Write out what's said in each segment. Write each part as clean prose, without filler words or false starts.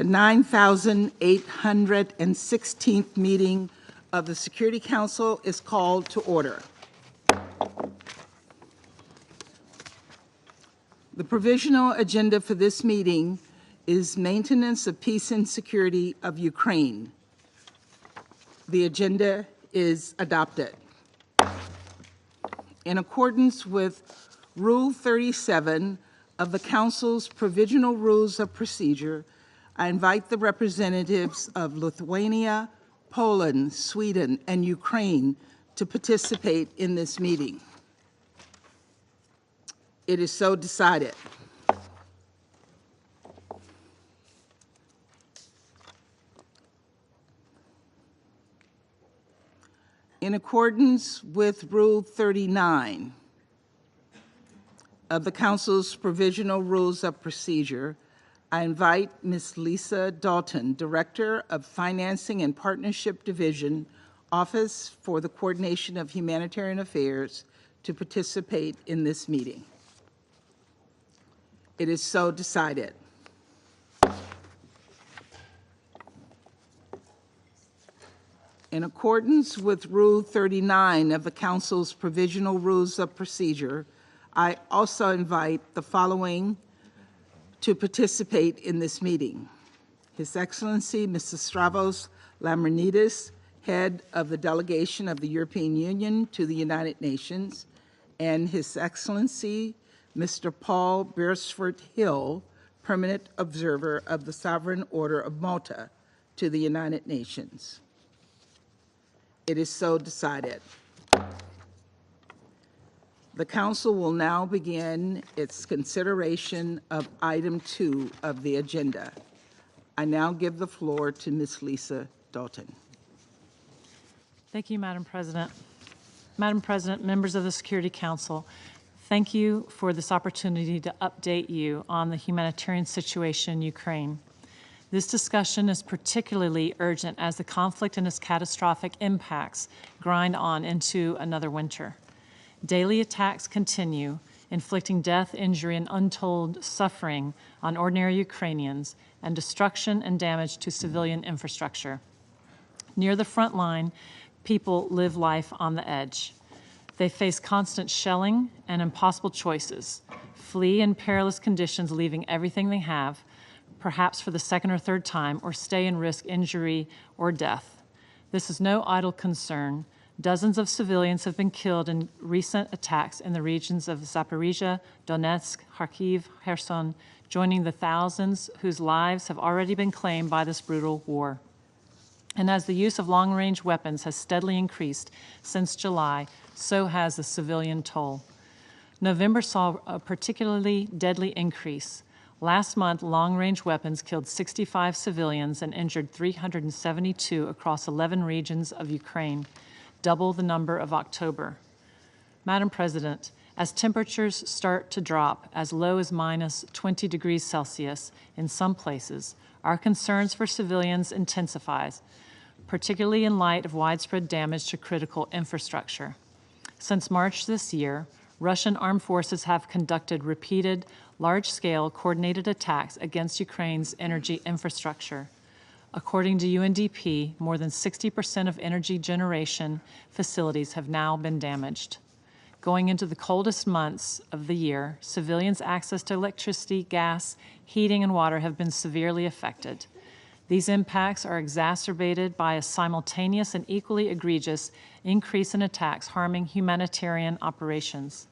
The 9,816th meeting of the Security Council is called to order. The provisional agenda for this meeting is maintenance of peace and security of Ukraine. The agenda is adopted. In accordance with Rule 37 of the Council's Provisional Rules of Procedure, I invite the representatives of Lithuania, Poland, Sweden, and Ukraine to participate in this meeting. It is so decided. In accordance with Rule 39 of the Council's Provisional Rules of Procedure, I invite Ms. Lisa Dalton, Director of Financing and Partnership Division, Office for the Coordination of Humanitarian Affairs, to participate in this meeting. It is so decided. In accordance with Rule 39 of the Council's Provisional Rules of Procedure, I also invite the following to participate in this meeting: His Excellency Mr. Stavros Lambrinidis, Head of the Delegation of the European Union to the United Nations, and His Excellency Mr. Paul Beresford-Hill, Permanent Observer of the Sovereign Order of Malta to the United Nations. It is so decided. The Council will now begin its consideration of item 2 of the agenda. I now give the floor to Ms. Lisa Dalton. Thank you, Madam President. Madam President, members of the Security Council, thank you for this opportunity to update you on the humanitarian situation in Ukraine. This discussion is particularly urgent as the conflict and its catastrophic impacts grind on into another winter. Daily attacks continue, inflicting death, injury, and untold suffering on ordinary Ukrainians, and destruction and damage to civilian infrastructure. Near the front line, people live life on the edge. They face constant shelling and impossible choices, flee in perilous conditions, leaving everything they have, perhaps for the second or third time, or stay and risk injury or death. This is no idle concern. Dozens of civilians have been killed in recent attacks in the regions of Zaporizhia, Donetsk, Kharkiv, Kherson, joining the thousands whose lives have already been claimed by this brutal war. And as the use of long-range weapons has steadily increased since July, so has the civilian toll. November saw a particularly deadly increase. Last month, long-range weapons killed 65 civilians and injured 372 across 11 regions of Ukraine, double the number of October. Madam President, as temperatures start to drop as low as minus 20 degrees Celsius in some places, our concerns for civilians intensifies, particularly in light of widespread damage to critical infrastructure. Since March this year, Russian armed forces have conducted repeated, large-scale coordinated attacks against Ukraine's energy infrastructure. According to UNDP, more than 60% of energy generation facilities have now been damaged. Going into the coldest months of the year, civilians' access to electricity, gas, heating, and water have been severely affected. These impacts are exacerbated by a simultaneous and equally egregious increase in attacks harming humanitarian operations.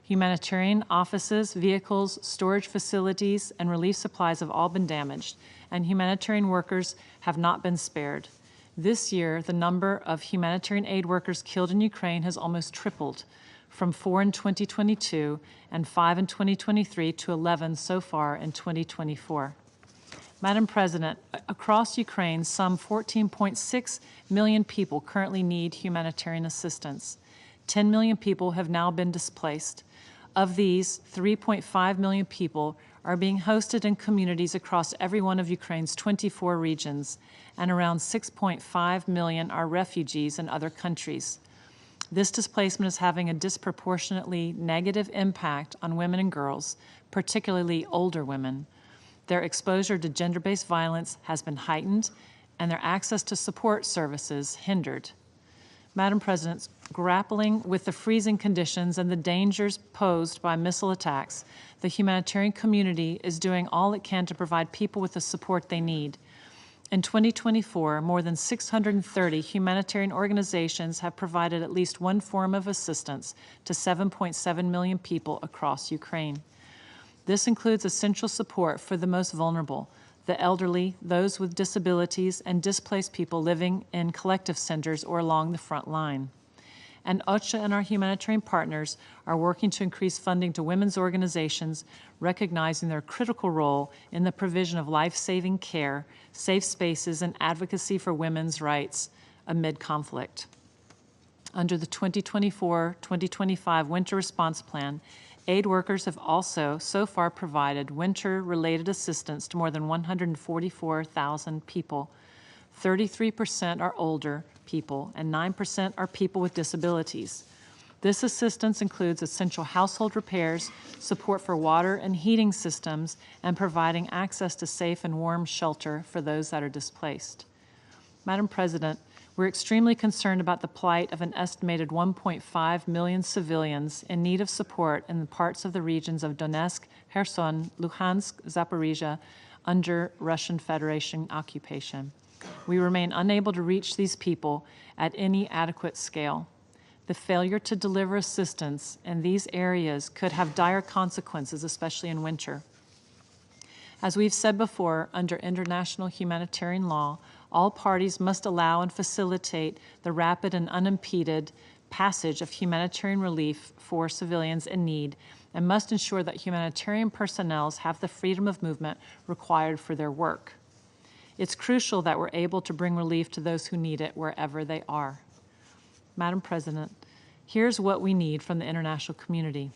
Humanitarian offices, vehicles, storage facilities, and relief supplies have all been damaged, and humanitarian workers have not been spared. This year, the number of humanitarian aid workers killed in Ukraine has almost tripled, from 4 in 2022 and 5 in 2023 to 11 so far in 2024. Madam President, across Ukraine, some 14.6 million people currently need humanitarian assistance. 10 million people have now been displaced. Of these, 3.5 million people are being hosted in communities across every one of Ukraine's 24 regions, and around 6.5 million are refugees in other countries. This displacement is having a disproportionately negative impact on women and girls, particularly older women. Their exposure to gender-based violence has been heightened, and their access to support services hindered. Madam President, grappling with the freezing conditions and the dangers posed by missile attacks, the humanitarian community is doing all it can to provide people with the support they need. In 2024, more than 630 humanitarian organizations have provided at least one form of assistance to 7.7 million people across Ukraine. This includes essential support for the most vulnerable, the elderly, those with disabilities, and displaced people living in collective centers or along the front line. And OCHA and our humanitarian partners are working to increase funding to women's organizations, recognizing their critical role in the provision of life-saving care, safe spaces, and advocacy for women's rights amid conflict. Under the 2024-2025 Winter Response Plan, aid workers have also so far provided winter-related assistance to more than 144,000 people. 33% are older people, and 9% are people with disabilities. This assistance includes essential household repairs, support for water and heating systems, and providing access to safe and warm shelter for those that are displaced. Madam President, we're extremely concerned about the plight of an estimated 1.5 million civilians in need of support in the parts of the regions of Donetsk, Kherson, Luhansk, Zaporizhia under Russian Federation occupation. We remain unable to reach these people at any adequate scale. The failure to deliver assistance in these areas could have dire consequences, especially in winter. As we've said before, under international humanitarian law, all parties must allow and facilitate the rapid and unimpeded passage of humanitarian relief for civilians in need and must ensure that humanitarian personnel have the freedom of movement required for their work. It's crucial that we're able to bring relief to those who need it wherever they are. Madam President, here's what we need from the international community.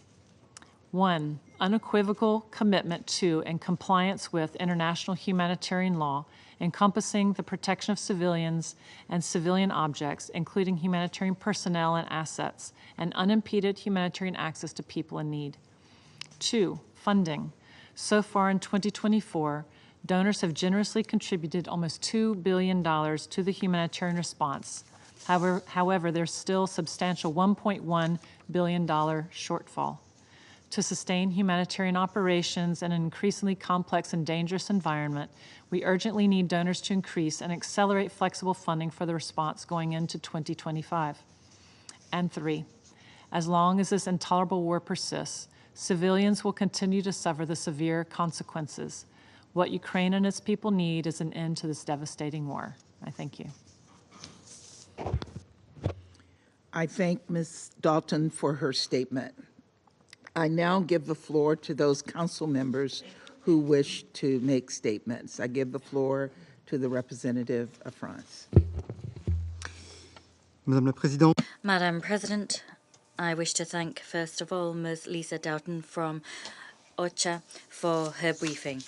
1, unequivocal commitment to and compliance with international humanitarian law, encompassing the protection of civilians and civilian objects, including humanitarian personnel and assets, and unimpeded humanitarian access to people in need. 2, funding. So far in 2024, donors have generously contributed almost $2 billion to the humanitarian response. However, there's still a substantial $1.1 billion shortfall. To sustain humanitarian operations in an increasingly complex and dangerous environment, we urgently need donors to increase and accelerate flexible funding for the response going into 2025. And 3, as long as this intolerable war persists, civilians will continue to suffer the severe consequences. What Ukraine and its people need is an end to this devastating war. I thank you. I thank Ms. Dalton for her statement. I now give the floor to those council members who wish to make statements. I give the floor to the representative of France. Madame la Présidente. Madam President, I wish to thank, first of all, Ms. Lisa Doughton from OCHA for her briefing.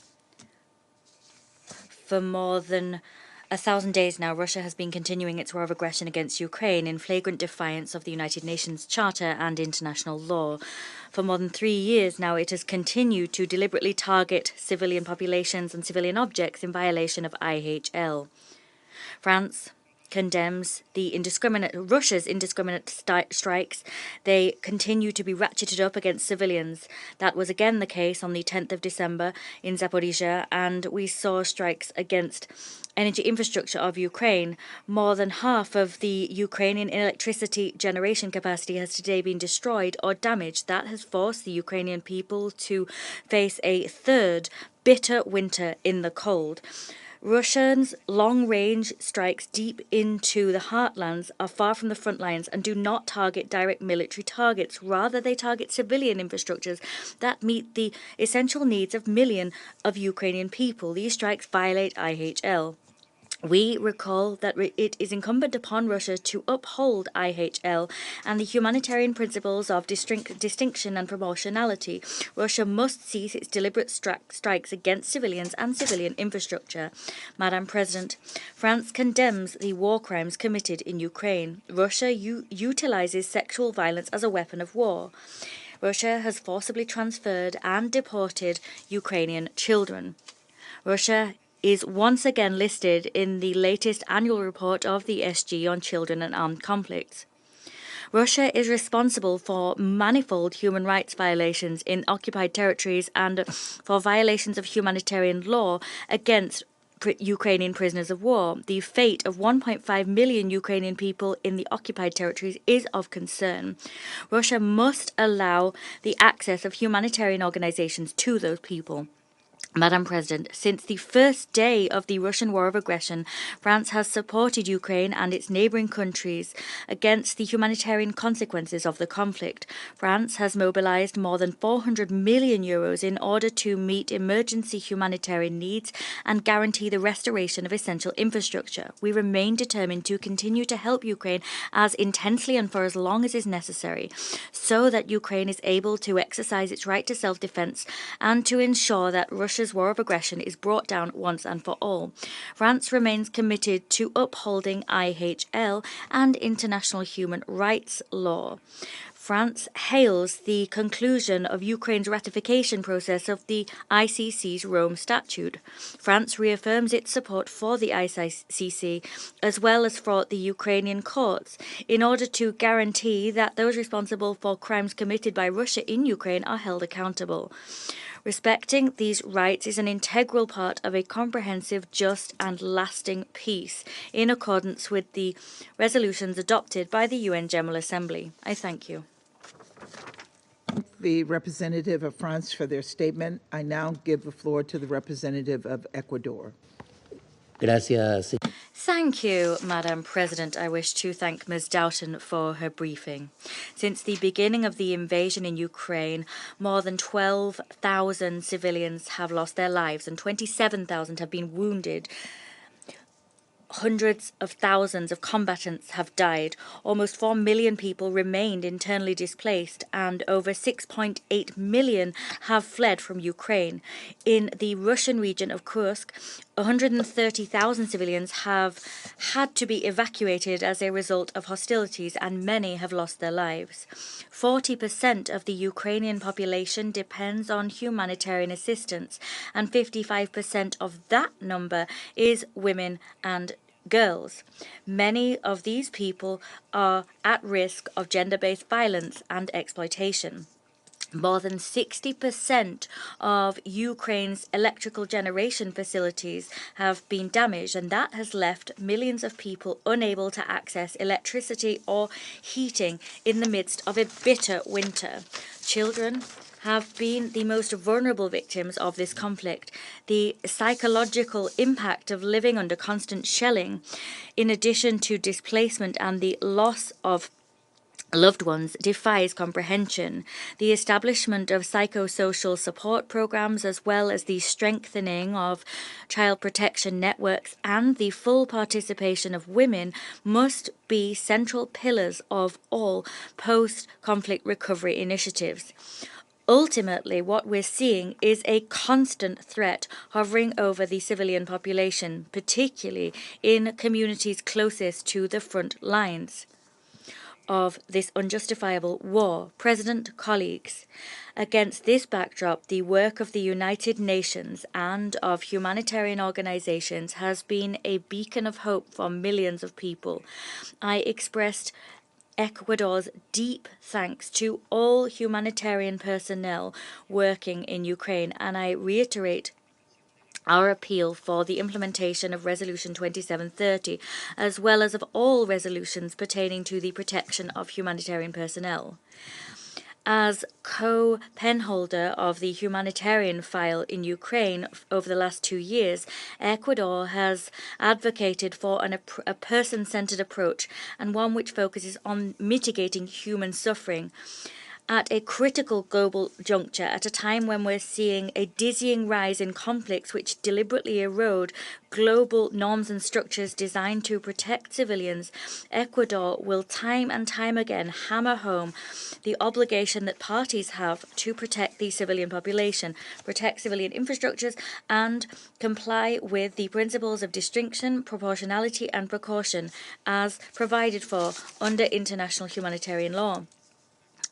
For more than 1,000 days now, Russia has been continuing its war of aggression against Ukraine in flagrant defiance of the United Nations Charter and international law. For more than 3 years now, it has continued to deliberately target civilian populations and civilian objects in violation of IHL. France condemns Russia's indiscriminate strikes. They continue to be ratcheted up against civilians. That was again the case on the 10th of December in Zaporizhia, and we saw strikes against energy infrastructure of Ukraine. More than half of the Ukrainian electricity generation capacity has today been destroyed or damaged. That has forced the Ukrainian people to face a third bitter winter in the cold. Russians' long-range strikes deep into the heartlands are far from the front lines and do not target direct military targets. Rather, they target civilian infrastructures that meet the essential needs of millions of Ukrainian people. These strikes violate IHL. We recall that it is incumbent upon Russia to uphold IHL and the humanitarian principles of distinction and proportionality. Russia must cease its deliberate strikes against civilians and civilian infrastructure. Madam President, France condemns the war crimes committed in Ukraine. Russia utilizes sexual violence as a weapon of war. Russia has forcibly transferred and deported Ukrainian children. Russia is once again listed in the latest annual report of the SG on children and armed conflicts. Russia is responsible for manifold human rights violations in occupied territories and for violations of humanitarian law against Ukrainian prisoners of war. The fate of 1.5 million Ukrainian people in the occupied territories is of concern. Russia must allow the access of humanitarian organizations to those people. Madam President, since the first day of the Russian war of aggression, France has supported Ukraine and its neighbouring countries against the humanitarian consequences of the conflict. France has mobilised more than 400 million euros in order to meet emergency humanitarian needs and guarantee the restoration of essential infrastructure. We remain determined to continue to help Ukraine as intensely and for as long as is necessary, so that Ukraine is able to exercise its right to self-defence and to ensure that Russia's war of aggression is brought down once and for all. France remains committed to upholding IHL and international human rights law. France hails the conclusion of Ukraine's ratification process of the ICC's Rome Statute. France reaffirms its support for the ICC as well as for the Ukrainian courts in order to guarantee that those responsible for crimes committed by Russia in Ukraine are held accountable. Respecting these rights is an integral part of a comprehensive, just and lasting peace in accordance with the resolutions adopted by the UN General Assembly. I thank you. The representative of France for their statement. I now give the floor to the representative of Ecuador. Gracias. Thank you, Madam President. I wish to thank Ms. Doughton for her briefing. Since the beginning of the invasion in Ukraine, more than 12,000 civilians have lost their lives and 27,000 have been wounded. Hundreds of thousands of combatants have died, almost 4 million people remained internally displaced, and over 6.8 million have fled from Ukraine. In the Russian region of Kursk, 130,000 civilians have had to be evacuated as a result of hostilities, and many have lost their lives. 40% of the Ukrainian population depends on humanitarian assistance, and 55% of that number is women and girls. Many of these people are at risk of gender-based violence and exploitation. More than 60% of Ukraine's electrical generation facilities have been damaged, and that has left millions of people unable to access electricity or heating in the midst of a bitter winter. Children have been the most vulnerable victims of this conflict. The psychological impact of living under constant shelling, in addition to displacement and the loss of loved ones, defies comprehension. The establishment of psychosocial support programs, as well as the strengthening of child protection networks and the full participation of women, must be central pillars of all post-conflict recovery initiatives. Ultimately, what we're seeing is a constant threat hovering over the civilian population, particularly in communities closest to the front lines of this unjustifiable war. President, colleagues, against this backdrop, the work of the United Nations and of humanitarian organizations has been a beacon of hope for millions of people. I expressed Ecuador's deep thanks to all humanitarian personnel working in Ukraine, and I reiterate our appeal for the implementation of Resolution 2730, as well as of all resolutions pertaining to the protection of humanitarian personnel. As co-penholder of the humanitarian file in Ukraine over the last 2 years, Ecuador has advocated for a person-centered approach, and one which focuses on mitigating human suffering. At a critical global juncture, at a time when we're seeing a dizzying rise in conflicts which deliberately erode global norms and structures designed to protect civilians, Ecuador will time and time again hammer home the obligation that parties have to protect the civilian population, protect civilian infrastructures, and comply with the principles of distinction, proportionality, and precaution as provided for under international humanitarian law.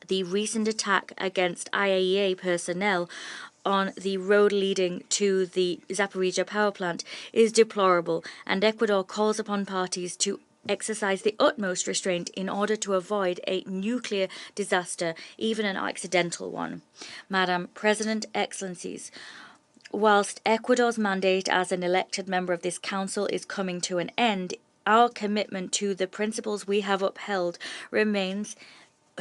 The recent attack against IAEA personnel on the road leading to the Zaporizhzhia power plant is deplorable, and Ecuador calls upon parties to exercise the utmost restraint in order to avoid a nuclear disaster, even an accidental one. Madam President, Excellencies, whilst Ecuador's mandate as an elected member of this council is coming to an end, our commitment to the principles we have upheld remains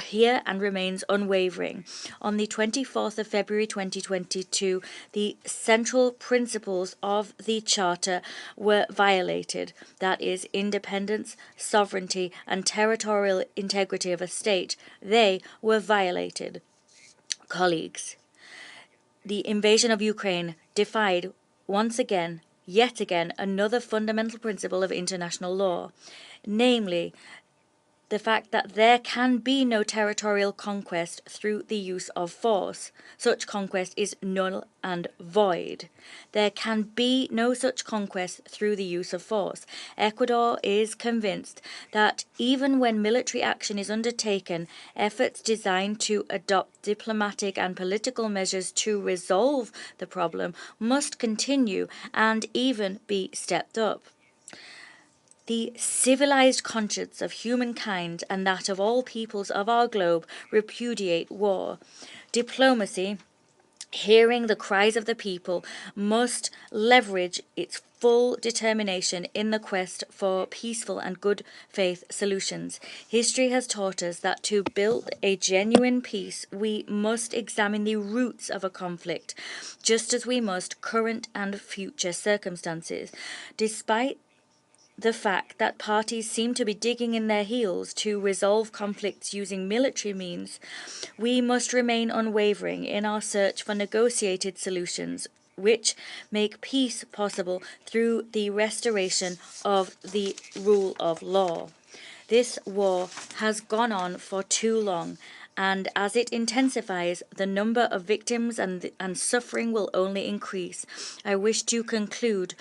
here and remains unwavering. On the 24th of February 2022, the central principles of the Charter were violated. That is, independence, sovereignty, and territorial integrity of a state. They were violated. Colleagues, the invasion of Ukraine defied once again, yet again, another fundamental principle of international law, namely, the fact that there can be no territorial conquest through the use of force. Such conquest is null and void. There can be no such conquest through the use of force. Ecuador is convinced that even when military action is undertaken, efforts designed to adopt diplomatic and political measures to resolve the problem must continue and even be stepped up. The civilized conscience of humankind and that of all peoples of our globe repudiate war. Diplomacy, hearing the cries of the people, must leverage its full determination in the quest for peaceful and good faith solutions. History has taught us that to build a genuine peace, we must examine the roots of a conflict, just as we must current and future circumstances. Despite the fact that parties seem to be digging in their heels to resolve conflicts using military means, we must remain unwavering in our search for negotiated solutions which make peace possible through the restoration of the rule of law. This war has gone on for too long, and as it intensifies, the number of victims and suffering will only increase. I wish to conclude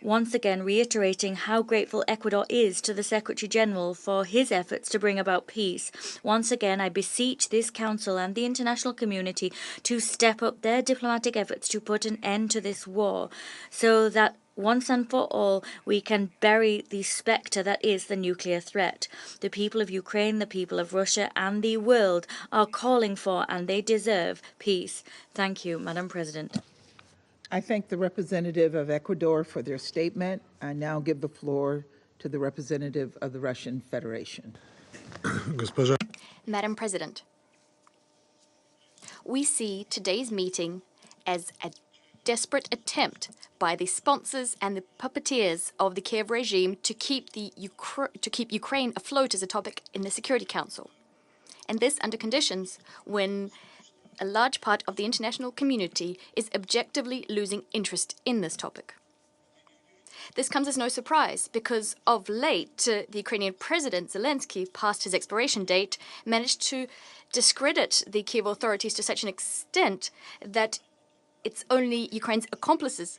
once again reiterating how grateful Ecuador is to the Secretary General for his efforts to bring about peace. Once again, I beseech this Council and the international community to step up their diplomatic efforts to put an end to this war, so that once and for all we can bury the spectre that is the nuclear threat. The people of Ukraine, the people of Russia, and the world are calling for, and they deserve, peace. Thank you, Madam President. I thank the representative of Ecuador for their statement. I now give the floor to the representative of the Russian Federation. Madam President, we see today's meeting as a desperate attempt by the sponsors and the puppeteers of the Kiev regime to keep Ukraine afloat as a topic in the Security Council. And this under conditions when a large part of the international community is objectively losing interest in this topic. This comes as no surprise because of late, the Ukrainian President Zelensky, past his expiration date, managed to discredit the Kiev authorities to such an extent that it's only Ukraine's accomplices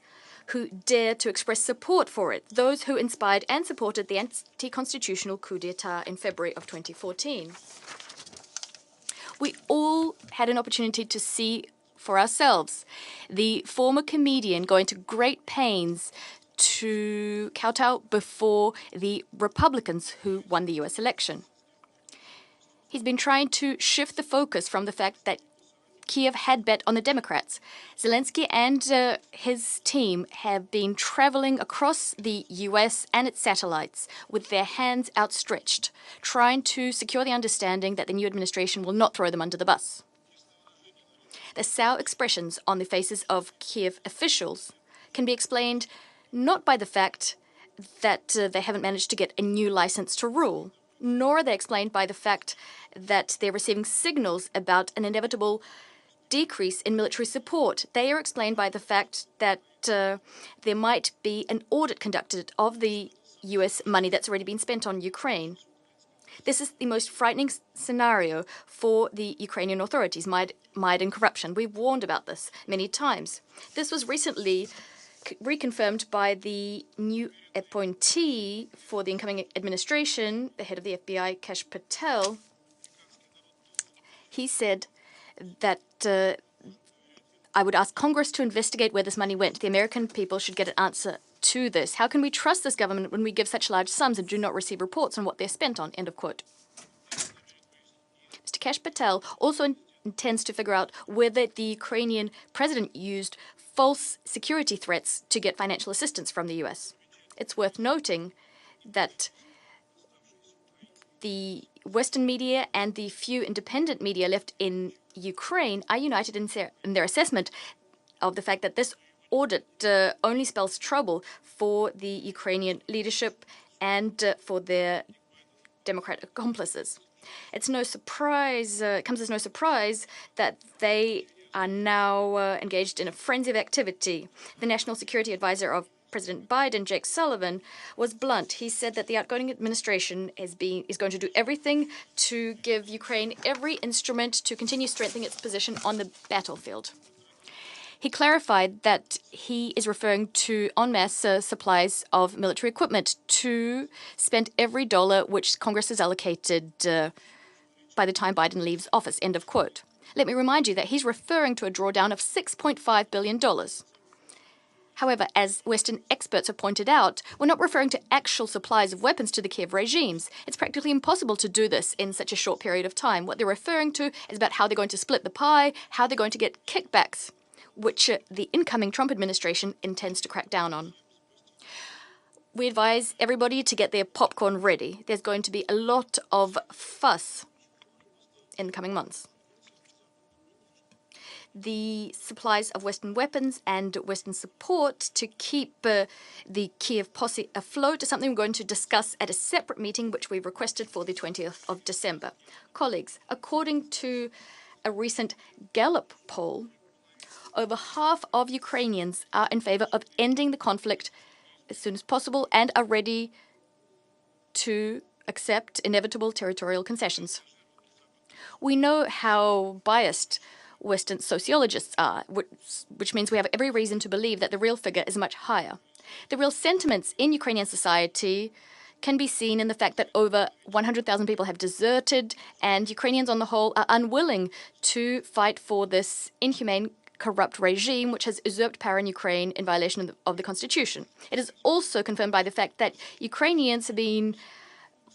who dare to express support for it, those who inspired and supported the anti-constitutional coup d'etat in February of 2014. We all had an opportunity to see for ourselves the former comedian going to great pains to kowtow before the Republicans who won the US election. He's been trying to shift the focus from the fact that Kiev had bet on the Democrats. Zelensky and his team have been traveling across the US and its satellites with their hands outstretched, trying to secure the understanding that the new administration will not throw them under the bus. The sour expressions on the faces of Kiev officials can be explained not by the fact that they haven't managed to get a new license to rule, nor are they explained by the fact that they're receiving signals about an inevitable decrease in military support. They are explained by the fact that there might be an audit conducted of the US money that's already been spent on Ukraine. This is the most frightening scenario for the Ukrainian authorities, mired in corruption. We've warned about this many times. This was recently reconfirmed by the new appointee for the incoming administration, the head of the FBI, Kash Patel. He said that I would ask Congress to investigate where this money went. The American people should get an answer to this. How can we trust this government when we give such large sums and do not receive reports on what they're spent on? End of quote. Mr. Kash Patel also intends to figure out whether the Ukrainian president used false security threats to get financial assistance from the US. It's worth noting that the Western media and the few independent media left in Ukraine are united in their assessment of the fact that this audit only spells trouble for the Ukrainian leadership and for their Democrat accomplices. It's no surprise, it comes as no surprise that they are now engaged in a frenzy of activity. The National Security Advisor of President Biden, Jake Sullivan, was blunt. He said that the outgoing administration is going to do everything to give Ukraine every instrument to continue strengthening its position on the battlefield. He clarified that he is referring to en masse supplies of military equipment to spend every dollar which Congress has allocated by the time Biden leaves office, end of quote. Let me remind you that he's referring to a drawdown of $6.5 billion. However, as Western experts have pointed out, we're not referring to actual supplies of weapons to the Kiev regimes. It's practically impossible to do this in such a short period of time. What they're referring to is about how they're going to split the pie, how they're going to get kickbacks, which the incoming Trump administration intends to crack down on. We advise everybody to get their popcorn ready. There's going to be a lot of fuss in the coming months. The supplies of Western weapons and Western support to keep the Kiev posse afloat is something we're going to discuss at a separate meeting, which we requested for the 20th of December. Colleagues, according to a recent Gallup poll, over half of Ukrainians are in favor of ending the conflict as soon as possible and are ready to accept inevitable territorial concessions. We know how biased Western sociologists are, which means we have every reason to believe that the real figure is much higher. The real sentiments in Ukrainian society can be seen in the fact that over 100,000 people have deserted, and Ukrainians on the whole are unwilling to fight for this inhumane, corrupt regime which has usurped power in Ukraine in violation of the constitution. It is also confirmed by the fact that Ukrainians have been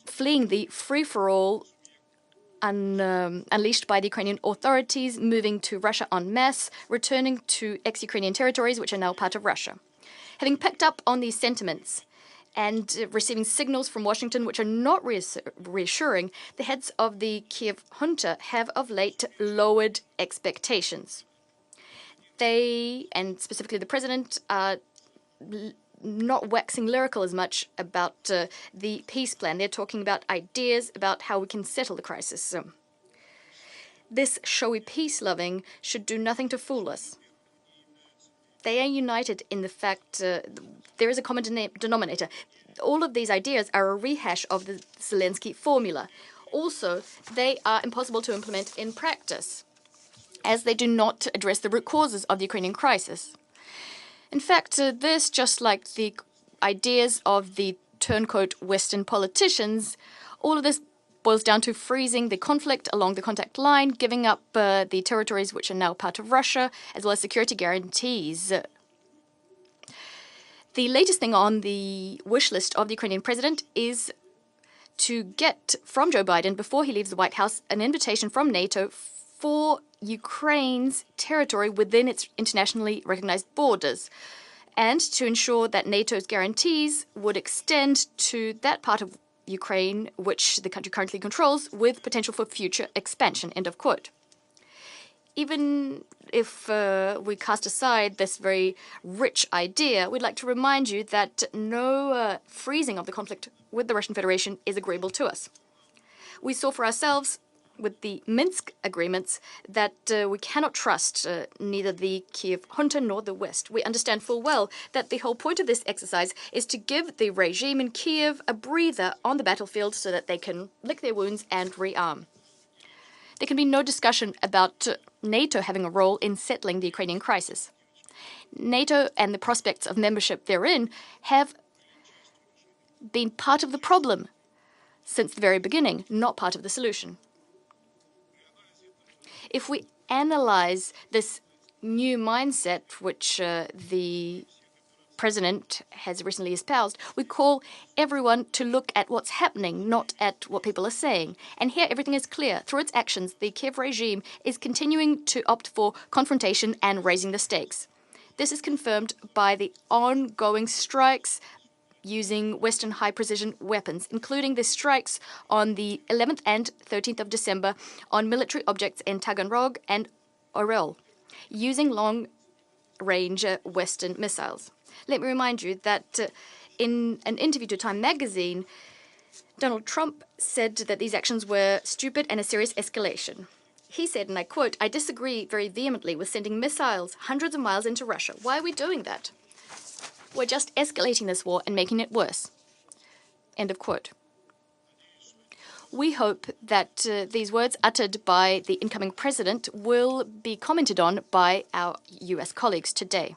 fleeing the free-for-all unleashed by the Ukrainian authorities, moving to Russia en masse, returning to ex-Ukrainian territories which are now part of Russia. Having picked up on these sentiments and receiving signals from Washington which are not reassuring, the heads of the Kiev junta have of late lowered expectations. They, and specifically the president, are not waxing lyrical as much about the peace plan. They're talking about ideas about how we can settle the crisis. This showy peace-loving should do nothing to fool us. They are united in the fact there is a common denominator. All of these ideas are a rehash of the Zelensky formula. Also, they are impossible to implement in practice, as they do not address the root causes of the Ukrainian crisis. In fact, this, just like the ideas of the turncoat Western politicians, all of this boils down to freezing the conflict along the contact line, giving up the territories which are now part of Russia, as well as security guarantees. The latest thing on the wish list of the Ukrainian president is to get from Joe Biden, before he leaves the White House, an invitation from NATO for Ukraine's territory within its internationally recognized borders, and to ensure that NATO's guarantees would extend to that part of Ukraine which the country currently controls, with potential for future expansion, end of quote. Even if we cast aside this very rich idea, we'd like to remind you that no freezing of the conflict with the Russian Federation is agreeable to us. We saw for ourselves with the Minsk agreements that we cannot trust neither the Kiev junta nor the West. We understand full well that the whole point of this exercise is to give the regime in Kiev a breather on the battlefield so that they can lick their wounds and rearm. There can be no discussion about NATO having a role in settling the Ukrainian crisis. NATO and the prospects of membership therein have been part of the problem since the very beginning, not part of the solution. If we analyze this new mindset which the president has recently espoused, we call everyone to look at what's happening, not at what people are saying. And here everything is clear. Through its actions, the Kiev regime is continuing to opt for confrontation and raising the stakes. This is confirmed by the ongoing strikes using Western high-precision weapons, including the strikes on the 11th and 13th of December on military objects in Taganrog and Orel, using long-range Western missiles. Let me remind you that in an interview to Time magazine, Donald Trump said that these actions were stupid and a serious escalation. He said, and I quote, "I disagree very vehemently with sending missiles hundreds of miles into Russia. Why are we doing that? We're just escalating this war and making it worse." End of quote. We hope that these words uttered by the incoming president will be commented on by our US colleagues today.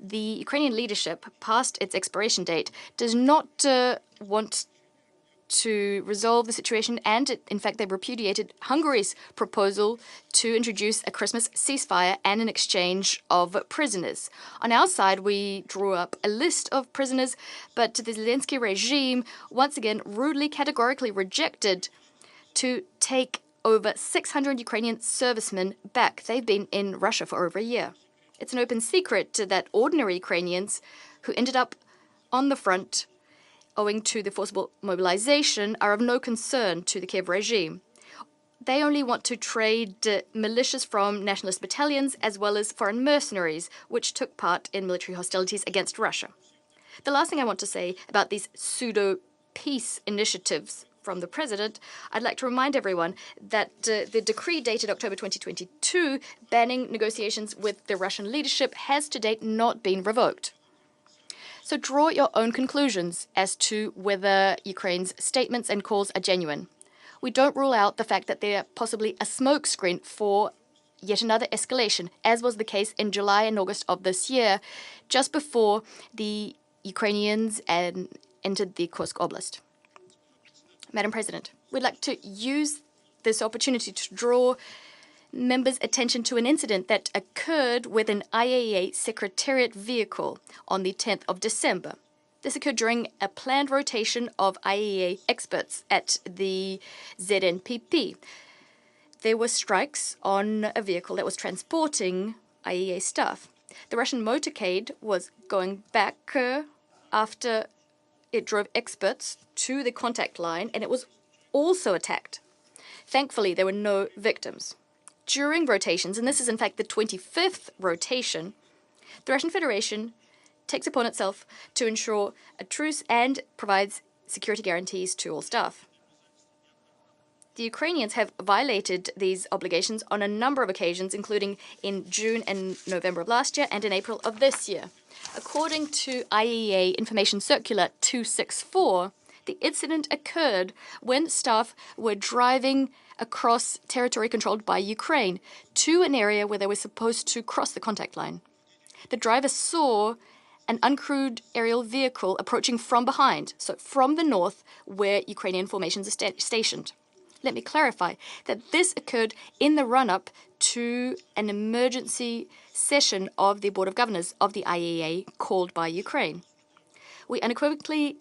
The Ukrainian leadership, past its expiration date, does not want to resolve the situation, and in fact they repudiated Hungary's proposal to introduce a Christmas ceasefire and an exchange of prisoners. On our side, we drew up a list of prisoners, but the Zelensky regime once again rudely, categorically rejected to take over 600 Ukrainian servicemen back. They've been in Russia for over a year. It's an open secret that ordinary Ukrainians who ended up on the front owing to the forcible mobilization are of no concern to the Kiev regime. They only want to trade militias from nationalist battalions as well as foreign mercenaries, which took part in military hostilities against Russia. The last thing I want to say about these pseudo-peace initiatives from the president, I'd like to remind everyone that the decree dated October 2022 banning negotiations with the Russian leadership has to date not been revoked. So draw your own conclusions as to whether Ukraine's statements and calls are genuine. We don't rule out the fact that they are possibly a smokescreen for yet another escalation, as was the case in July and August of this year, just before the Ukrainians entered the Kursk Oblast. Madam President, we'd like to use this opportunity to draw members' attention to an incident that occurred with an IAEA Secretariat vehicle on the 10th of December. This occurred during a planned rotation of IAEA experts at the ZNPP. There were strikes on a vehicle that was transporting IAEA staff. The Russian motorcade was going back after it drove experts to the contact line, and it was also attacked. Thankfully, there were no victims. During rotations, and this is in fact the 25th rotation, the Russian Federation takes upon itself to ensure a truce and provides security guarantees to all staff. The Ukrainians have violated these obligations on a number of occasions, including in June and November of last year and in April of this year. According to IAEA Information Circular 264, the incident occurred when staff were driving across territory controlled by Ukraine to an area where they were supposed to cross the contact line. The driver saw an uncrewed aerial vehicle approaching from behind, so from the north where Ukrainian formations are stationed. Let me clarify that this occurred in the run-up to an emergency session of the Board of Governors of the IAEA called by Ukraine. We unequivocally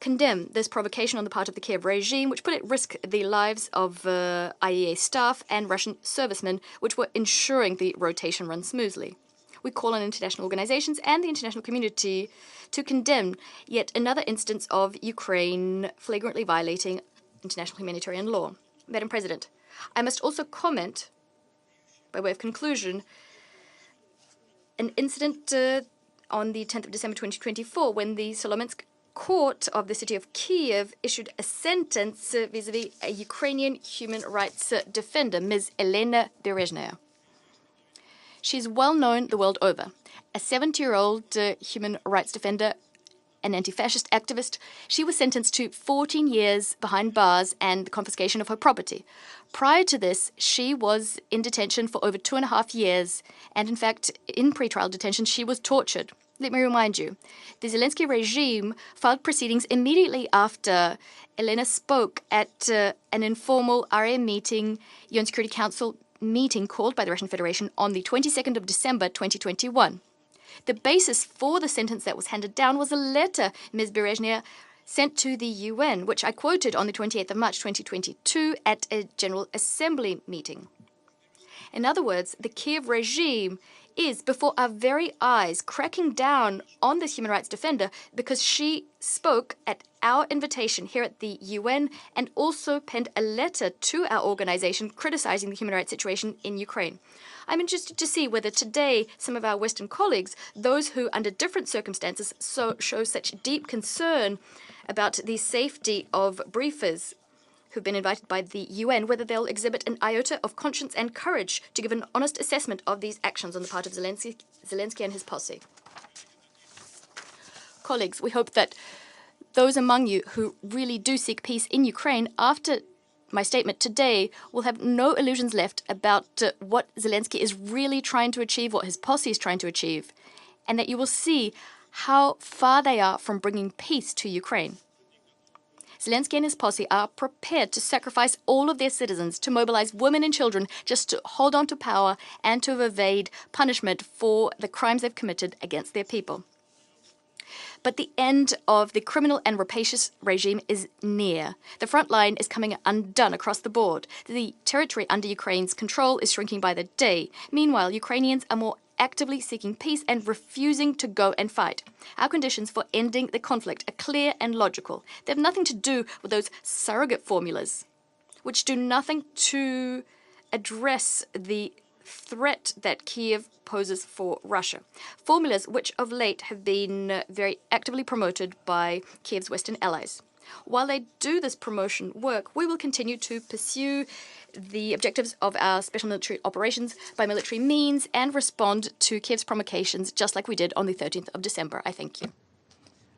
condemn this provocation on the part of the Kiev regime, which put at risk the lives of IAEA staff and Russian servicemen, which were ensuring the rotation run smoothly. We call on international organizations and the international community to condemn yet another instance of Ukraine flagrantly violating international humanitarian law. Madam President, I must also comment, by way of conclusion, an incident on the 10th of December 2024 when the Solomensk court of the city of Kiev issued a sentence vis-à-vis a Ukrainian human rights defender, Ms. Elena Berezhnaya. She's well known the world over. A 70-year-old human rights defender, an anti-fascist activist, she was sentenced to 14 years behind bars and the confiscation of her property. Prior to this, she was in detention for over 2.5 years, and in fact, in pretrial detention, she was tortured. Let me remind you, the Zelensky regime filed proceedings immediately after Elena spoke at an informal area meeting UN Security Council meeting called by the Russian Federation on the 22nd of December 2021. The basis for the sentence that was handed down was a letter Ms. Berezhnev sent to the UN, which I quoted on the 28th of March 2022 at a General Assembly meeting. In other words, the Kiev regime is, before our very eyes, cracking down on this human rights defender because she spoke at our invitation here at the UN and also penned a letter to our organization criticizing the human rights situation in Ukraine. I'm interested to see whether today some of our Western colleagues, those who under different circumstances show such deep concern about the safety of briefers who've been invited by the UN, whether they'll exhibit an iota of conscience and courage to give an honest assessment of these actions on the part of Zelensky and his posse. Colleagues, we hope that those among you who really do seek peace in Ukraine after my statement today will have no illusions left about what Zelensky is really trying to achieve, what his posse is trying to achieve, and that you will see how far they are from bringing peace to Ukraine. Zelensky and his posse are prepared to sacrifice all of their citizens, to mobilize women and children just to hold on to power and to evade punishment for the crimes they've committed against their people. But the end of the criminal and rapacious regime is near. The front line is coming undone across the board. The territory under Ukraine's control is shrinking by the day. Meanwhile, Ukrainians are more actively seeking peace and refusing to go and fight. Our conditions for ending the conflict are clear and logical. They have nothing to do with those surrogate formulas, which do nothing to address the threat that Kiev poses for Russia. Formulas which of late have been very actively promoted by Kiev's Western allies. While they do this promotion work, we will continue to pursue the objectives of our special military operations by military means and respond to Kiev's provocations just like we did on the 13th of December. I thank you.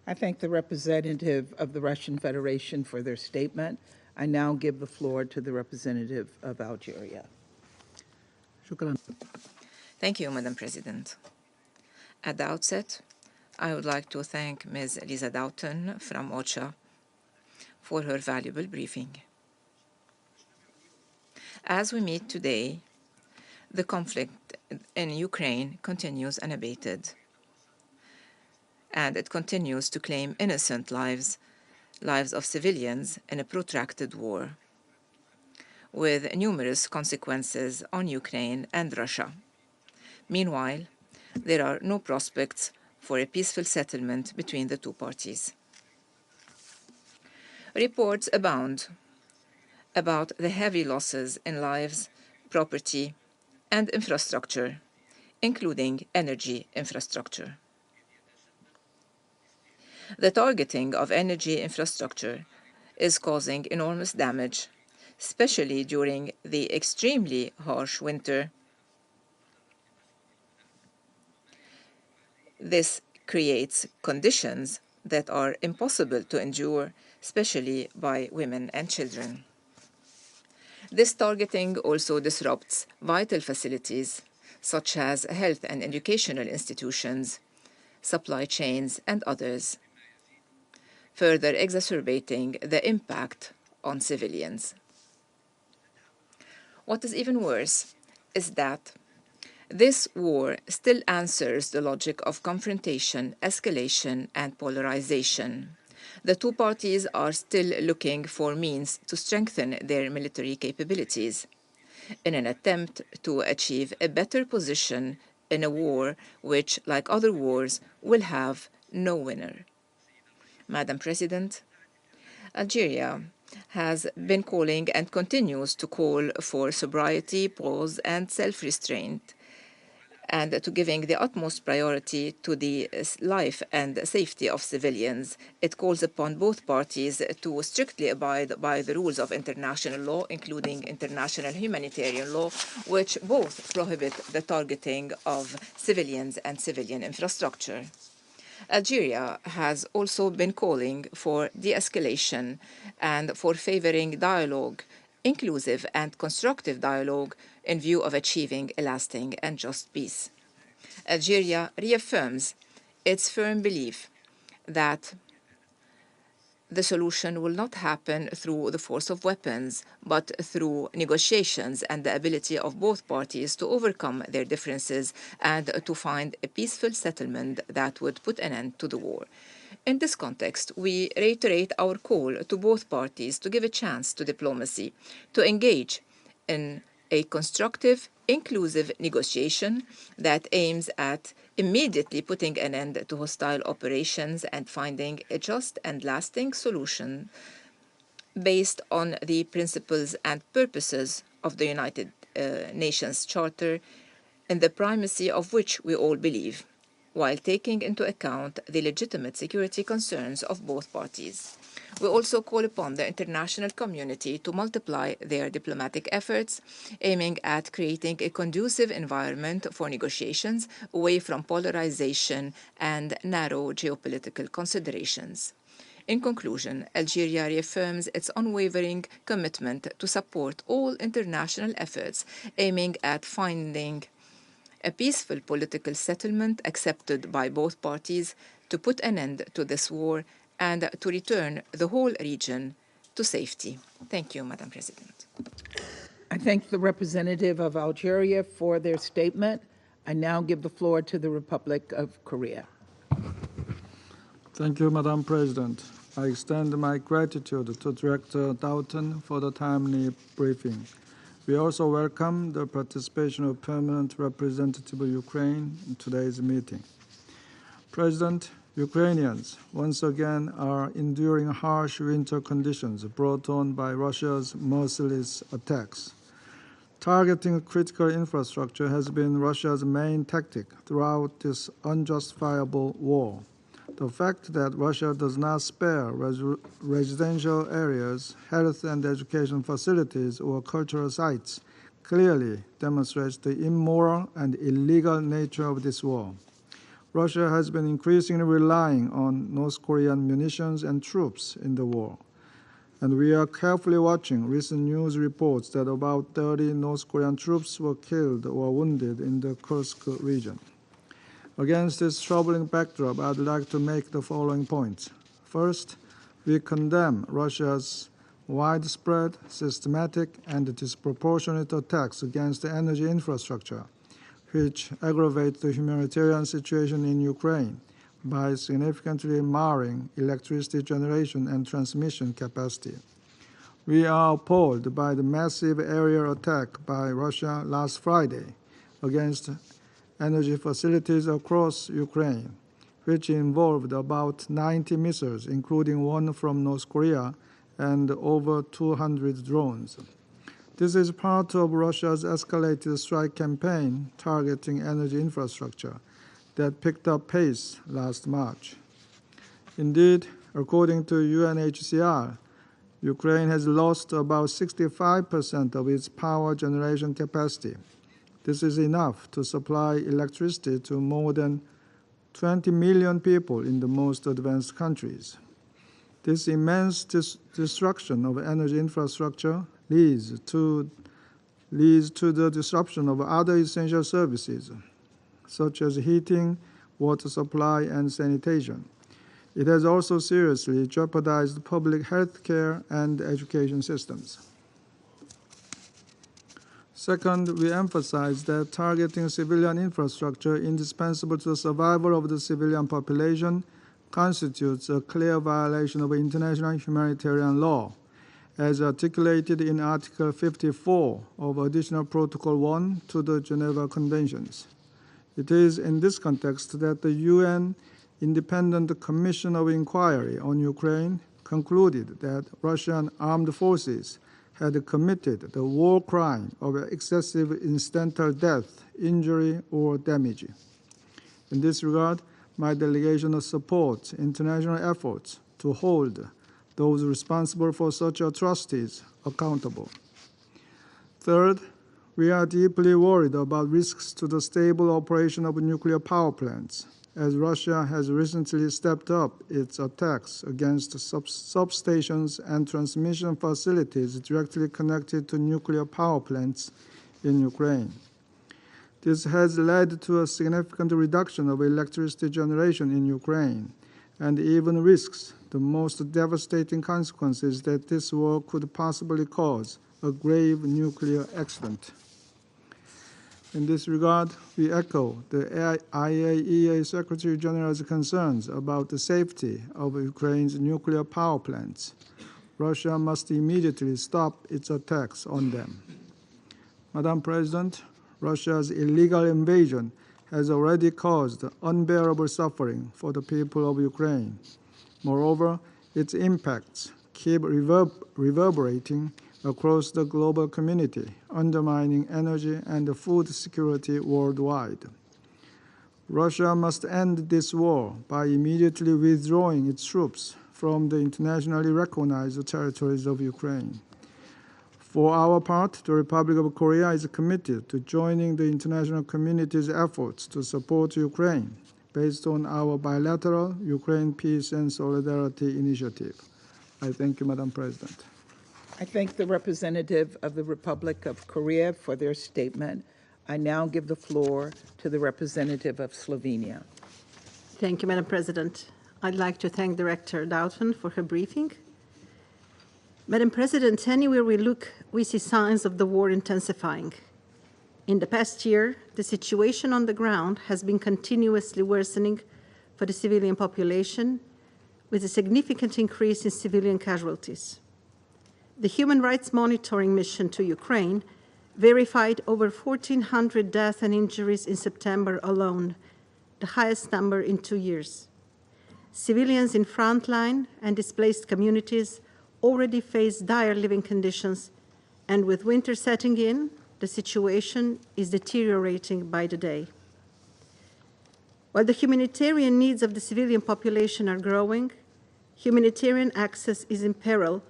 I thank the representative of the Russian Federation for their statement. I now give the floor to the representative of Algeria. Thank you, Madam President. At the outset, I would like to thank Ms. Lisa Doughton from OCHA for her valuable briefing. As we meet today, the conflict in Ukraine continues unabated, and it continues to claim innocent lives of civilians in a protracted war, with numerous consequences on Ukraine and Russia. Meanwhile, there are no prospects for a peaceful settlement between the two parties. Reports abound about the heavy losses in lives, property, and infrastructure, including energy infrastructure. The targeting of energy infrastructure is causing enormous damage, especially during the extremely harsh winter. This creates conditions that are impossible to endure, especially by women and children. This targeting also disrupts vital facilities, such as health and educational institutions, supply chains, and others, further exacerbating the impact on civilians. What is even worse is that this war still answers the logic of confrontation, escalation, and polarization. The two parties are still looking for means to strengthen their military capabilities in an attempt to achieve a better position in a war which, like other wars, will have no winner. Madam President, Algeria has been calling and continues to call for sobriety, pause, and self-restraint, and to giving the utmost priority to the life and safety of civilians. It calls upon both parties to strictly abide by the rules of international law, including international humanitarian law, which both prohibit the targeting of civilians and civilian infrastructure. Algeria has also been calling for de-escalation and for favoring dialogue, inclusive and constructive dialogue, in view of achieving a lasting and just peace. Algeria reaffirms its firm belief that the solution will not happen through the force of weapons, but through negotiations and the ability of both parties to overcome their differences and to find a peaceful settlement that would put an end to the war. In this context, we reiterate our call to both parties to give a chance to diplomacy, to engage in a constructive, inclusive negotiation that aims at immediately putting an end to hostile operations and finding a just and lasting solution based on the principles and purposes of the United Nations Charter, in the primacy of which we all believe, while taking into account the legitimate security concerns of both parties. We also call upon the international community to multiply their diplomatic efforts, aiming at creating a conducive environment for negotiations away from polarization and narrow geopolitical considerations. In conclusion, Algeria reaffirms its unwavering commitment to support all international efforts aiming at finding a peaceful political settlement accepted by both parties to put an end to this war and to return the whole region to safety. Thank you, Madam President. I thank the representative of Algeria for their statement. I now give the floor to the Republic of Korea. Thank you, Madam President. I extend my gratitude to Director Doughton for the timely briefing. We also welcome the participation of Permanent Representative of Ukraine in today's meeting. President, Ukrainians once again are enduring harsh winter conditions brought on by Russia's merciless attacks. Targeting critical infrastructure has been Russia's main tactic throughout this unjustifiable war. The fact that Russia does not spare residential areas, health and education facilities, or cultural sites clearly demonstrates the immoral and illegal nature of this war. Russia has been increasingly relying on North Korean munitions and troops in the war, and we are carefully watching recent news reports that about 30 North Korean troops were killed or wounded in the Kursk region. Against this troubling backdrop, I'd like to make the following points. First, we condemn Russia's widespread, systematic, and disproportionate attacks against the energy infrastructure, which aggravate the humanitarian situation in Ukraine by significantly marring electricity generation and transmission capacity. We are appalled by the massive aerial attack by Russia last Friday against energy facilities across Ukraine, which involved about 90 missiles, including one from North Korea, and over 200 drones. This is part of Russia's escalated strike campaign targeting energy infrastructure that picked up pace last March. Indeed, according to UNHCR, Ukraine has lost about 65% of its power generation capacity. This is enough to supply electricity to more than 20 million people in the most advanced countries. This immense destruction of energy infrastructure leads to the disruption of other essential services, such as heating, water supply, and sanitation. It has also seriously jeopardized public health care and education systems. Second, we emphasize that targeting civilian infrastructure indispensable to the survival of the civilian population constitutes a clear violation of international humanitarian law, as articulated in Article 54 of Additional Protocol 1 to the Geneva Conventions. It is in this context that the UN Independent Commission of Inquiry on Ukraine concluded that Russian armed forces had committed the war crime of excessive incidental death, injury, or damage. In this regard, my delegation supports international efforts to hold those responsible for such atrocities accountable. Third, we are deeply worried about risks to the stable operation of nuclear power plants, as Russia has recently stepped up its attacks against substations and transmission facilities directly connected to nuclear power plants in Ukraine. This has led to a significant reduction of electricity generation in Ukraine and even risks the most devastating consequences that this war could possibly cause, a grave nuclear accident. In this regard, we echo the IAEA Secretary General's concerns about the safety of Ukraine's nuclear power plants. Russia must immediately stop its attacks on them. Madam President, Russia's illegal invasion has already caused unbearable suffering for the people of Ukraine. Moreover, its impacts keep reverberating across the global community, undermining energy and food security worldwide. Russia must end this war by immediately withdrawing its troops from the internationally recognized territories of Ukraine. For our part, the Republic of Korea is committed to joining the international community's efforts to support Ukraine based on our bilateral Ukraine Peace and Solidarity Initiative. I thank you, Madam President. I thank the representative of the Republic of Korea for their statement. I now give the floor to the representative of Slovenia. Thank you, Madam President. I'd like to thank Director Doughton for her briefing. Madam President, anywhere we look, we see signs of the war intensifying. In the past year, the situation on the ground has been continuously worsening for the civilian population, with a significant increase in civilian casualties. The Human Rights Monitoring Mission to Ukraine verified over 1,400 deaths and injuries in September alone, the highest number in 2 years. Civilians in frontline and displaced communities already face dire living conditions, and with winter setting in, the situation is deteriorating by the day. While the humanitarian needs of the civilian population are growing, humanitarian access is in peril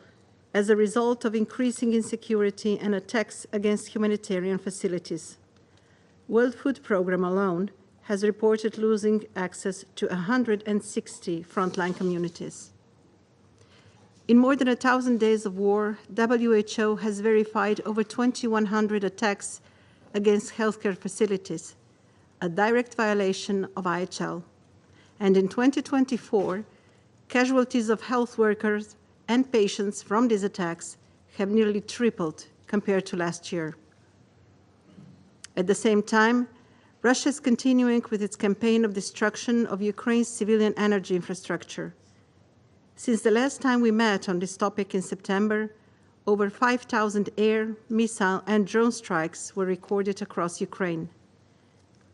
as a result of increasing insecurity and attacks against humanitarian facilities. World Food Programme alone has reported losing access to 160 frontline communities. In more than 1,000 days of war, WHO has verified over 2,100 attacks against healthcare facilities, a direct violation of IHL. And in 2024, casualties of health workers and patients from these attacks have nearly tripled compared to last year. At the same time, Russia is continuing with its campaign of destruction of Ukraine's civilian energy infrastructure. Since the last time we met on this topic in September, over 5,000 air, missile, and drone strikes were recorded across Ukraine.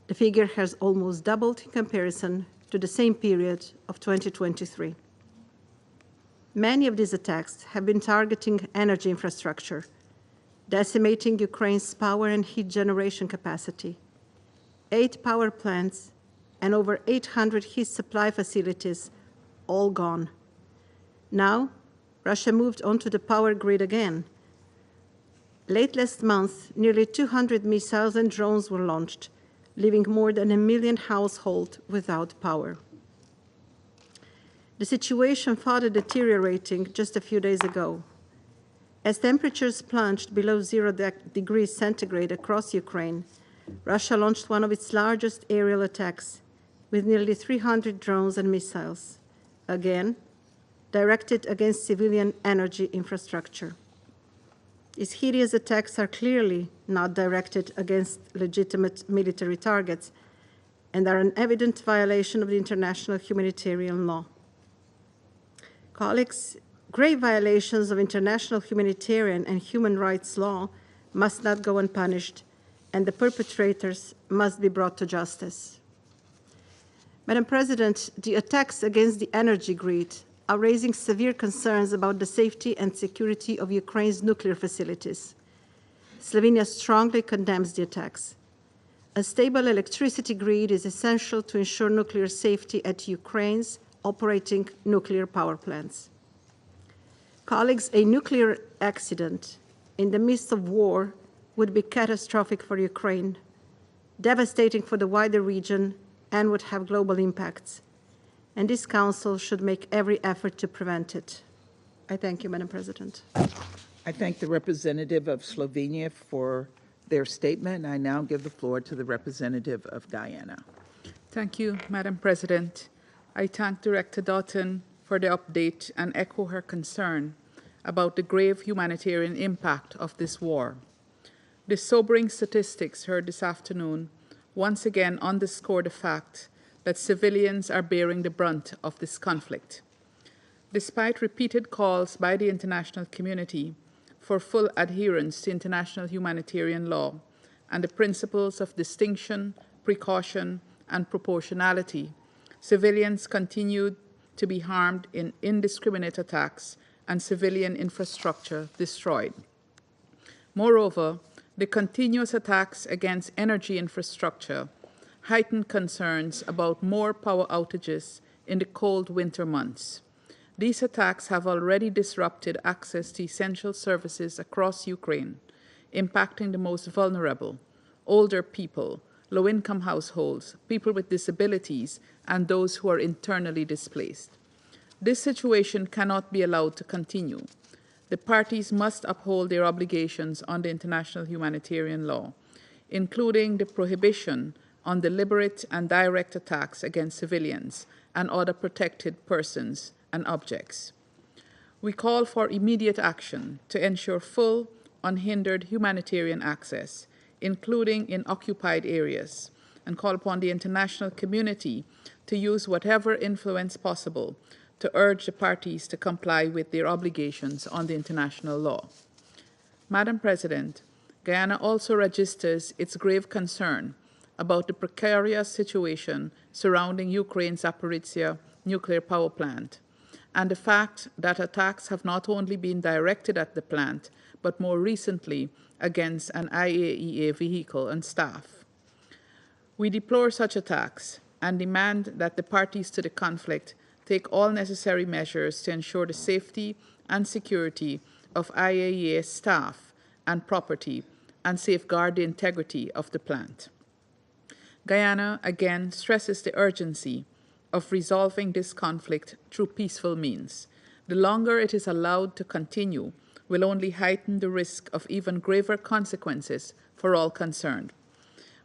The figure has almost doubled in comparison to the same period of 2023. Many of these attacks have been targeting energy infrastructure, decimating Ukraine's power and heat generation capacity. 8 power plants and over 800 heat supply facilities, all gone. Now, Russia moved onto the power grid again. Late last month, nearly 200 missiles and drones were launched, leaving more than 1 million households without power. The situation further deteriorating just a few days ago. As temperatures plunged below 0 degrees centigrade across Ukraine, Russia launched one of its largest aerial attacks, with nearly 300 drones and missiles, again, directed against civilian energy infrastructure. These hideous attacks are clearly not directed against legitimate military targets and are an evident violation of the international humanitarian law. Colleagues, grave violations of international humanitarian and human rights law must not go unpunished, and the perpetrators must be brought to justice. Madam President, the attacks against the energy grid are raising severe concerns about the safety and security of Ukraine's nuclear facilities. Slovenia strongly condemns the attacks. A stable electricity grid is essential to ensure nuclear safety at Ukraine's operating nuclear power plants. Colleagues, a nuclear accident in the midst of war would be catastrophic for Ukraine, devastating for the wider region, and would have global impacts. And this Council should make every effort to prevent it. I thank you, Madam President. I thank the representative of Slovenia for their statement. I now give the floor to the representative of Guyana. Thank you, Madam President. I thank Director Doughton for the update and echo her concern about the grave humanitarian impact of this war. The sobering statistics heard this afternoon once again underscore the fact that civilians are bearing the brunt of this conflict. Despite repeated calls by the international community for full adherence to international humanitarian law and the principles of distinction, precaution, and proportionality, civilians continued to be harmed in indiscriminate attacks and civilian infrastructure destroyed. Moreover, the continuous attacks against energy infrastructure heightened concerns about more power outages in the cold winter months. These attacks have already disrupted access to essential services across Ukraine, impacting the most vulnerable, older people, low-income households, people with disabilities, and those who are internally displaced. This situation cannot be allowed to continue. The parties must uphold their obligations under international humanitarian law, including the prohibition on deliberate and direct attacks against civilians and other protected persons and objects. We call for immediate action to ensure full, unhindered humanitarian access, including in occupied areas, and call upon the international community to use whatever influence possible to urge the parties to comply with their obligations under international law. Madam President, Guyana also registers its grave concern about the precarious situation surrounding Ukraine's Zaporizhzhia nuclear power plant, and the fact that attacks have not only been directed at the plant, but more recently against an IAEA vehicle and staff. We deplore such attacks and demand that the parties to the conflict take all necessary measures to ensure the safety and security of IAEA staff and property and safeguard the integrity of the plant. Guyana again stresses the urgency of resolving this conflict through peaceful means. The longer it is allowed to continue will only heighten the risk of even graver consequences for all concerned.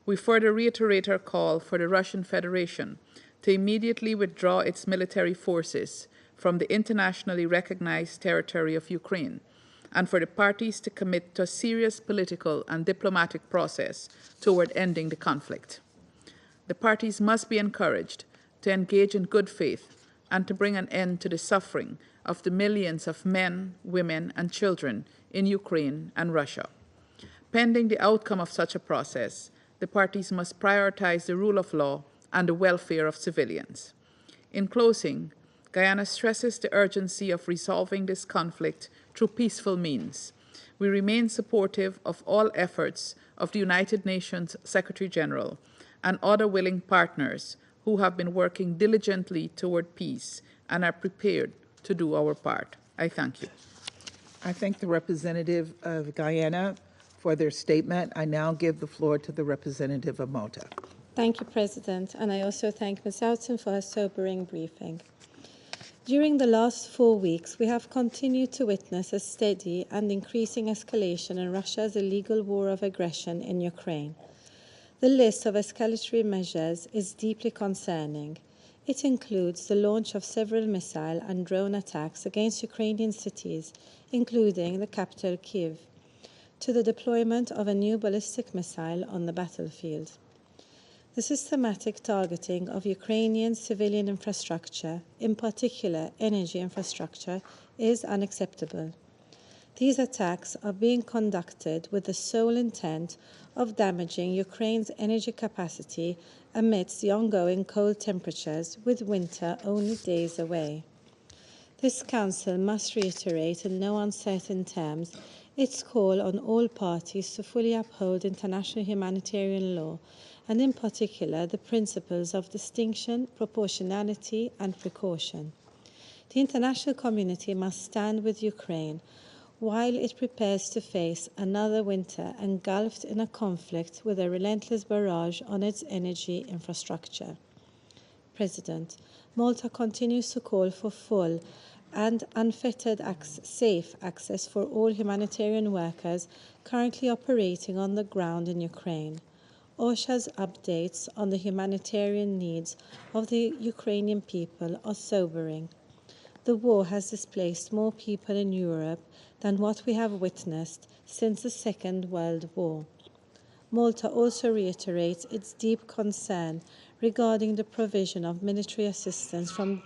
We further reiterate our call for the Russian Federation to immediately withdraw its military forces from the internationally recognized territory of Ukraine, and for the parties to commit to a serious political and diplomatic process toward ending the conflict. The parties must be encouraged to engage in good faith and to bring an end to the suffering of the millions of men, women, and children in Ukraine and Russia. Pending the outcome of such a process, the parties must prioritize the rule of law and the welfare of civilians. In closing, Guyana stresses the urgency of resolving this conflict through peaceful means. We remain supportive of all efforts of the United Nations Secretary General and other willing partners who have been working diligently toward peace and are prepared to do our part. I thank you. I thank the representative of Guyana for their statement. I now give the floor to the representative of Malta. Thank you, President, and I also thank Ms. Houghton for her sobering briefing. During the last 4 weeks, we have continued to witness a steady and increasing escalation in Russia's illegal war of aggression in Ukraine. The list of escalatory measures is deeply concerning. It includes the launch of several missile and drone attacks against Ukrainian cities, including the capital Kyiv, to the deployment of a new ballistic missile on the battlefield. The systematic targeting of Ukrainian civilian infrastructure, in particular energy infrastructure, is unacceptable. These attacks are being conducted with the sole intent of damaging Ukraine's energy capacity amidst the ongoing cold temperatures, with winter only days away. This Council must reiterate in no uncertain terms its call on all parties to fully uphold international humanitarian law, and in particular the principles of distinction, proportionality, and precaution. The international community must stand with Ukraine while it prepares to face another winter engulfed in a conflict with a relentless barrage on its energy infrastructure. President, Malta continues to call for full and unfettered safe access for all humanitarian workers currently operating on the ground in Ukraine. OSHA's updates on the humanitarian needs of the Ukrainian people are sobering. the war has displaced more people in Europe than what we have witnessed since the Second World War. Malta also reiterates its deep concern regarding the provision of military assistance from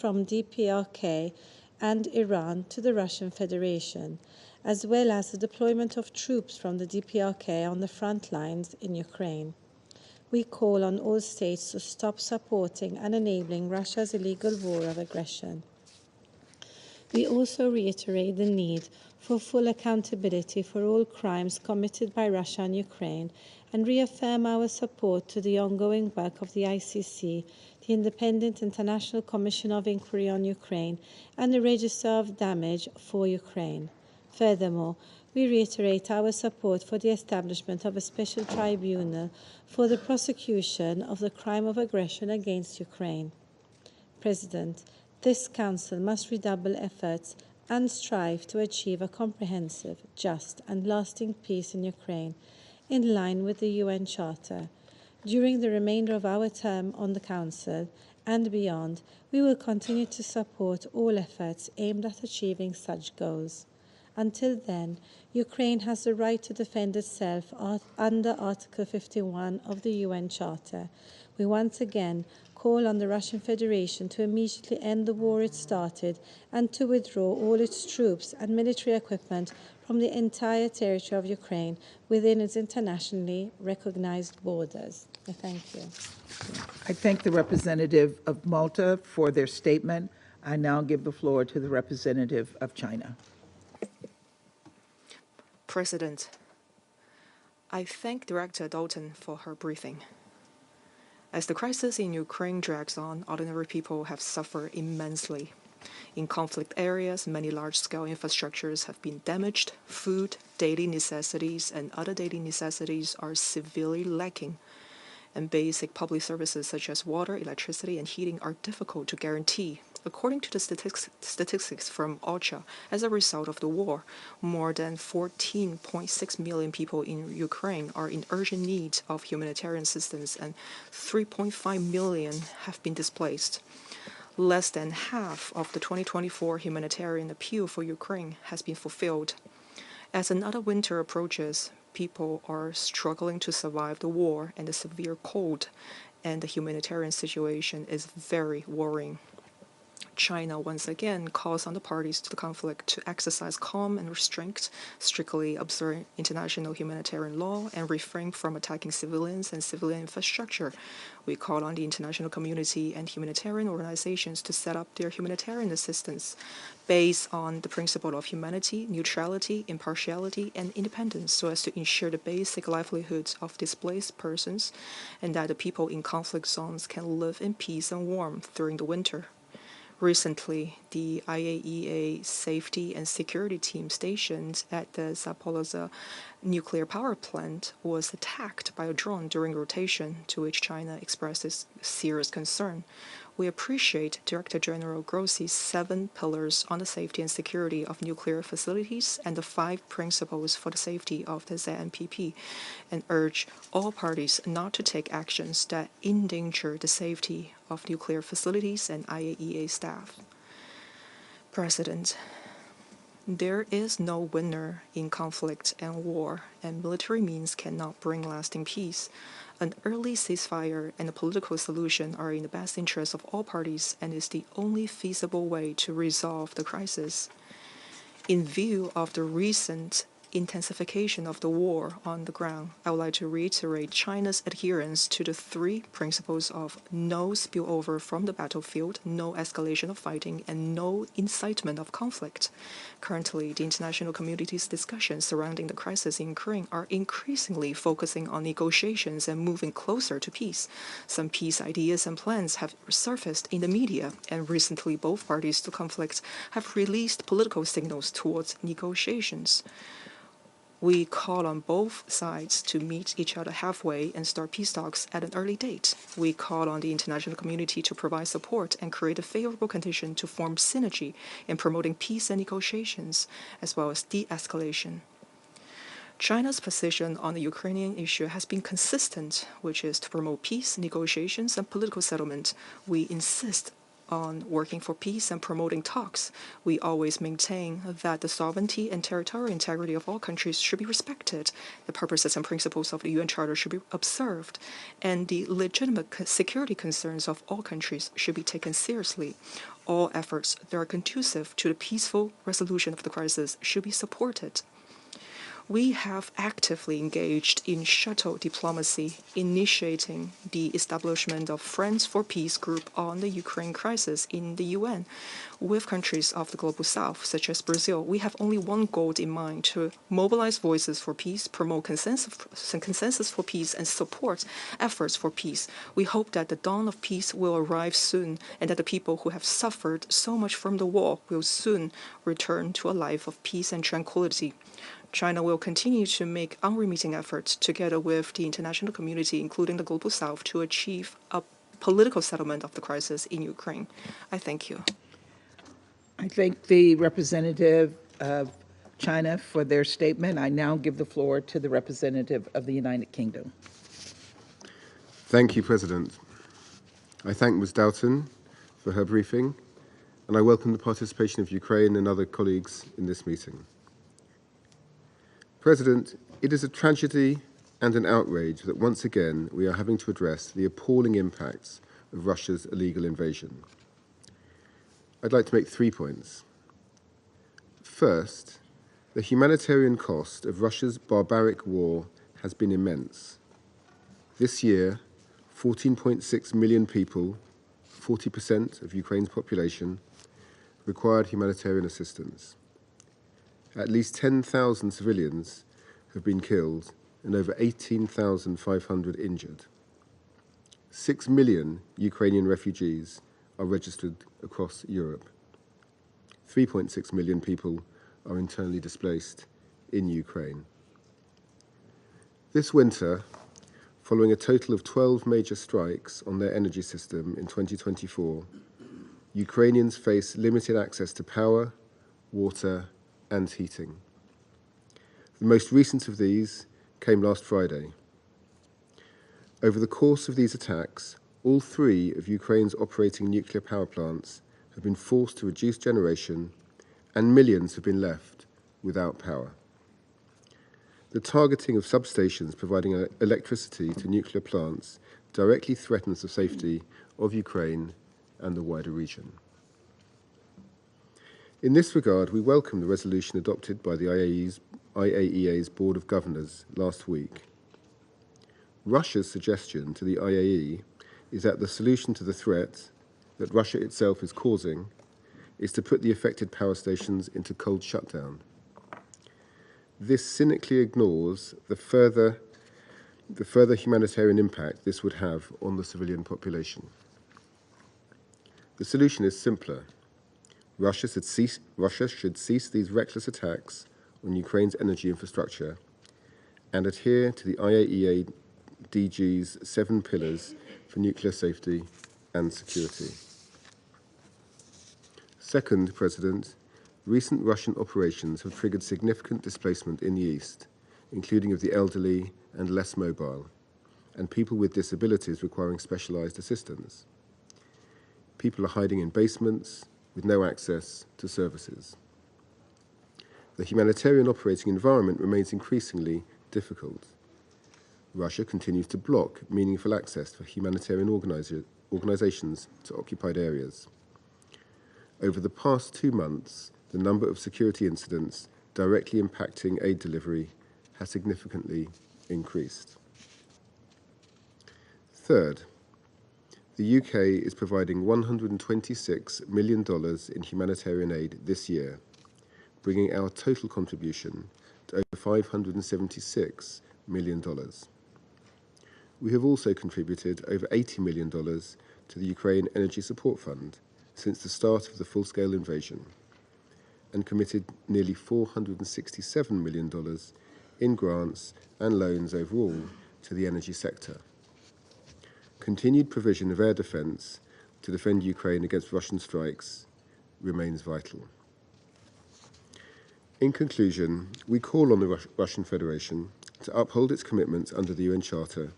DPRK and Iran to the Russian Federation, as well as the deployment of troops from the DPRK on the front lines in Ukraine. We call on all states to stop supporting and enabling Russia's illegal war of aggression. We also reiterate the need for full accountability for all crimes committed by Russia and Ukraine, and reaffirm our support to the ongoing work of the ICC, the Independent International Commission of Inquiry on Ukraine, and the Register of Damage for Ukraine. Furthermore, we reiterate our support for the establishment of a special tribunal for the prosecution of the crime of aggression against Ukraine. President, this Council must redouble efforts and strive to achieve a comprehensive, just and lasting peace in Ukraine, in line with the UN Charter. During the remainder of our term on the Council and beyond, we will continue to support all efforts aimed at achieving such goals. Until then, Ukraine has the right to defend itself under Article 51 of the UN Charter. We once again call on the Russian Federation to immediately end the war it started and to withdraw all its troops and military equipment from the entire territory of Ukraine within its internationally recognized borders. I thank you. I thank the representative of Malta for their statement. I now give the floor to the representative of China. President, I thank Director Dalton for her briefing. As the crisis in Ukraine drags on, ordinary people have suffered immensely. In conflict areas, many large-scale infrastructures have been damaged. Food, daily necessities, and other daily necessities are severely lacking. And basic public services such as water, electricity, and heating are difficult to guarantee. According to the statistics from OCHA, as a result of the war, more than 14.6 million people in Ukraine are in urgent need of humanitarian assistance, and 3.5 million have been displaced. Less than half of the 2024 humanitarian appeal for Ukraine has been fulfilled. As another winter approaches, people are struggling to survive the war and the severe cold, and the humanitarian situation is very worrying. China once again calls on the parties to the conflict to exercise calm and restraint, strictly observe international humanitarian law, and refrain from attacking civilians and civilian infrastructure. We call on the international community and humanitarian organizations to set up their humanitarian assistance based on the principle of humanity, neutrality, impartiality, and independence, so as to ensure the basic livelihoods of displaced persons and that the people in conflict zones can live in peace and warmth during the winter. Recently, the IAEA safety and security team stationed at the Zaporizhzhia nuclear power plant was attacked by a drone during rotation, to which China expresses serious concern. We appreciate Director General Grossi's 7 pillars on the safety and security of nuclear facilities and the 5 principles for the safety of the ZNPP, and urge all parties not to take actions that endanger the safety of nuclear facilities and IAEA staff. President, there is no winner in conflict and war, and military means cannot bring lasting peace. An early ceasefire and a political solution are in the best interest of all parties and is the only feasible way to resolve the crisis. In view of the recent intensification of the war on the ground, I would like to reiterate China's adherence to the 3 principles of no spillover from the battlefield, no escalation of fighting, and no incitement of conflict. Currently, the international community's discussions surrounding the crisis in Ukraine are increasingly focusing on negotiations and moving closer to peace. Some peace ideas and plans have surfaced in the media, and recently both parties to conflict have released political signals towards negotiations. We call on both sides to meet each other halfway and start peace talks at an early date. We call on the international community to provide support and create a favorable condition to form synergy in promoting peace and negotiations, as well as de-escalation. China's position on the Ukrainian issue has been consistent, which is to promote peace, negotiations, and political settlement. We insist on working for peace and promoting talks. We always maintain that the sovereignty and territorial integrity of all countries should be respected, the purposes and principles of the UN Charter should be observed, and the legitimate security concerns of all countries should be taken seriously. All efforts that are conducive to the peaceful resolution of the crisis should be supported. We have actively engaged in shuttle diplomacy, initiating the establishment of Friends for Peace group on the Ukraine crisis in the UN. With countries of the Global South, such as Brazil, we have only one goal in mind: to mobilize voices for peace, promote consensus for peace, and support efforts for peace. We hope that the dawn of peace will arrive soon, and that the people who have suffered so much from the war will soon return to a life of peace and tranquility. China will continue to make unremitting efforts together with the international community, including the Global South, to achieve a political settlement of the crisis in Ukraine. I thank you. I thank the representative of China for their statement. I now give the floor to the representative of the United Kingdom. Thank you, President. I thank Ms. Doughton for her briefing, and I welcome the participation of Ukraine and other colleagues in this meeting. President, it is a tragedy and an outrage that once again we are having to address the appalling impacts of Russia's illegal invasion. I'd like to make 3 points. First, the humanitarian cost of Russia's barbaric war has been immense. This year, 14.6 million people, 40% of Ukraine's population, required humanitarian assistance. At least 10,000 civilians have been killed and over 18,500 injured. 6 million Ukrainian refugees are registered across Europe. 3.6 million people are internally displaced in Ukraine. This winter, following a total of 12 major strikes on their energy system in 2024, Ukrainians face limited access to power, water, and heating. The most recent of these came last Friday. Over the course of these attacks, all 3 of Ukraine's operating nuclear power plants have been forced to reduce generation, and millions have been left without power. The targeting of substations providing electricity to nuclear plants directly threatens the safety of Ukraine and the wider region. In this regard, we welcome the resolution adopted by the IAEA's Board of Governors last week. Russia's suggestion to the IAEA is that the solution to the threat that Russia itself is causing is to put the affected power stations into cold shutdown. This cynically ignores the further humanitarian impact this would have on the civilian population. The solution is simpler. Russia should cease these reckless attacks on Ukraine's energy infrastructure and adhere to the IAEA DG's 7 pillars for nuclear safety and security. Second, President, recent Russian operations have triggered significant displacement in the east, including of the elderly and less mobile, and people with disabilities requiring specialized assistance. People are hiding in basements with no access to services. The humanitarian operating environment remains increasingly difficult. Russia continues to block meaningful access for humanitarian organizations to occupied areas. Over the past 2 months, the number of security incidents directly impacting aid delivery has significantly increased. Third, the UK is providing $126 million in humanitarian aid this year, bringing our total contribution to over $576 million. We have also contributed over $80 million to the Ukraine Energy Support Fund since the start of the full-scale invasion, and committed nearly $467 million in grants and loans overall to the energy sector. Continued provision of air defence to defend Ukraine against Russian strikes remains vital. In conclusion, we call on the Russian Federation to uphold its commitments under the UN Charter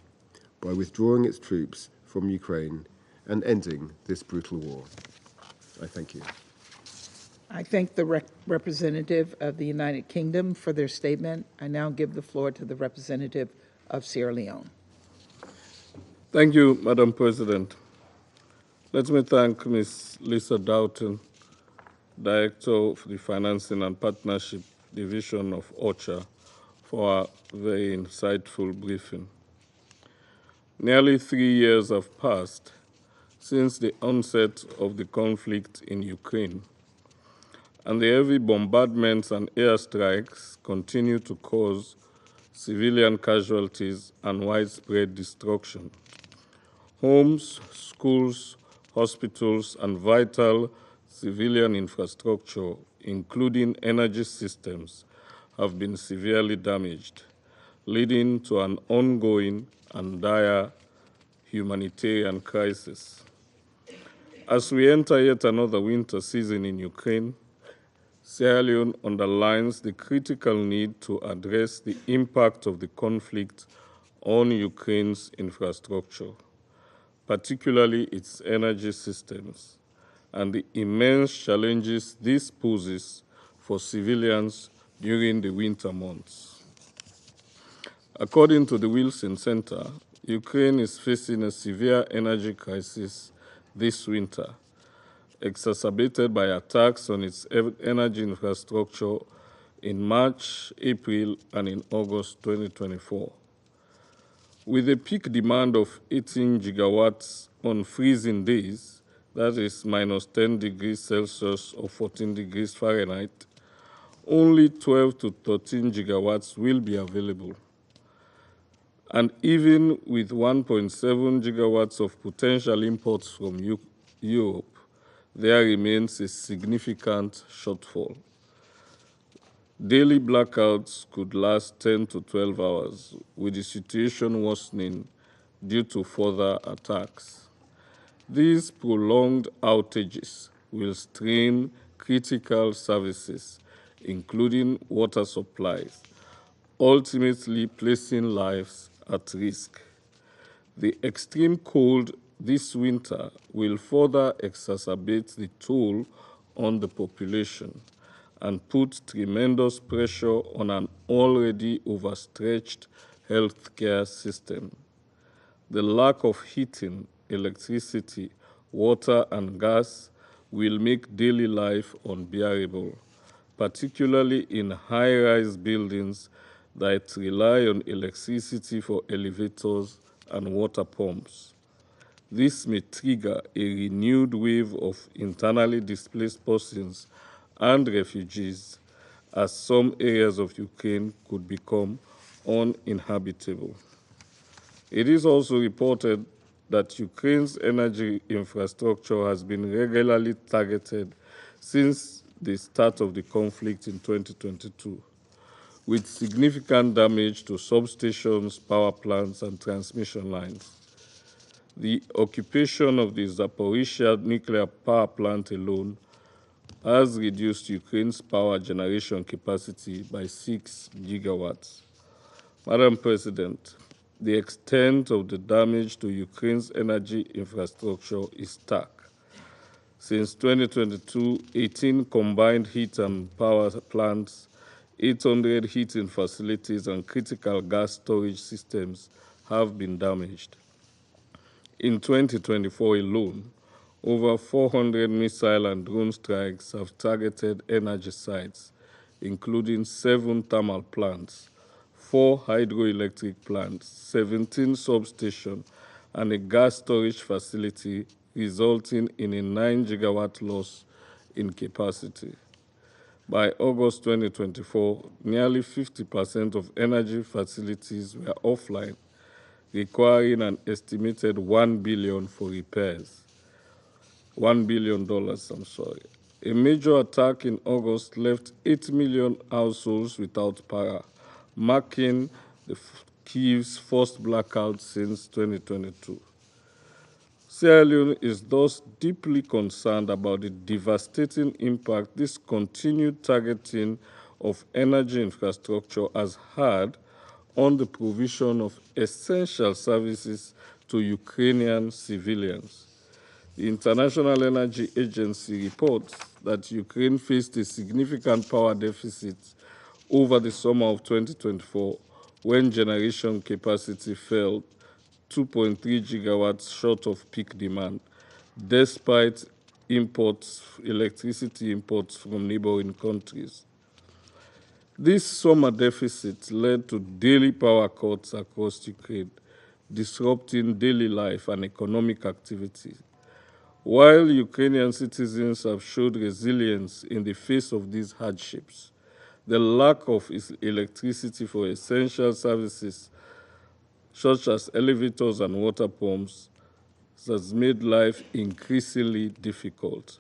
by withdrawing its troops from Ukraine and ending this brutal war. I thank you. I thank the representative of the United Kingdom for their statement. I now give the floor to the representative of Sierra Leone. Thank you, Madam President. Let me thank Ms. Lisa Doughton, Director of the Financing and Partnership Division of OCHA, for a very insightful briefing. Nearly 3 years have passed since the onset of the conflict in Ukraine, and the heavy bombardments and airstrikes continue to cause civilian casualties and widespread destruction. Homes, schools, hospitals, and vital civilian infrastructure, including energy systems, have been severely damaged, leading to an ongoing and dire humanitarian crisis. As we enter yet another winter season in Ukraine, Sierra Leone underlines the critical need to address the impact of the conflict on Ukraine's infrastructure, particularly its energy systems, and the immense challenges this poses for civilians during the winter months. According to the Wilson Center, Ukraine is facing a severe energy crisis this winter, exacerbated by attacks on its energy infrastructure in March, April, and in August 2024. With a peak demand of 18 gigawatts on freezing days, that is minus 10 degrees Celsius or 14 degrees Fahrenheit, only 12 to 13 gigawatts will be available. And even with 1.7 gigawatts of potential imports from Europe, there remains a significant shortfall. Daily blackouts could last 10 to 12 hours, with the situation worsening due to further attacks. These prolonged outages will strain critical services, including water supplies, ultimately placing lives at risk. The extreme cold this winter will further exacerbate the toll on the population and put tremendous pressure on an already overstretched healthcare system. The lack of heating, electricity, water, and gas will make daily life unbearable, particularly in high-rise buildings that rely on electricity for elevators and water pumps. This may trigger a renewed wave of internally displaced persons and refugees, as some areas of Ukraine could become uninhabitable. It is also reported that Ukraine's energy infrastructure has been regularly targeted since the start of the conflict in 2022, with significant damage to substations, power plants, and transmission lines. The occupation of the Zaporizhzhia nuclear power plant alone has reduced Ukraine's power generation capacity by 6 gigawatts. Madam President, the extent of the damage to Ukraine's energy infrastructure is stark. Since 2022, 18 combined heat and power plants, 800 heating facilities, and critical gas storage systems have been damaged. In 2024 alone, over 400 missile and drone strikes have targeted energy sites, including 7 thermal plants, 4 hydroelectric plants, 17 substations, and a gas storage facility, resulting in a 9 gigawatt loss in capacity. By August 2024, nearly 50% of energy facilities were offline, requiring an estimated $1 billion for repairs. $1 billion, I'm sorry. A major attack in August left 8 million households without power, marking Kiev's first blackout since 2022. Sierra Leone is thus deeply concerned about the devastating impact this continued targeting of energy infrastructure has had on the provision of essential services to Ukrainian civilians. The International Energy Agency reports that Ukraine faced a significant power deficit over the summer of 2024 when generation capacity fell 2.3 gigawatts short of peak demand, despite electricity imports from neighboring countries. This summer deficit led to daily power cuts across Ukraine, disrupting daily life and economic activity. While Ukrainian citizens have showed resilience in the face of these hardships, the lack of electricity for essential services such as elevators and water pumps has made life increasingly difficult.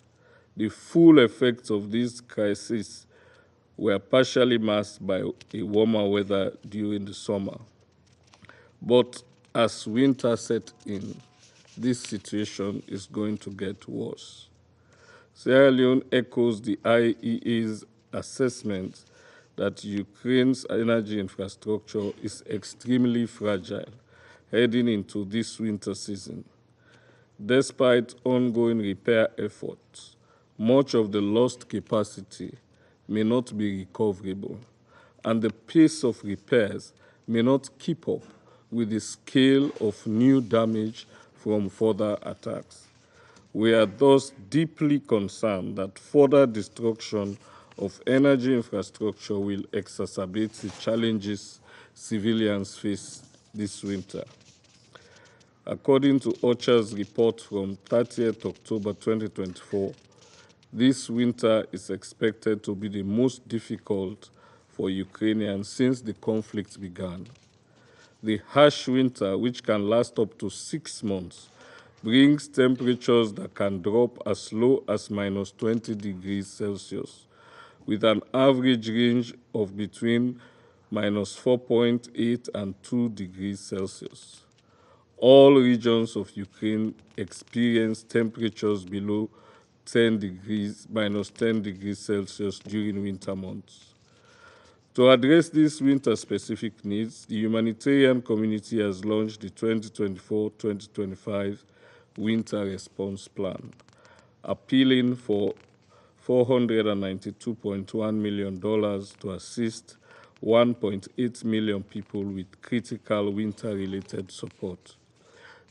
The full effects of this crisis were partially masked by a warmer weather during the summer. But as winter set in, this situation is going to get worse. Sierra Leone echoes the IEA's assessment that Ukraine's energy infrastructure is extremely fragile heading into this winter season. Despite ongoing repair efforts, much of the lost capacity may not be recoverable, and the pace of repairs may not keep up with the scale of new damage from further attacks. We are thus deeply concerned that further destruction of energy infrastructure will exacerbate the challenges civilians face this winter. According to OCHA's report from 30th October 2024, this winter is expected to be the most difficult for Ukrainians since the conflict began. The harsh winter, which can last up to 6 months, brings temperatures that can drop as low as minus 20 degrees Celsius, with an average range of between minus 4.8 and 2 degrees Celsius. All regions of Ukraine experience temperatures below minus 10 degrees Celsius during winter months. To address these winter-specific needs, the humanitarian community has launched the 2024-2025 Winter Response Plan, appealing for $492.1 million to assist 1.8 million people with critical winter-related support.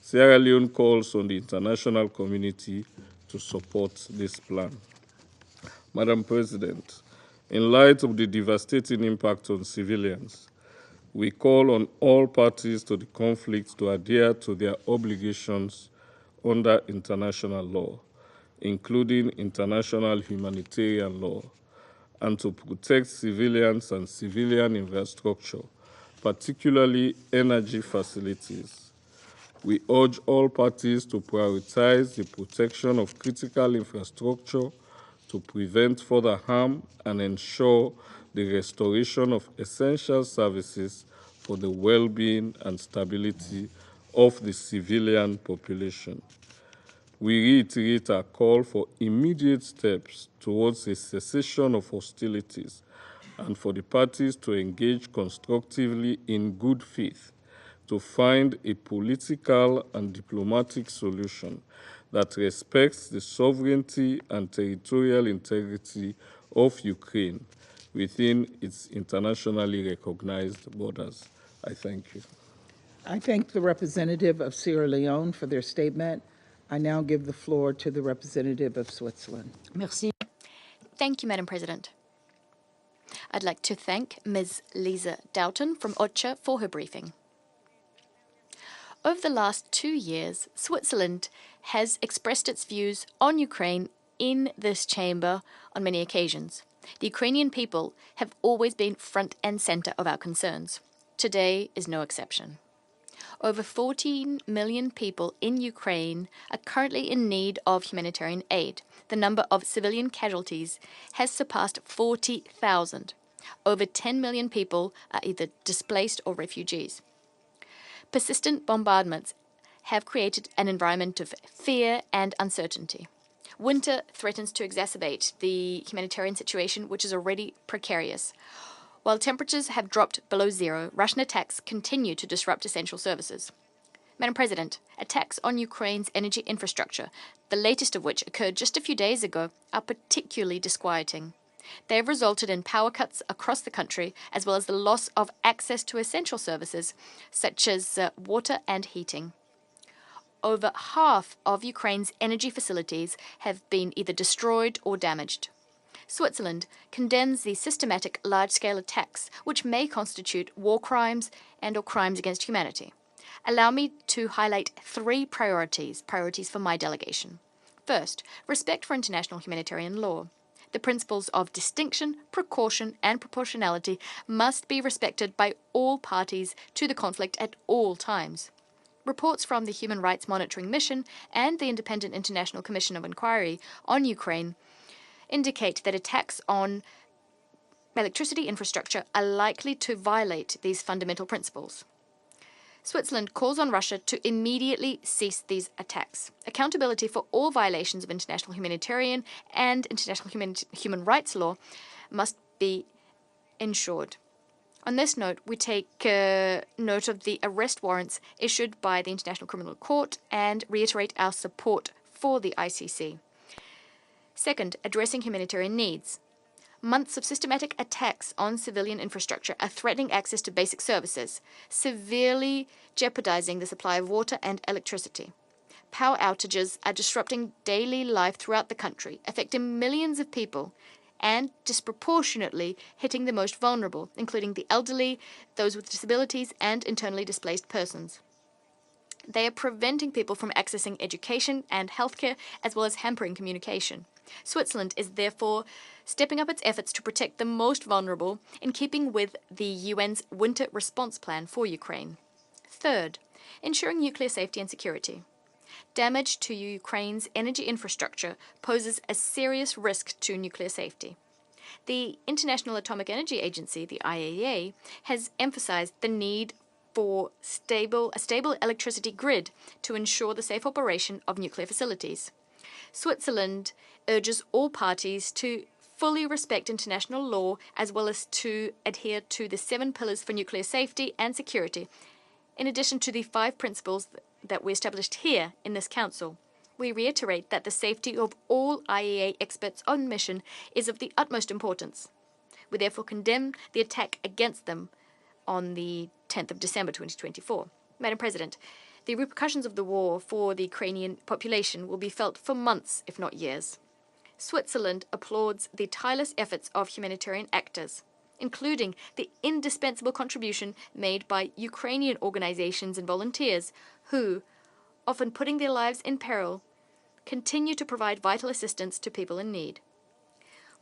Sierra Leone calls on the international community to support this plan. Madam President, in light of the devastating impact on civilians, we call on all parties to the conflict to adhere to their obligations under international law, including international humanitarian law, and to protect civilians and civilian infrastructure, particularly energy facilities. We urge all parties to prioritize the protection of critical infrastructure to prevent further harm and ensure the restoration of essential services for the well-being and stability of the civilian population. We reiterate our call for immediate steps towards a cessation of hostilities and for the parties to engage constructively in good faith to find a political and diplomatic solution that respects the sovereignty and territorial integrity of Ukraine within its internationally recognized borders. I thank you. I thank the representative of Sierra Leone for their statement. I now give the floor to the representative of Switzerland. Merci. Thank you, Madam President. I'd like to thank Ms. Lisa Doughton from OCHA for her briefing. Over the last 2 years, Switzerland has expressed its views on Ukraine in this chamber on many occasions. The Ukrainian people have always been front and center of our concerns. Today is no exception. Over 14 million people in Ukraine are currently in need of humanitarian aid. The number of civilian casualties has surpassed 40,000. Over 10 million people are either displaced or refugees. Persistent bombardments have created an environment of fear and uncertainty. Winter threatens to exacerbate the humanitarian situation, which is already precarious. While temperatures have dropped below zero, Russian attacks continue to disrupt essential services. Madam President, attacks on Ukraine's energy infrastructure, the latest of which occurred just a few days ago, are particularly disquieting. They have resulted in power cuts across the country, as well as the loss of access to essential services, such as water and heating. Over half of Ukraine's energy facilities have been either destroyed or damaged. Switzerland condemns the systematic large-scale attacks, which may constitute war crimes and/or crimes against humanity. Allow me to highlight three priorities for my delegation. First, respect for international humanitarian law. The principles of distinction, precaution, and proportionality must be respected by all parties to the conflict at all times. Reports from the Human Rights Monitoring Mission and the Independent International Commission of Inquiry on Ukraine indicate that attacks on electricity infrastructure are likely to violate these fundamental principles. Switzerland calls on Russia to immediately cease these attacks. Accountability for all violations of international humanitarian and international human rights law must be ensured. On this note, we take note of the arrest warrants issued by the International Criminal Court and reiterate our support for the ICC. Second, addressing humanitarian needs. Months of systematic attacks on civilian infrastructure are threatening access to basic services, severely jeopardizing the supply of water and electricity. Power outages are disrupting daily life throughout the country, affecting millions of people, and disproportionately hitting the most vulnerable, including the elderly, those with disabilities, and internally displaced persons. They are preventing people from accessing education and healthcare, as well as hampering communication. Switzerland is therefore stepping up its efforts to protect the most vulnerable in keeping with the UN's Winter Response Plan for Ukraine. Third, ensuring nuclear safety and security. Damage to Ukraine's energy infrastructure poses a serious risk to nuclear safety. The International Atomic Energy Agency, the IAEA, has emphasized the need for a stable electricity grid to ensure the safe operation of nuclear facilities. Switzerland urges all parties to fully respect international law as well as to adhere to the 7 pillars for nuclear safety and security, in addition to the 5 principles that we established here in this Council. We reiterate that the safety of all IAEA experts on mission is of the utmost importance. We therefore condemn the attack against them on the 10th of December 2024. Madam President, the repercussions of the war for the Ukrainian population will be felt for months, if not years. Switzerland applauds the tireless efforts of humanitarian actors, including the indispensable contribution made by Ukrainian organizations and volunteers who, often putting their lives in peril, continue to provide vital assistance to people in need.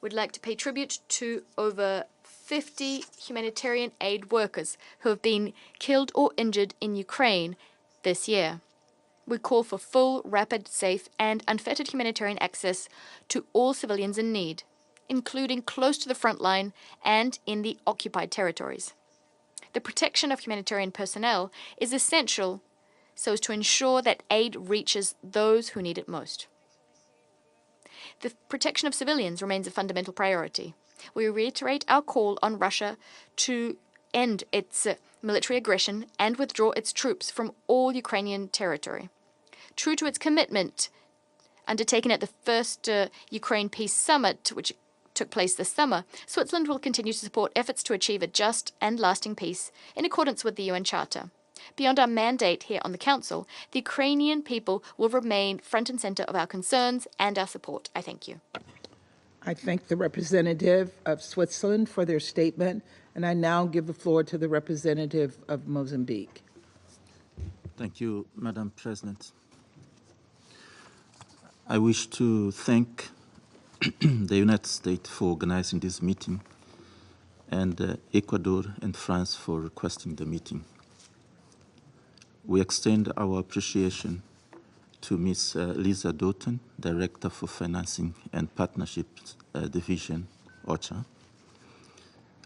We'd like to pay tribute to over 50 humanitarian aid workers who have been killed or injured in Ukraine this year. We call for full, rapid, safe, and unfettered humanitarian access to all civilians in need, including close to the front line and in the occupied territories. The protection of humanitarian personnel is essential so as to ensure that aid reaches those who need it most. The protection of civilians remains a fundamental priority. We reiterate our call on Russia to end its military aggression and withdraw its troops from all Ukrainian territory. True to its commitment undertaken at the first Ukraine Peace Summit, which took place this summer, Switzerland will continue to support efforts to achieve a just and lasting peace in accordance with the UN Charter. Beyond our mandate here on the Council, the Ukrainian people will remain front and center of our concerns and our support. I thank you. I thank the representative of Switzerland for their statement, and I now give the floor to the representative of Mozambique. Thank you, Madam President. I wish to thank the United States for organizing this meeting and Ecuador and France for requesting the meeting. We extend our appreciation to Ms. Lisa Doughton, Director for Financing and Partnerships Division, OCHA,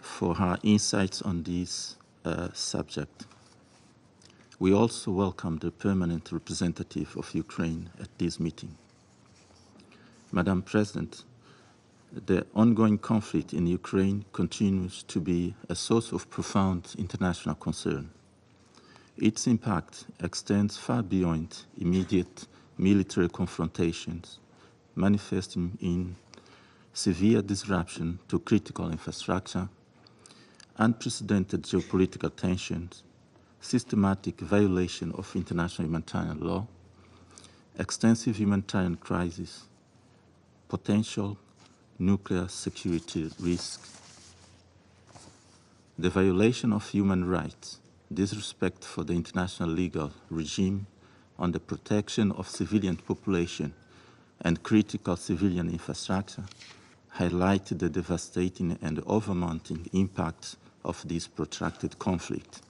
for her insights on this subject. We also welcome the permanent representative of Ukraine at this meeting. Madam President, the ongoing conflict in Ukraine continues to be a source of profound international concern. Its impact extends far beyond immediate military confrontations, manifesting in severe disruption to critical infrastructure, unprecedented geopolitical tensions, systematic violation of international humanitarian law, extensive humanitarian crisis, potential nuclear security risk, the violation of human rights, disrespect for the international legal regime on the protection of civilian population and critical civilian infrastructure, highlighted the devastating and overmounting impacts of this protracted conflict.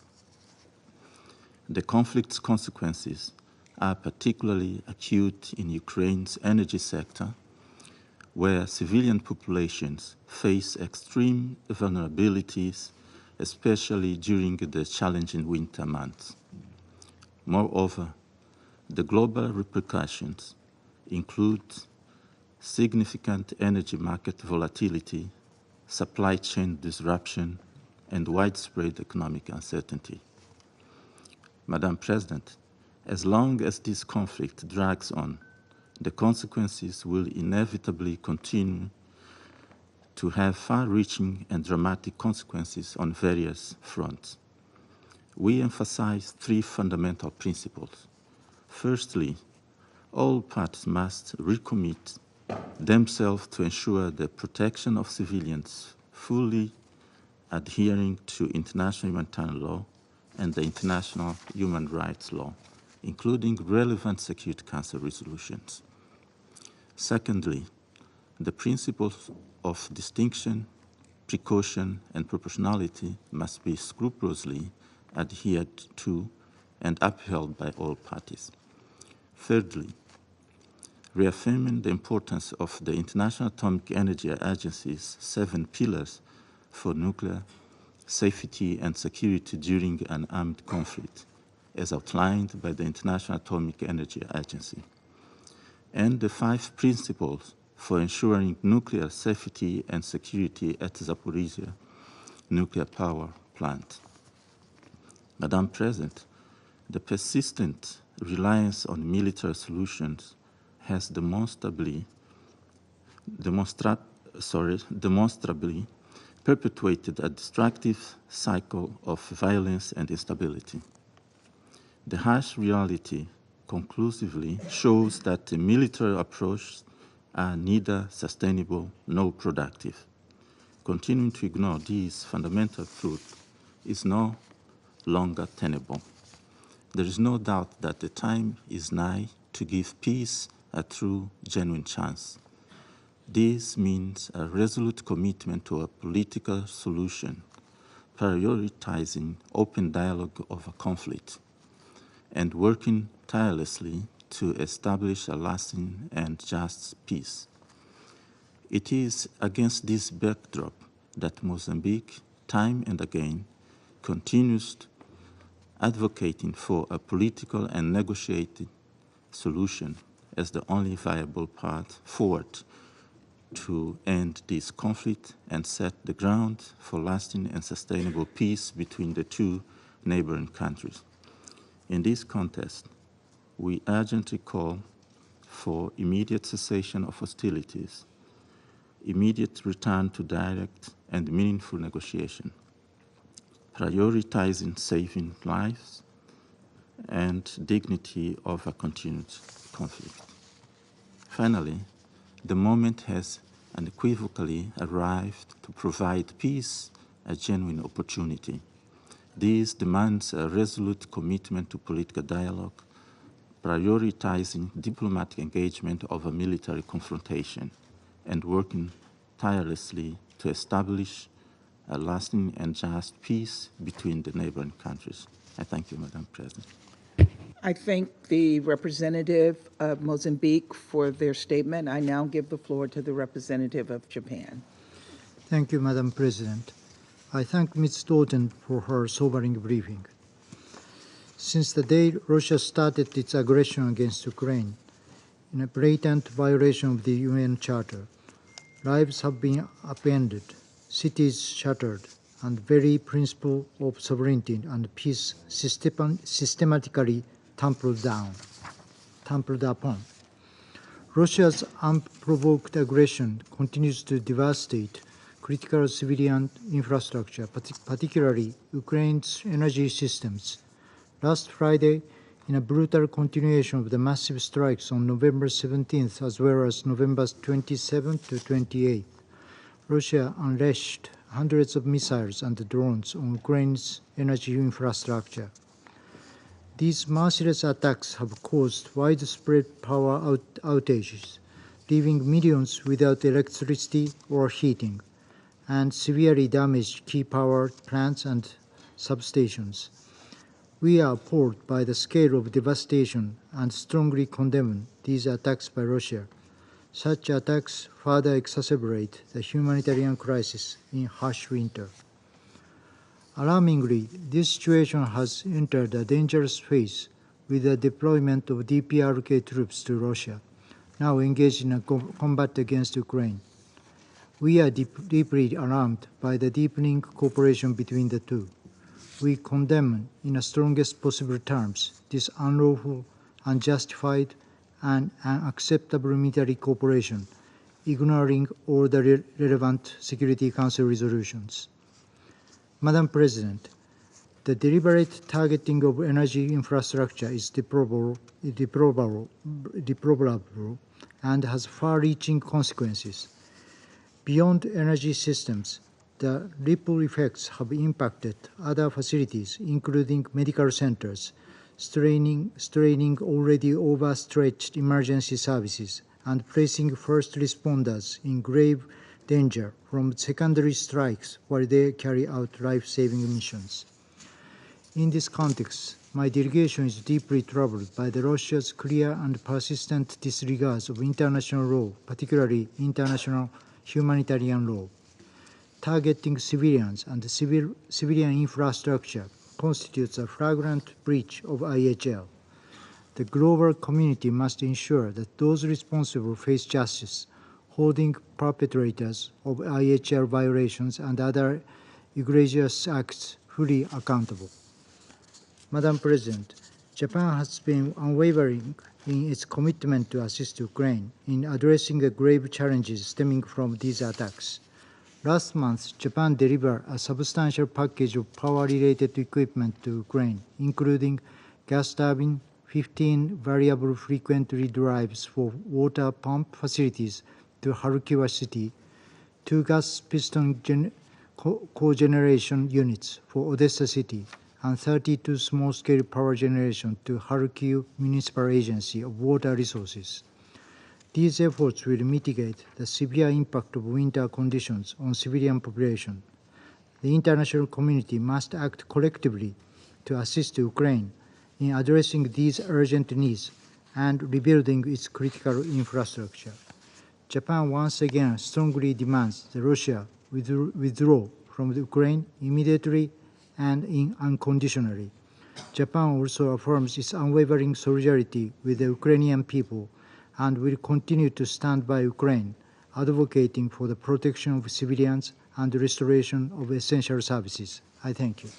The conflict's consequences are particularly acute in Ukraine's energy sector, where civilian populations face extreme vulnerabilities, especially during the challenging winter months. Moreover, the global repercussions include significant energy market volatility, supply chain disruption, and widespread economic uncertainty. Madam President, as long as this conflict drags on, the consequences will inevitably continue to have far-reaching and dramatic consequences on various fronts. We emphasize three fundamental principles. Firstly, all parties must recommit themselves to ensure the protection of civilians, fully adhering to international humanitarian law and the international human rights law, including relevant Security Council resolutions. Secondly, the principles of distinction, precaution, and proportionality must be scrupulously adhered to and upheld by all parties. Thirdly, reaffirming the importance of the International Atomic Energy Agency's 7 pillars for nuclear safety and security during an armed conflict, as outlined by the International Atomic Energy Agency, and the 5 principles for ensuring nuclear safety and security at Zaporizhzhia nuclear power plant. Madam President, the persistent reliance on military solutions has demonstrably perpetuated a destructive cycle of violence and instability. The harsh reality conclusively shows that the military approaches are neither sustainable nor productive. Continuing to ignore these fundamental truths is no longer tenable. There is no doubt that the time is nigh to give peace a true, genuine chance. This means a resolute commitment to a political solution, prioritizing open dialogue over conflict, and working tirelessly to establish a lasting and just peace. It is against this backdrop that Mozambique, time and again, continues advocating for a political and negotiated solution as the only viable path forward to end this conflict and set the ground for lasting and sustainable peace between the two neighboring countries. In this context, we urgently call for immediate cessation of hostilities, immediate return to direct and meaningful negotiation, prioritizing saving lives and dignity of a continued conflict. Finally, the moment has unequivocally arrived to provide peace a genuine opportunity. This demands a resolute commitment to political dialogue, prioritizing diplomatic engagement over military confrontation, and working tirelessly to establish a lasting and just peace between the neighboring countries. I thank you, Madam President. I thank the representative of Mozambique for their statement. I now give the floor to the representative of Japan. Thank you, Madam President. I thank Ms. Stoughton for her sobering briefing. Since the day Russia started its aggression against Ukraine, in a blatant violation of the UN Charter, lives have been upended, cities shattered, and very principle of sovereignty and peace systematically trampled upon. Russia's unprovoked aggression continues to devastate critical civilian infrastructure, particularly Ukraine's energy systems. Last Friday, in a brutal continuation of the massive strikes on November 17th as well as November 27th to 28th, Russia unleashed hundreds of missiles and drones on Ukraine's energy infrastructure. These merciless attacks have caused widespread power outages, leaving millions without electricity or heating, and severely damaged key power plants and substations. We are appalled by the scale of devastation and strongly condemn these attacks by Russia. Such attacks further exacerbate the humanitarian crisis in harsh winter. Alarmingly, this situation has entered a dangerous phase with the deployment of DPRK troops to Russia, now engaged in a combat against Ukraine. We are deeply alarmed by the deepening cooperation between the two. We condemn in the strongest possible terms this unlawful, unjustified, and unacceptable military cooperation, ignoring all the relevant Security Council resolutions. Madam President, the deliberate targeting of energy infrastructure is deplorable and has far-reaching consequences. Beyond energy systems, the ripple effects have impacted other facilities, including medical centers, straining already overstretched emergency services and placing first responders in grave danger from secondary strikes while they carry out life-saving missions. In this context, my delegation is deeply troubled by Russia's clear and persistent disregards of international law, particularly international humanitarian law. Targeting civilians and civilian infrastructure constitutes a flagrant breach of IHL. The global community must ensure that those responsible face justice, holding perpetrators of IHL violations and other egregious acts fully accountable. Madam President, Japan has been unwavering in its commitment to assist Ukraine in addressing the grave challenges stemming from these attacks. Last month, Japan delivered a substantial package of power-related equipment to Ukraine, including gas turbine, 15 variable frequency drives for water pump facilities to Kharkiv city, 2 gas piston cogeneration units for Odessa city, and 32 small-scale power generation to Kharkiv Municipal Agency of Water Resources. These efforts will mitigate the severe impact of winter conditions on civilian population. The international community must act collectively to assist Ukraine in addressing these urgent needs and rebuilding its critical infrastructure. Japan once again strongly demands that Russia withdraw from Ukraine immediately and unconditionally. Japan also affirms its unwavering solidarity with the Ukrainian people and will continue to stand by Ukraine, advocating for the protection of civilians and the restoration of essential services. I thank you.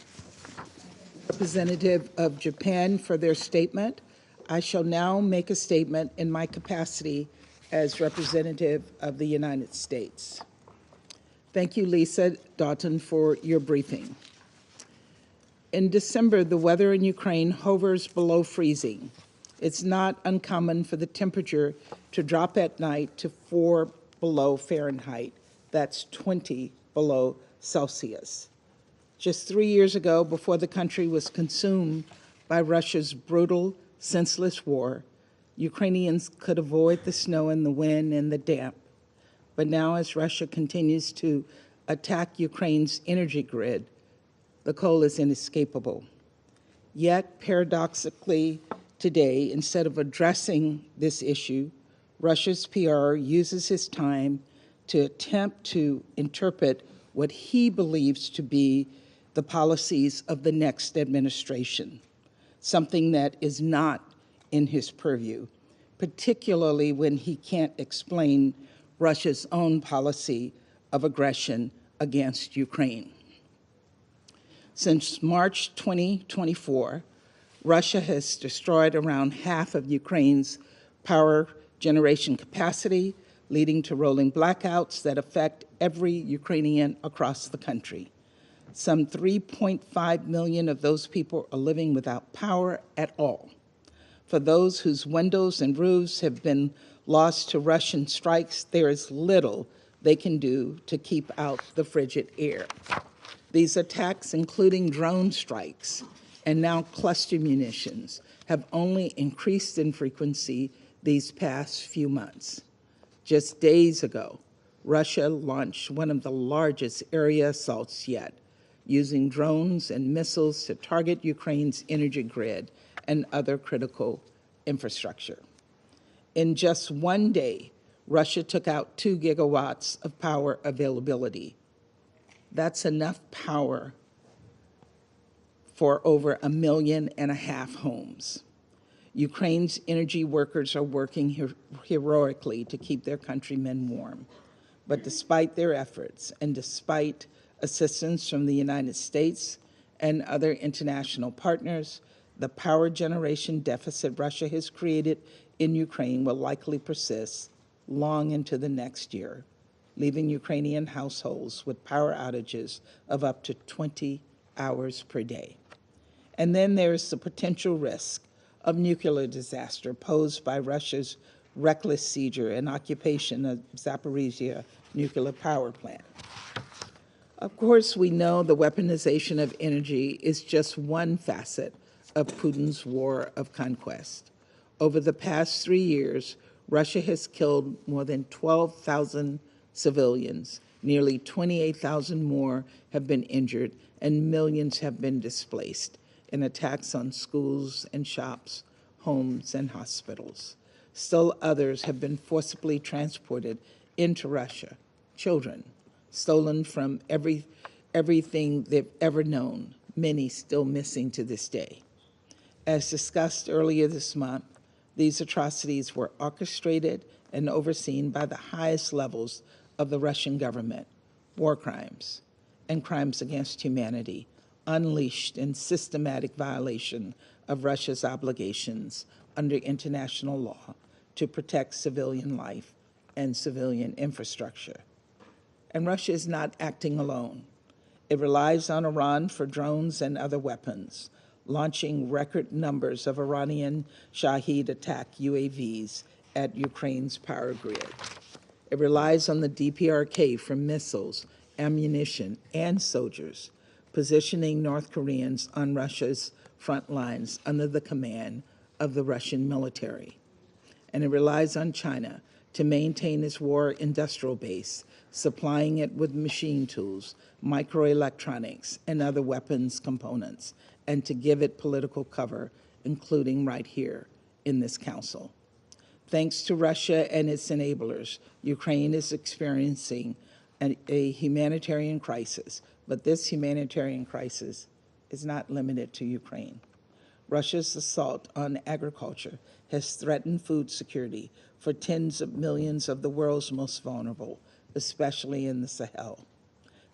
Representative of Japan for their statement. I shall now make a statement in my capacity as representative of the United States. Thank you, Lisa Doughton, for your briefing. In December, the weather in Ukraine hovers below freezing. It's not uncommon for the temperature to drop at night to 4 below Fahrenheit. That's 20 below Celsius. Just 3 years ago, before the country was consumed by Russia's brutal, senseless war, Ukrainians could avoid the snow and the wind and the damp. But now, as Russia continues to attack Ukraine's energy grid, the cold is inescapable. Yet, paradoxically, today, instead of addressing this issue, Russia's PR uses his time to attempt to interpret what he believes to be the policies of the next administration, something that is not in his purview, particularly when he can't explain Russia's own policy of aggression against Ukraine. Since March 2024, Russia has destroyed around half of Ukraine's power generation capacity, leading to rolling blackouts that affect every Ukrainian across the country. Some 3.5 million of those people are living without power at all. For those whose windows and roofs have been lost to Russian strikes, there is little they can do to keep out the frigid air. These attacks, including drone strikes and now cluster munitions, have only increased in frequency these past few months. Just days ago, Russia launched one of the largest area assaults yet, using drones and missiles to target Ukraine's energy grid and other critical infrastructure. In just one day, Russia took out 2 gigawatts of power availability. That's enough power for over 1.5 million homes. Ukraine's energy workers are working heroically to keep their countrymen warm. But despite their efforts and despite assistance from the United States and other international partners, the power generation deficit Russia has created in Ukraine will likely persist long into the next year, leaving Ukrainian households with power outages of up to 20 hours per day. And then there is the potential risk of nuclear disaster posed by Russia's reckless seizure and occupation of Zaporizhia nuclear power plant. Of course, we know the weaponization of energy is just one facet of Putin's war of conquest. Over the past 3 years, Russia has killed more than 12,000 civilians, nearly 28,000 more have been injured, and millions have been displaced in attacks on schools and shops, homes and hospitals. Still others have been forcibly transported into Russia, children, stolen from everything they've ever known, many still missing to this day. As discussed earlier this month, these atrocities were orchestrated and overseen by the highest levels of the Russian government, war crimes and crimes against humanity, unleashed in systematic violation of Russia's obligations under international law to protect civilian life and civilian infrastructure. And Russia is not acting alone. It relies on Iran for drones and other weapons, launching record numbers of Iranian Shahed attack UAVs at Ukraine's power grid. It relies on the DPRK for missiles, ammunition, and soldiers, positioning North Koreans on Russia's front lines under the command of the Russian military. And it relies on China to maintain its war industrial base, supplying it with machine tools, microelectronics, and other weapons components, and to give it political cover, including right here in this council. Thanks to Russia and its enablers, Ukraine is experiencing a humanitarian crisis, but this humanitarian crisis is not limited to Ukraine. Russia's assault on agriculture has threatened food security for tens of millions of the world's most vulnerable, especially in the Sahel.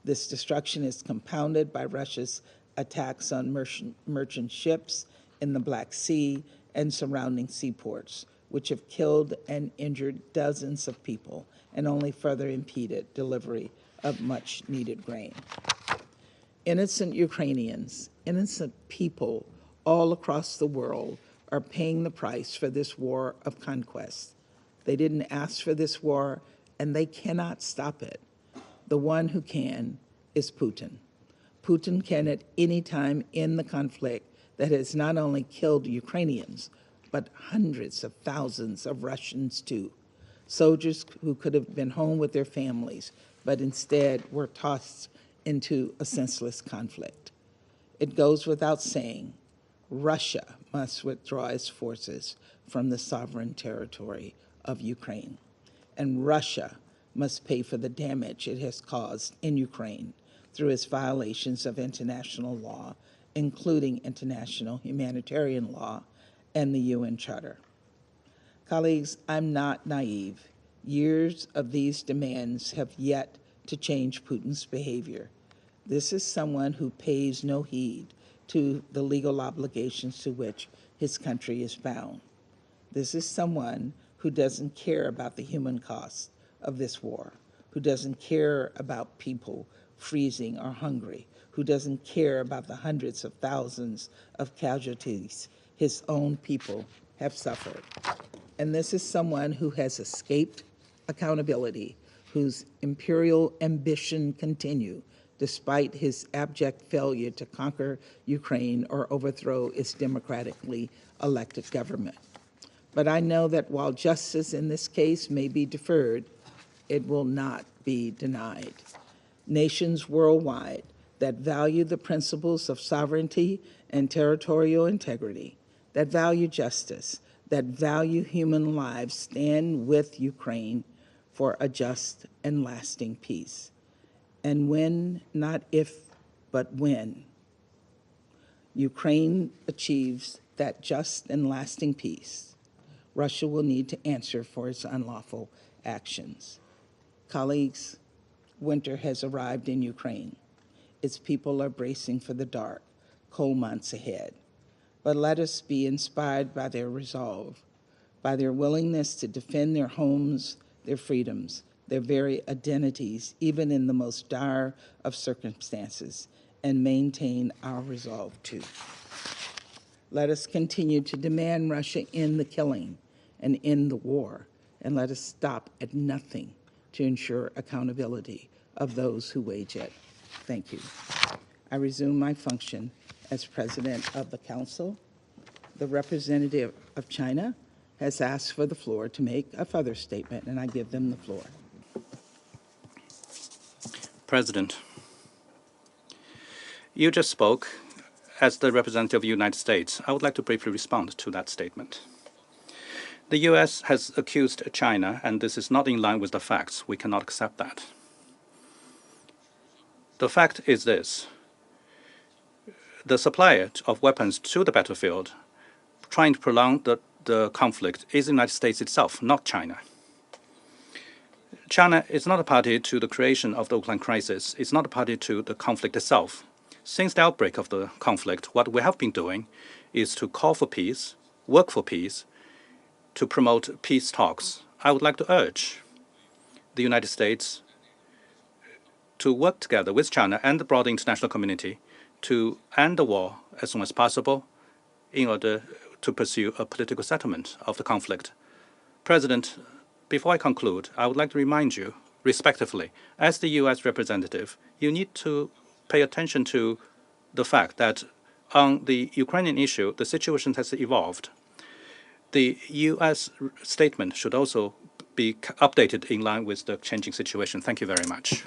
This destruction is compounded by Russia's attacks on merchant ships in the Black Sea and surrounding seaports, which have killed and injured dozens of people and only further impeded delivery of much-needed grain. Innocent Ukrainians, innocent people all across the world are paying the price for this war of conquest. They didn't ask for this war, and they cannot stop it. The one who can is Putin. Putin can at any time end the conflict that has not only killed Ukrainians, but hundreds of thousands of Russians too. Soldiers who could have been home with their families, but instead were tossed into a senseless conflict. It goes without saying, Russia must withdraw its forces from the sovereign territory of Ukraine. And Russia must pay for the damage it has caused in Ukraine through its violations of international law, including international humanitarian law and the UN Charter. Colleagues, I'm not naive. Years of these demands have yet to change Putin's behavior. This is someone who pays no heed to the legal obligations to which his country is bound. This is someone who doesn't care about the human cost of this war, who doesn't care about people freezing or hungry, who doesn't care about the hundreds of thousands of casualties his own people have suffered. And this is someone who has escaped accountability, whose imperial ambition continue despite his abject failure to conquer Ukraine or overthrow its democratically elected government. But I know that while justice in this case may be deferred, it will not be denied. Nations worldwide that value the principles of sovereignty and territorial integrity, that value justice, that value human lives, stand with Ukraine for a just and lasting peace. And when, not if, but when, Ukraine achieves that just and lasting peace, Russia will need to answer for its unlawful actions. Colleagues, winter has arrived in Ukraine. Its people are bracing for the dark, cold months ahead. But let us be inspired by their resolve, by their willingness to defend their homes, their freedoms, their very identities, even in the most dire of circumstances, and maintain our resolve too. Let us continue to demand Russia end the killing and end the war, and let us stop at nothing to ensure accountability of those who wage it. Thank you. I resume my function as President of the Council. The representative of China has asked for the floor to make a further statement, and I give them the floor. President, you just spoke as the representative of the United States. I would like to briefly respond to that statement. The U.S. has accused China, and this is not in line with the facts. We cannot accept that. The fact is this. The supplier of weapons to the battlefield, trying to prolong the conflict, is the United States itself, not China. China is not a party to the creation of the Ukraine crisis. It's not a party to the conflict itself. Since the outbreak of the conflict, what we have been doing is to call for peace, work for peace, to promote peace talks. I would like to urge the United States to work together with China and the broader international community to end the war as soon as possible in order to pursue a political settlement of the conflict. President, before I conclude, I would like to remind you, respectively, as the U.S. representative, you need to pay attention to the fact that on the Ukrainian issue, the situation has evolved. The U.S. statement should also be updated in line with the changing situation. Thank you very much.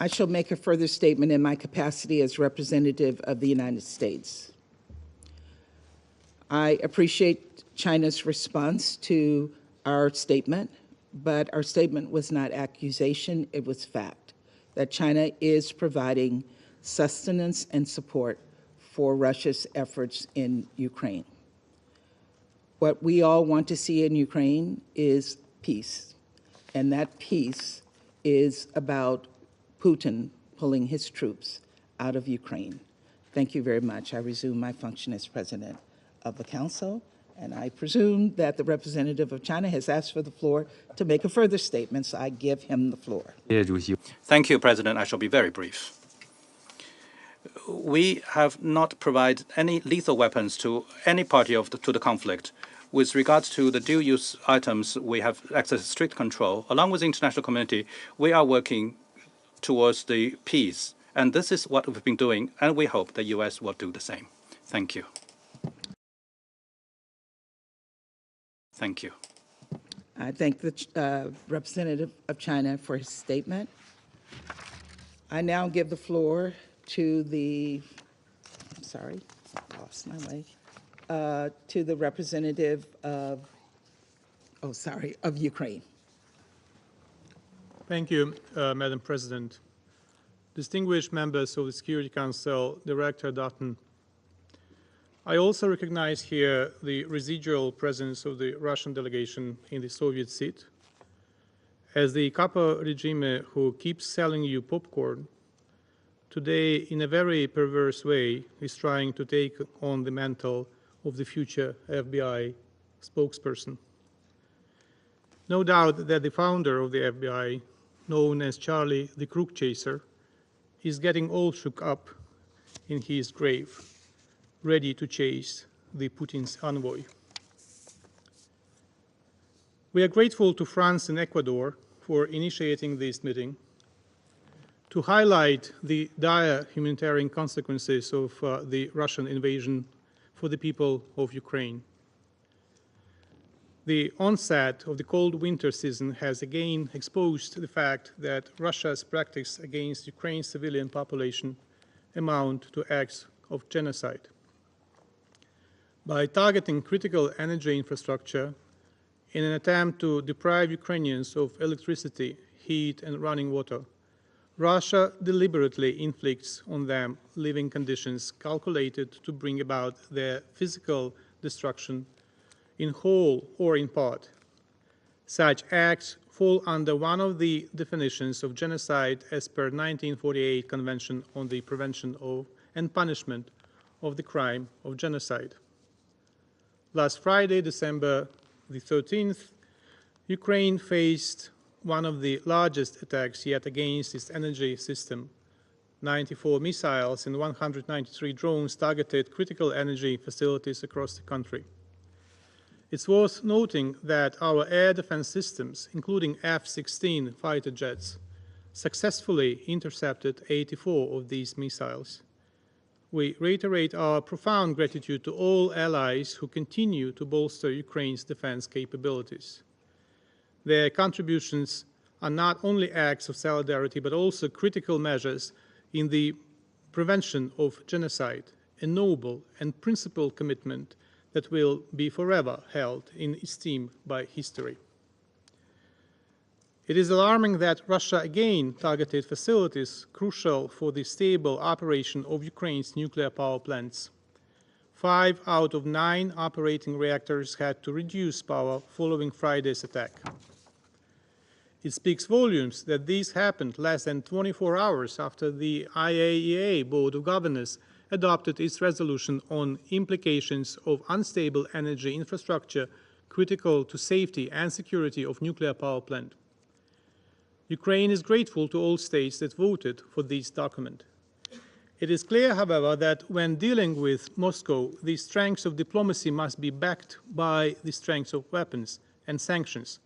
I shall make a further statement in my capacity as representative of the United States. I appreciate China's response to our statement, but our statement was not accusation, it was fact, that China is providing sustenance and support for Russia's efforts in Ukraine. What we all want to see in Ukraine is peace, and that peace is about Putin pulling his troops out of Ukraine. Thank you very much. I resume my function as President of the Council, and I presume that the representative of China has asked for the floor to make a further statement, so I give him the floor. Thank you, President. I shall be very brief. We have not provided any lethal weapons to any party to the conflict. With regards to the dual-use items, we have exercised strict control. Along with the international community, we are working towards the peace, and this is what we've been doing, and we hope the U.S. will do the same. Thank you. Thank you. I thank the representative of China for his statement. I now give the floor to the, I'm sorry, I lost my way, to the representative of, of Ukraine. Thank you, Madam President. Distinguished members of the Security Council, Director Dutton, I also recognize here the residual presence of the Russian delegation in the Soviet seat. As the capo regime who keeps selling you popcorn, today, in a very perverse way, is trying to take on the mantle of the future FBI spokesperson. No doubt that the founder of the FBI, known as Charlie the Crook Chaser, is getting all shook up in his grave, ready to chase the Putin's envoy. We are grateful to France and Ecuador for initiating this meeting to highlight the dire humanitarian consequences of the Russian invasion for the people of Ukraine. The onset of the cold winter season has again exposed the fact that Russia's practice against Ukraine's civilian population amount to acts of genocide. By targeting critical energy infrastructure in an attempt to deprive Ukrainians of electricity, heat, and running water, Russia deliberately inflicts on them living conditions calculated to bring about their physical destruction in whole or in part. Such acts fall under one of the definitions of genocide as per 1948 Convention on the Prevention of and Punishment of the Crime of Genocide. Last Friday, December the 13th, Ukraine faced one of the largest attacks yet against its energy system. 94 missiles and 193 drones targeted critical energy facilities across the country. It's worth noting that our air defense systems, including F-16 fighter jets, successfully intercepted 84 of these missiles. We reiterate our profound gratitude to all allies who continue to bolster Ukraine's defense capabilities. Their contributions are not only acts of solidarity, but also critical measures in the prevention of genocide, a noble and principled commitment that will be forever held in esteem by history. It is alarming that Russia again targeted facilities crucial for the stable operation of Ukraine's nuclear power plants. 5 out of 9 operating reactors had to reduce power following Friday's attack. It speaks volumes that this happened less than 24 hours after the IAEA Board of Governors adopted its resolution on implications of unstable energy infrastructure critical to safety and security of nuclear power plant. Ukraine is grateful to all states that voted for this document. It is clear, however, that when dealing with Moscow, the strengths of diplomacy must be backed by the strengths of weapons and sanctions.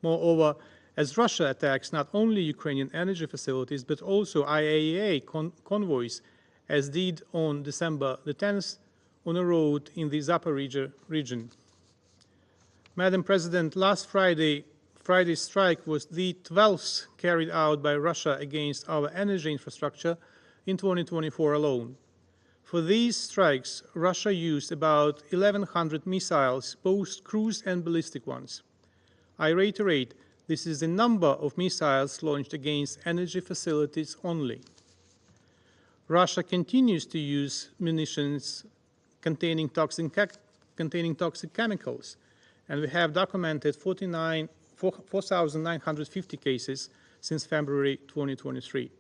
Moreover, as Russia attacks not only Ukrainian energy facilities, but also IAEA convoys, as did on December the 10th on a road in the Zaporizhzhia region. Madam President, last Friday's strike was the 12th carried out by Russia against our energy infrastructure in 2024 alone. For these strikes, Russia used about 1,100 missiles, both cruise and ballistic ones. I reiterate, this is the number of missiles launched against energy facilities only. Russia continues to use munitions containing toxic chemicals, and we have documented 4,950 cases since February 2023.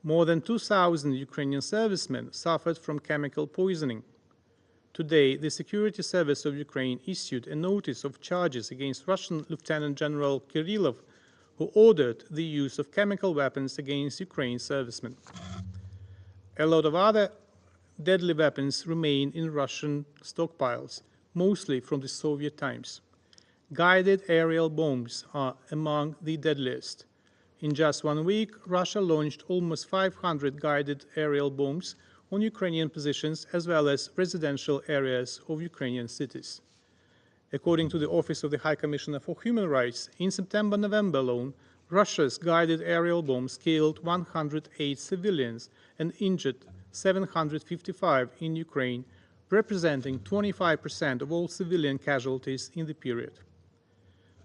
More than 2,000 Ukrainian servicemen suffered from chemical poisoning. Today, the Security Service of Ukraine issued a notice of charges against Russian Lieutenant General Kirillov, who ordered the use of chemical weapons against Ukraine servicemen. A lot of other deadly weapons remain in Russian stockpiles, mostly from the Soviet times. Guided aerial bombs are among the deadliest. In just 1 week, Russia launched almost 500 guided aerial bombs on Ukrainian positions as well as residential areas of Ukrainian cities. According to the Office of the High Commissioner for Human Rights, in September-November alone, Russia's guided aerial bombs killed 108 civilians and injured 755 in Ukraine, representing 25% of all civilian casualties in the period.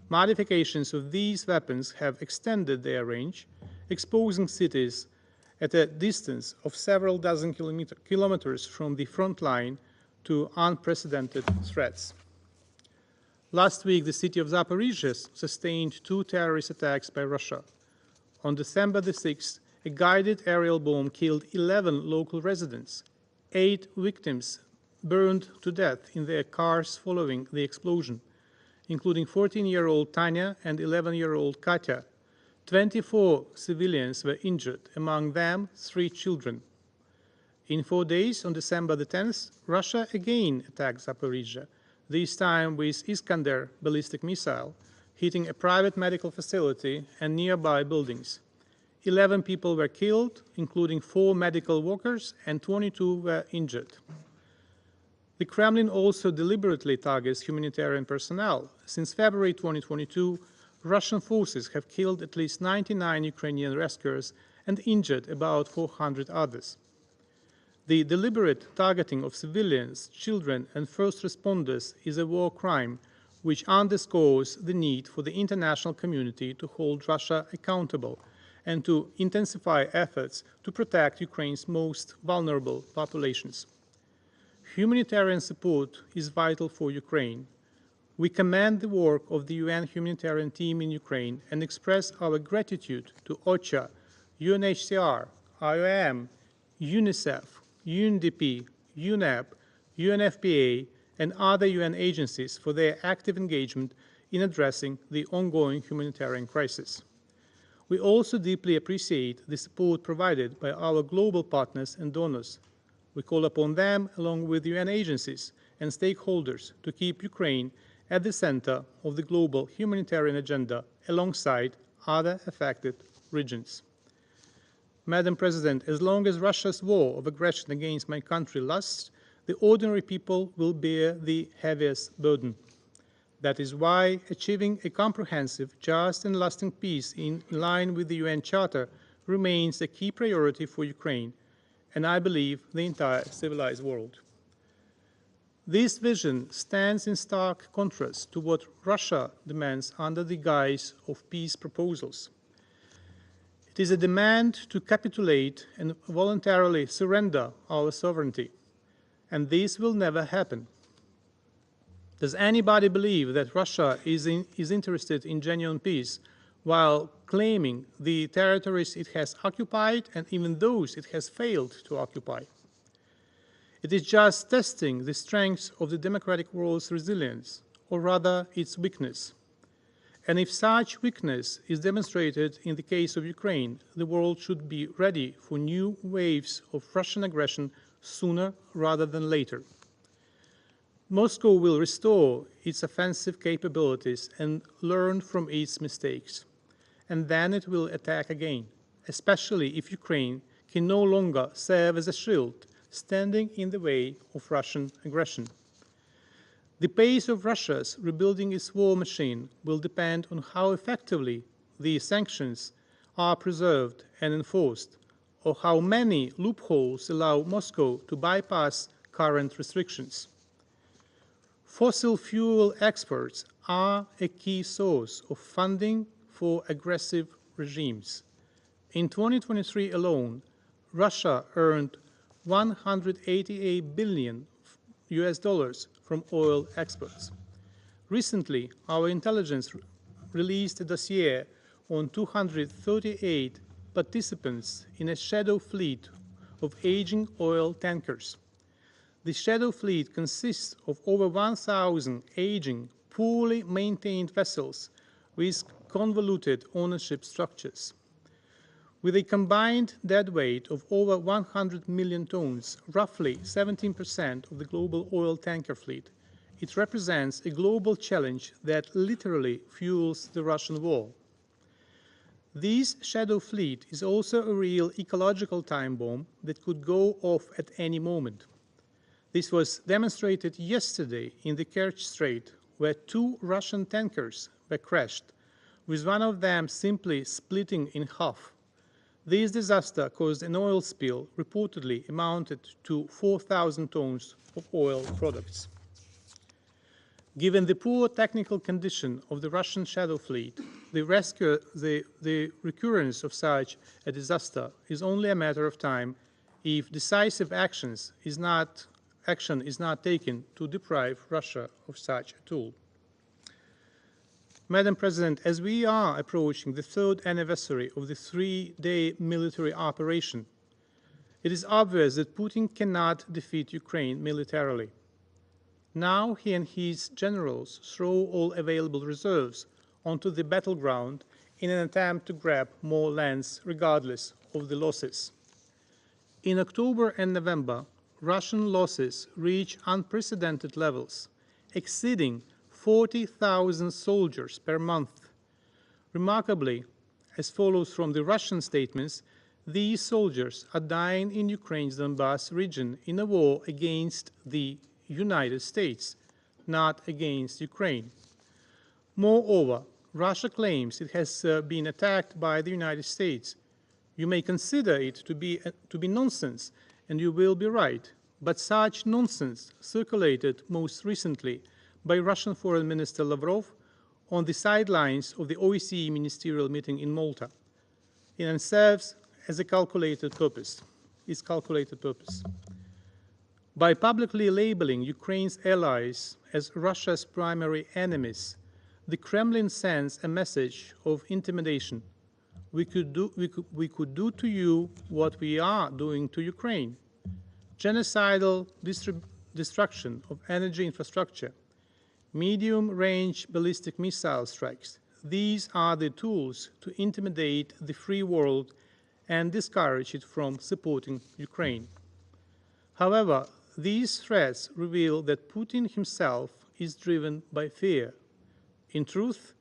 Modifications of these weapons have extended their range, exposing cities at a distance of several dozen kilometers from the front line to unprecedented threats. Last week, the city of Zaporizhzhia sustained 2 terrorist attacks by Russia. On December the 6th, a guided aerial bomb killed 11 local residents. 8 victims burned to death in their cars following the explosion, including 14-year-old Tanya and 11-year-old Katya. 24 civilians were injured, among them 3 children. In 4 days, on December the 10th, Russia again attacked Zaporizhzhia, this time with Iskander ballistic missile, hitting a private medical facility and nearby buildings. 11 people were killed, including 4 medical workers, and 22 were injured. The Kremlin also deliberately targets humanitarian personnel. Since February 2022, Russian forces have killed at least 99 Ukrainian rescuers and injured about 400 others. The deliberate targeting of civilians, children, and first responders is a war crime, which underscores the need for the international community to hold Russia accountable and to intensify efforts to protect Ukraine's most vulnerable populations. Humanitarian support is vital for Ukraine. We commend the work of the UN humanitarian team in Ukraine and express our gratitude to OCHA, UNHCR, IOM, UNICEF, UNDP, UNEP, UNFPA, and other UN agencies for their active engagement in addressing the ongoing humanitarian crisis. We also deeply appreciate the support provided by our global partners and donors. We call upon them, along with UN agencies and stakeholders, to keep Ukraine at the center of the global humanitarian agenda alongside other affected regions. Madam President, as long as Russia's war of aggression against my country lasts, the ordinary people will bear the heaviest burden. That is why achieving a comprehensive, just, and lasting peace in line with the UN Charter remains a key priority for Ukraine, and I believe the entire civilized world. This vision stands in stark contrast to what Russia demands under the guise of peace proposals. It is a demand to capitulate and voluntarily surrender our sovereignty, and this will never happen. Does anybody believe that Russia is interested in genuine peace while claiming the territories it has occupied and even those it has failed to occupy? It is just testing the strength of the democratic world's resilience, or rather its weakness. And if such weakness is demonstrated in the case of Ukraine, the world should be ready for new waves of Russian aggression sooner rather than later. Moscow will restore its offensive capabilities and learn from its mistakes. And then it will attack again, especially if Ukraine can no longer serve as a shield standing in the way of Russian aggression. The pace of Russia's rebuilding its war machine will depend on how effectively the sanctions are preserved and enforced, or how many loopholes allow Moscow to bypass current restrictions. Fossil fuel exports are a key source of funding for aggressive regimes. In 2023 alone, Russia earned $188 billion from oil exports. Recently, our intelligence released a dossier on 238 participants in a shadow fleet of aging oil tankers. The shadow fleet consists of over 1,000 aging, poorly maintained vessels with convoluted ownership structures. With a combined deadweight of over 100 million tons, roughly 17% of the global oil tanker fleet, it represents a global challenge that literally fuels the Russian war. This shadow fleet is also a real ecological time bomb that could go off at any moment. This was demonstrated yesterday in the Kerch Strait, where 2 Russian tankers were crashed, with one of them simply splitting in half. This disaster caused an oil spill reportedly amounted to 4,000 tons of oil products. Given the poor technical condition of the Russian shadow fleet, the recurrence of such a disaster is only a matter of time if decisive action is not taken to deprive Russia of such a tool. Madam President, as we are approaching the 3rd anniversary of the 3-day military operation, it is obvious that Putin cannot defeat Ukraine militarily. Now he and his generals throw all available reserves onto the battleground in an attempt to grab more lands regardless of the losses. In October and November, Russian losses reach unprecedented levels, exceeding 40,000 soldiers per month. Remarkably, as follows from the Russian statements, these soldiers are dying in Ukraine's Donbass region in a war against the United States, not against Ukraine. Moreover, Russia claims it has been attacked by the United States. You may consider it to be nonsense, and you will be right, but such nonsense circulated most recently by Russian Foreign Minister Lavrov on the sidelines of the OSCE ministerial meeting in Malta, and serves as a calculated purpose. By publicly labeling Ukraine's allies as Russia's primary enemies, the Kremlin sends a message of intimidation. We could do to you what we are doing to Ukraine. Genocidal destruction of energy infrastructure, medium-range ballistic missile strikes. These are the tools to intimidate the free world and discourage it from supporting Ukraine. However, these threats reveal that Putin himself is driven by fear. In truth,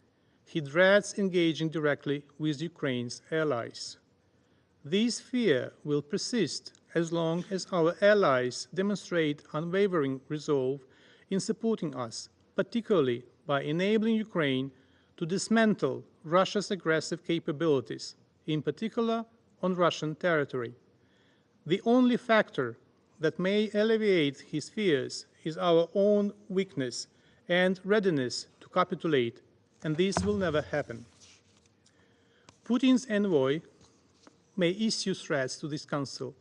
he dreads engaging directly with Ukraine's allies. This fear will persist as long as our allies demonstrate unwavering resolve in supporting us, particularly by enabling Ukraine to dismantle Russia's aggressive capabilities, in particular on Russian territory. The only factor that may alleviate his fears is our own weakness and readiness to capitulate, and this will never happen. Putin's envoy may issue threats to this council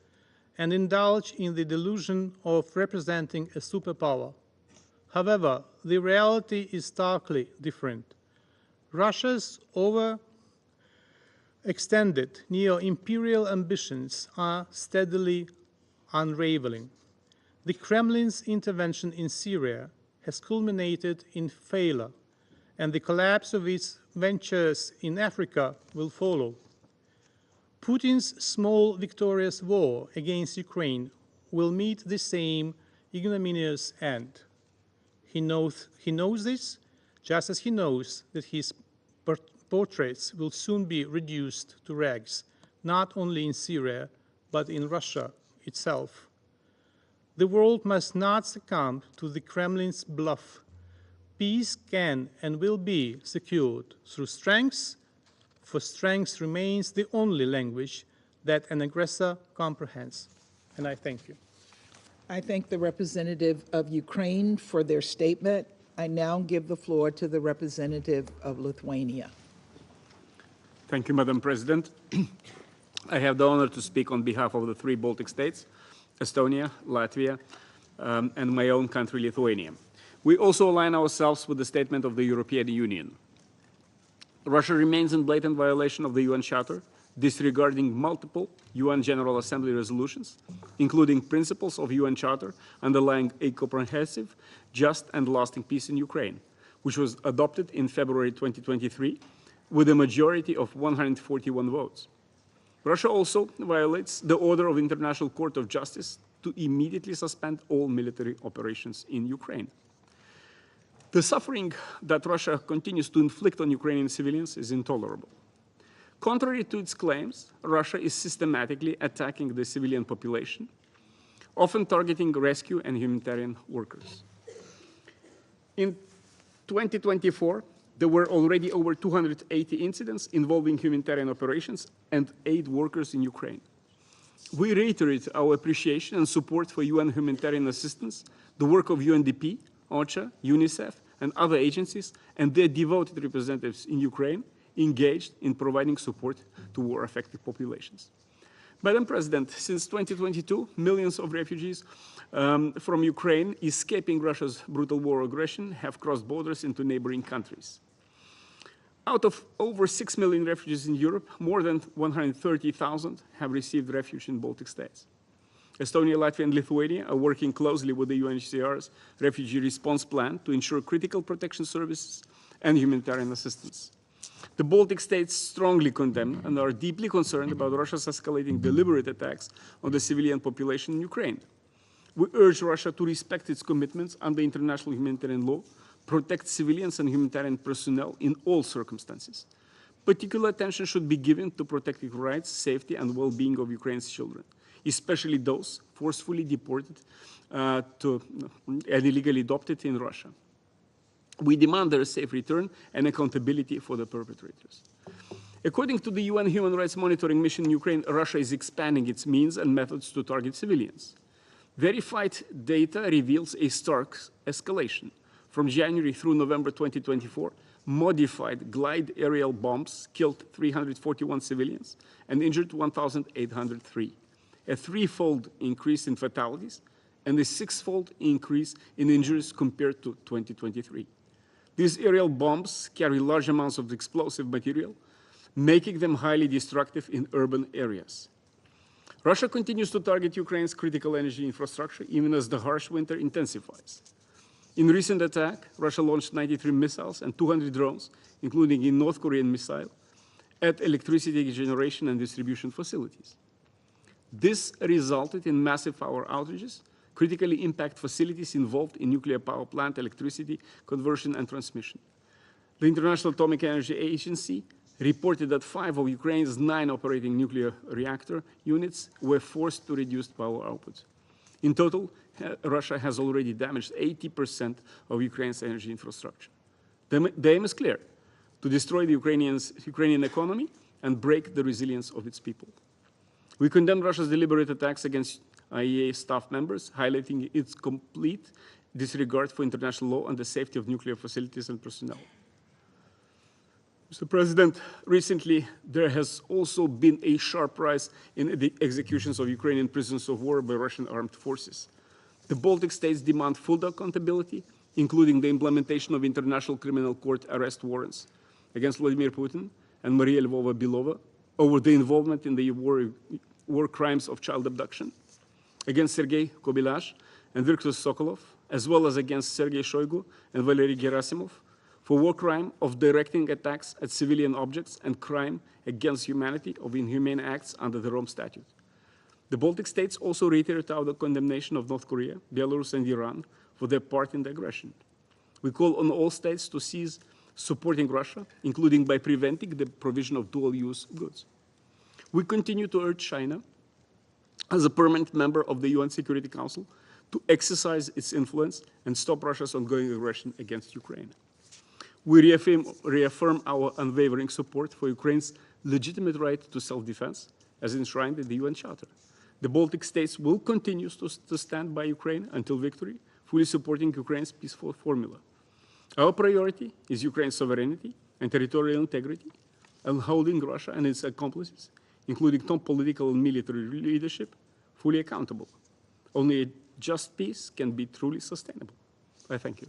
and indulge in the delusion of representing a superpower. However, the reality is starkly different. Russia's overextended neo-imperial ambitions are steadily unraveling. The Kremlin's intervention in Syria has culminated in failure, and the collapse of its ventures in Africa will follow. Putin's small victorious war against Ukraine will meet the same ignominious end. He knows this, just as he knows that his portraits will soon be reduced to rags, not only in Syria, but in Russia itself. The world must not succumb to the Kremlin's bluff. Peace can and will be secured through strength, for strength remains the only language that an aggressor comprehends. And I thank you. I thank the representative of Ukraine for their statement. I now give the floor to the representative of Lithuania. Thank you, Madam President. I have the honor to speak on behalf of the 3 Baltic states, Estonia, Latvia, and my own country, Lithuania. We also align ourselves with the statement of the European Union. Russia remains in blatant violation of the UN Charter, disregarding multiple UN General Assembly resolutions, including principles of UN Charter underlying a comprehensive, just and lasting peace in Ukraine, which was adopted in February 2023 with a majority of 141 votes. Russia also violates the order of International Court of Justice to immediately suspend all military operations in Ukraine. The suffering that Russia continues to inflict on Ukrainian civilians is intolerable. Contrary to its claims, Russia is systematically attacking the civilian population, often targeting rescue and humanitarian workers. In 2024, there were already over 280 incidents involving humanitarian operations and aid workers in Ukraine. We reiterate our appreciation and support for UN humanitarian assistance, the work of UNDP, OCHA, UNICEF, and other agencies, and their devoted representatives in Ukraine engaged in providing support to war-affected populations. Madam President, since 2022, millions of refugees from Ukraine escaping Russia's brutal war aggression have crossed borders into neighboring countries. Out of over 6 million refugees in Europe, more than 130,000 have received refuge in Baltic states. Estonia, Latvia, and Lithuania are working closely with the UNHCR's refugee response plan to ensure critical protection services and humanitarian assistance. The Baltic states strongly condemn and are deeply concerned about Russia's escalating deliberate attacks on the civilian population in Ukraine. We urge Russia to respect its commitments under international humanitarian law, protect civilians and humanitarian personnel in all circumstances. Particular attention should be given to protecting rights, safety, and well-being of Ukraine's children, especially those forcefully deported and illegally adopted in Russia. We demand their safe return and accountability for the perpetrators. According to the UN Human Rights Monitoring Mission in Ukraine, Russia is expanding its means and methods to target civilians. Verified data reveals a stark escalation. From January through November 2024, modified glide aerial bombs killed 341 civilians and injured 1,803, a threefold increase in fatalities and a sixfold increase in injuries compared to 2023. These aerial bombs carry large amounts of explosive material, making them highly destructive in urban areas. Russia continues to target Ukraine's critical energy infrastructure even as the harsh winter intensifies. In a recent attack, Russia launched 93 missiles and 200 drones, including a North Korean missile, at electricity generation and distribution facilities. This resulted in massive power outages, critically impact facilities involved in nuclear power plant electricity conversion and transmission. The International Atomic Energy Agency reported that 5 of Ukraine's 9 operating nuclear reactor units were forced to reduce power output. In total, Russia has already damaged 80% of Ukraine's energy infrastructure. The aim is clear: to destroy the Ukrainian economy and break the resilience of its people. We condemn Russia's deliberate attacks against IAEA staff members, highlighting its complete disregard for international law and the safety of nuclear facilities and personnel. Mr. President, recently there has also been a sharp rise in the executions of Ukrainian prisoners of war by Russian armed forces. The Baltic states demand full accountability, including the implementation of International Criminal Court arrest warrants against Vladimir Putin and Maria Lvova-Belova over the involvement in the war crimes of child abduction, against Sergei Kobylash and Viktor Sokolov, as well as against Sergei Shoigu and Valery Gerasimov, for war crime of directing attacks at civilian objects and crime against humanity of inhumane acts under the Rome Statute. The Baltic states also reiterate our condemnation of North Korea, Belarus, and Iran for their part in the aggression. We call on all states to cease supporting Russia, including by preventing the provision of dual-use goods. We continue to urge China, as a permanent member of the UN Security Council, to exercise its influence and stop Russia's ongoing aggression against Ukraine. We reaffirm our unwavering support for Ukraine's legitimate right to self-defense, as enshrined in the UN Charter. The Baltic states will continue to stand by Ukraine until victory, fully supporting Ukraine's peaceful formula. Our priority is Ukraine's sovereignty and territorial integrity, and holding Russia and its accomplices, including top political and military leadership, fully accountable. Only a just peace can be truly sustainable. I thank you.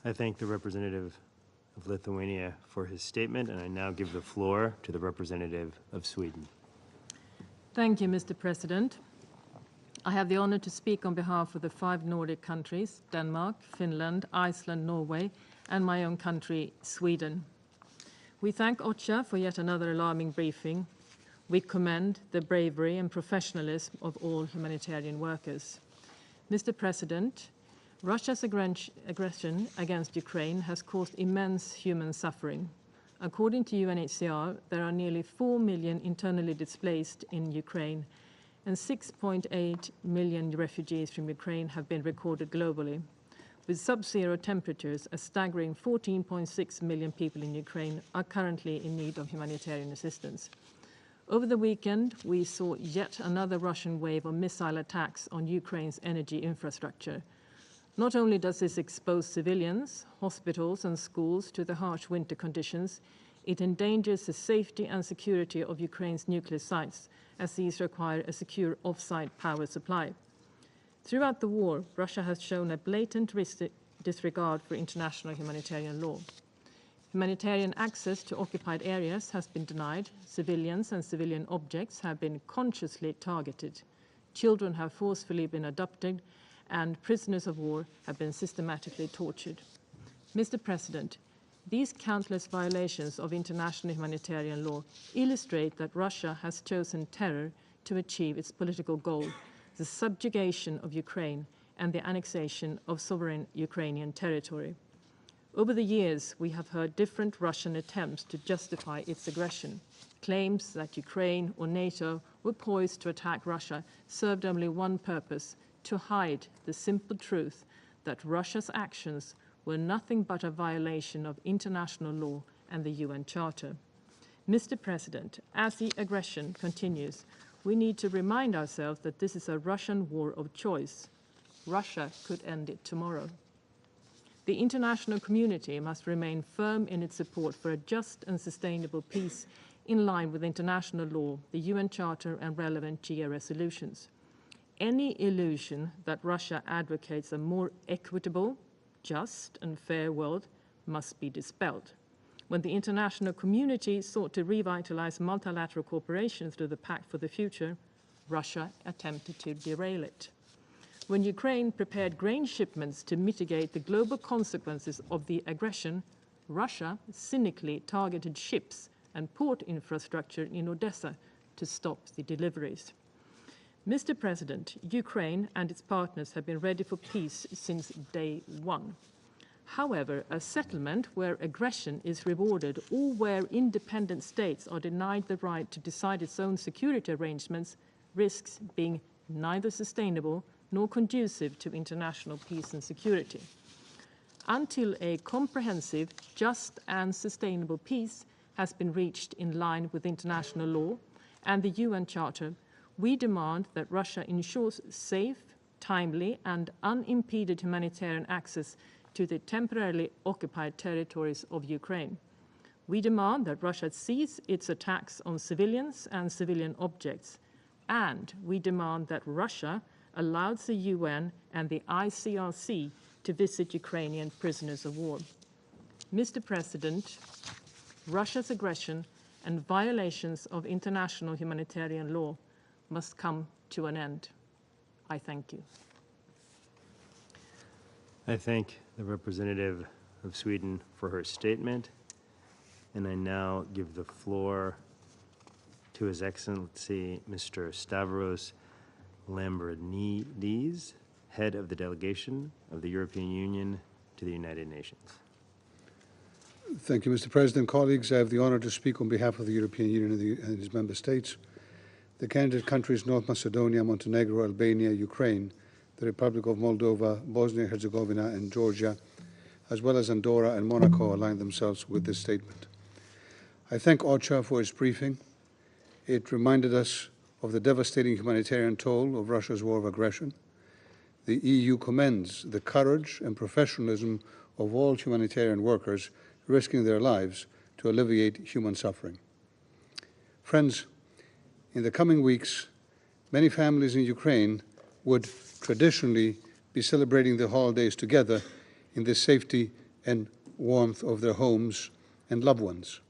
I thank the representative of Lithuania for his statement, and I now give the floor to the representative of Sweden. Thank you, Mr. President. I have the honor to speak on behalf of the 5 Nordic countries, Denmark, Finland, Iceland, Norway, and my own country, Sweden. We thank OCHA for yet another alarming briefing. We commend the bravery and professionalism of all humanitarian workers. Mr. President, Russia's aggression against Ukraine has caused immense human suffering. According to UNHCR, there are nearly 4 million internally displaced in Ukraine, and 6.8 million refugees from Ukraine have been recorded globally. With sub-zero temperatures, a staggering 14.6 million people in Ukraine are currently in need of humanitarian assistance. Over the weekend, we saw yet another Russian wave of missile attacks on Ukraine's energy infrastructure. Not only does this expose civilians, hospitals, and schools to the harsh winter conditions, it endangers the safety and security of Ukraine's nuclear sites, as these require a secure off-site power supply. Throughout the war, Russia has shown a blatant disregard for international humanitarian law. Humanitarian access to occupied areas has been denied, civilians and civilian objects have been consciously targeted, children have forcefully been abducted, and prisoners of war have been systematically tortured. Mr. President, these countless violations of international humanitarian law illustrate that Russia has chosen terror to achieve its political goal, the subjugation of Ukraine and the annexation of sovereign Ukrainian territory. Over the years, we have heard different Russian attempts to justify its aggression. Claims that Ukraine or NATO were poised to attack Russia served only one purpose: to hide the simple truth that Russia's actions were nothing but a violation of international law and the UN Charter. Mr. President, as the aggression continues, we need to remind ourselves that this is a Russian war of choice. Russia could end it tomorrow. The international community must remain firm in its support for a just and sustainable peace in line with international law, the UN Charter and relevant GA resolutions. Any illusion that Russia advocates a more equitable, just and fair world must be dispelled. When the international community sought to revitalize multilateral cooperation through the Pact for the Future, Russia attempted to derail it. When Ukraine prepared grain shipments to mitigate the global consequences of the aggression, Russia cynically targeted ships and port infrastructure in Odessa to stop the deliveries. Mr. President, Ukraine and its partners have been ready for peace since day one. However, a settlement where aggression is rewarded or where independent states are denied the right to decide its own security arrangements risks being neither sustainable nor conducive to international peace and security. Until a comprehensive, just and sustainable peace has been reached in line with international law and the UN Charter, we demand that Russia ensures safe, timely, and unimpeded humanitarian access to the temporarily occupied territories of Ukraine. We demand that Russia cease its attacks on civilians and civilian objects, and we demand that Russia allows the UN and the ICRC to visit Ukrainian prisoners of war. Mr. President, Russia's aggression and violations of international humanitarian law must come to an end. I thank you. I thank the representative of Sweden for her statement, and I now give the floor to His Excellency Mr. Stavros Lambrinidis, head of the delegation of the European Union to the United Nations. Thank you, Mr. President. Colleagues, I have the honor to speak on behalf of the European Union and its member states. The candidate countries North Macedonia, Montenegro, Albania, Ukraine, the Republic of Moldova, Bosnia-Herzegovina, and Georgia, as well as Andorra and Monaco, align themselves with this statement. I thank OCHA for its briefing. It reminded us of the devastating humanitarian toll of Russia's war of aggression. The EU commends the courage and professionalism of all humanitarian workers risking their lives to alleviate human suffering. Friends, in the coming weeks, many families in Ukraine would traditionally be celebrating the holidays together in the safety and warmth of their homes and loved ones.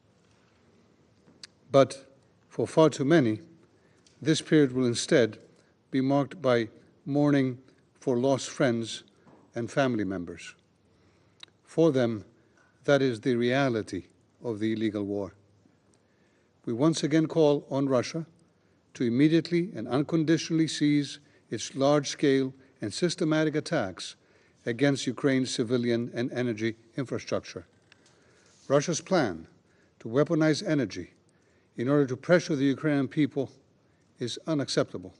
But for far too many, this period will instead be marked by mourning for lost friends and family members. For them, that is the reality of the illegal war. We once again call on Russia to immediately and unconditionally cease its large-scale and systematic attacks against Ukraine's civilian and energy infrastructure. Russia's plan to weaponize energy in order to pressure the Ukrainian people is unacceptable.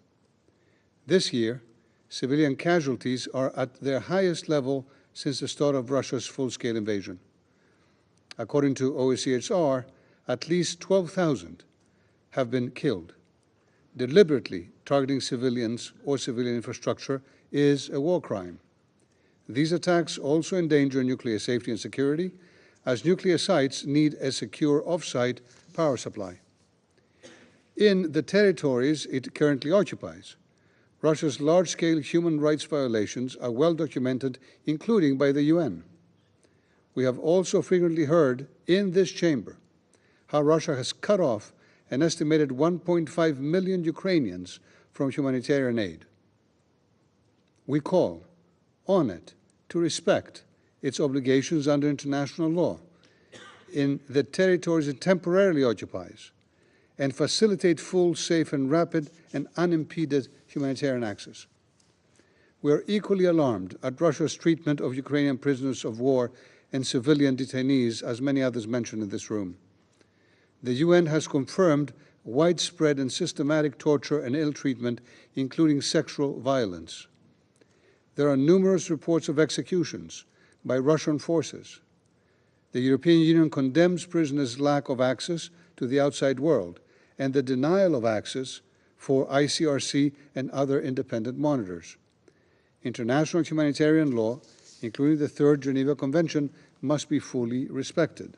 This year, civilian casualties are at their highest level since the start of Russia's full-scale invasion. According to OECHR, at least 12,000 have been killed. Deliberately targeting civilians or civilian infrastructure is a war crime. These attacks also endanger nuclear safety and security, as nuclear sites need a secure off-site power supply. In the territories it currently occupies, Russia's large-scale human rights violations are well documented, including by the UN. We have also frequently heard in this chamber how Russia has cut off an estimated 1.5 million Ukrainians from humanitarian aid. We call on it to respect its obligations under international law in the territories it temporarily occupies and facilitate full, safe, and rapid and unimpeded humanitarian access. We are equally alarmed at Russia's treatment of Ukrainian prisoners of war and civilian detainees, as many others mentioned in this room. The UN has confirmed widespread and systematic torture and ill treatment, including sexual violence. There are numerous reports of executions by Russian forces. The European Union condemns prisoners' lack of access to the outside world and the denial of access for ICRC and other independent monitors. International humanitarian law, including the Third Geneva Convention, must be fully respected.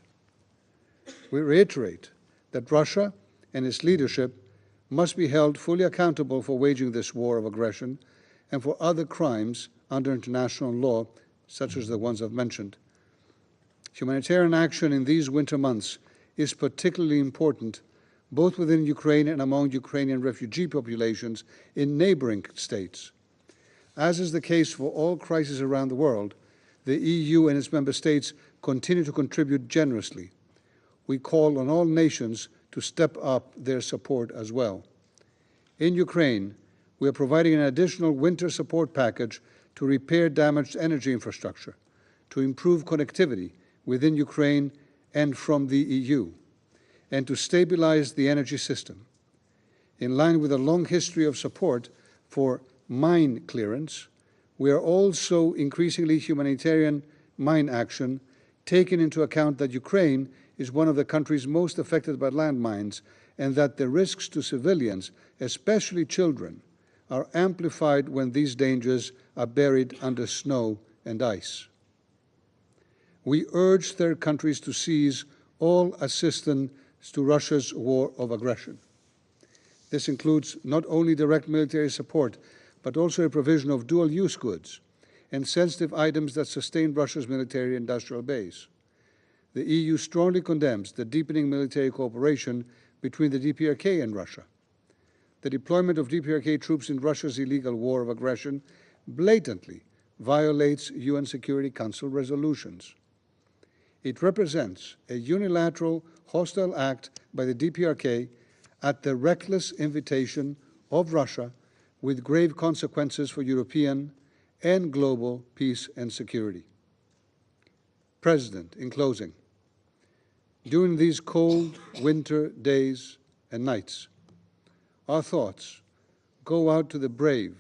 We reiterate that Russia and its leadership must be held fully accountable for waging this war of aggression and for other crimes under international law, such as the ones I've mentioned. Humanitarian action in these winter months is particularly important, both within Ukraine and among Ukrainian refugee populations in neighboring states. As is the case for all crises around the world, the EU and its member states continue to contribute generously. We call on all nations to step up their support as well. In Ukraine, we are providing an additional winter support package to repair damaged energy infrastructure, to improve connectivity within Ukraine and from the EU, and to stabilize the energy system. In line with a long history of support for mine clearance, we are also increasingly humanitarian mine action, taking into account that Ukraine is one of the countries most affected by landmines and that the risks to civilians, especially children, are amplified when these dangers are buried under snow and ice. We urge third countries to cease all assistance to Russia's war of aggression. This includes not only direct military support, but also a provision of dual-use goods and sensitive items that sustain Russia's military-industrial base. The EU strongly condemns the deepening military cooperation between the DPRK and Russia. The deployment of DPRK troops in Russia's illegal war of aggression blatantly violates UN Security Council resolutions. It represents a unilateral hostile act by the DPRK at the reckless invitation of Russia, with grave consequences for European and global peace and security. President, in closing, during these cold winter days and nights, our thoughts go out to the brave,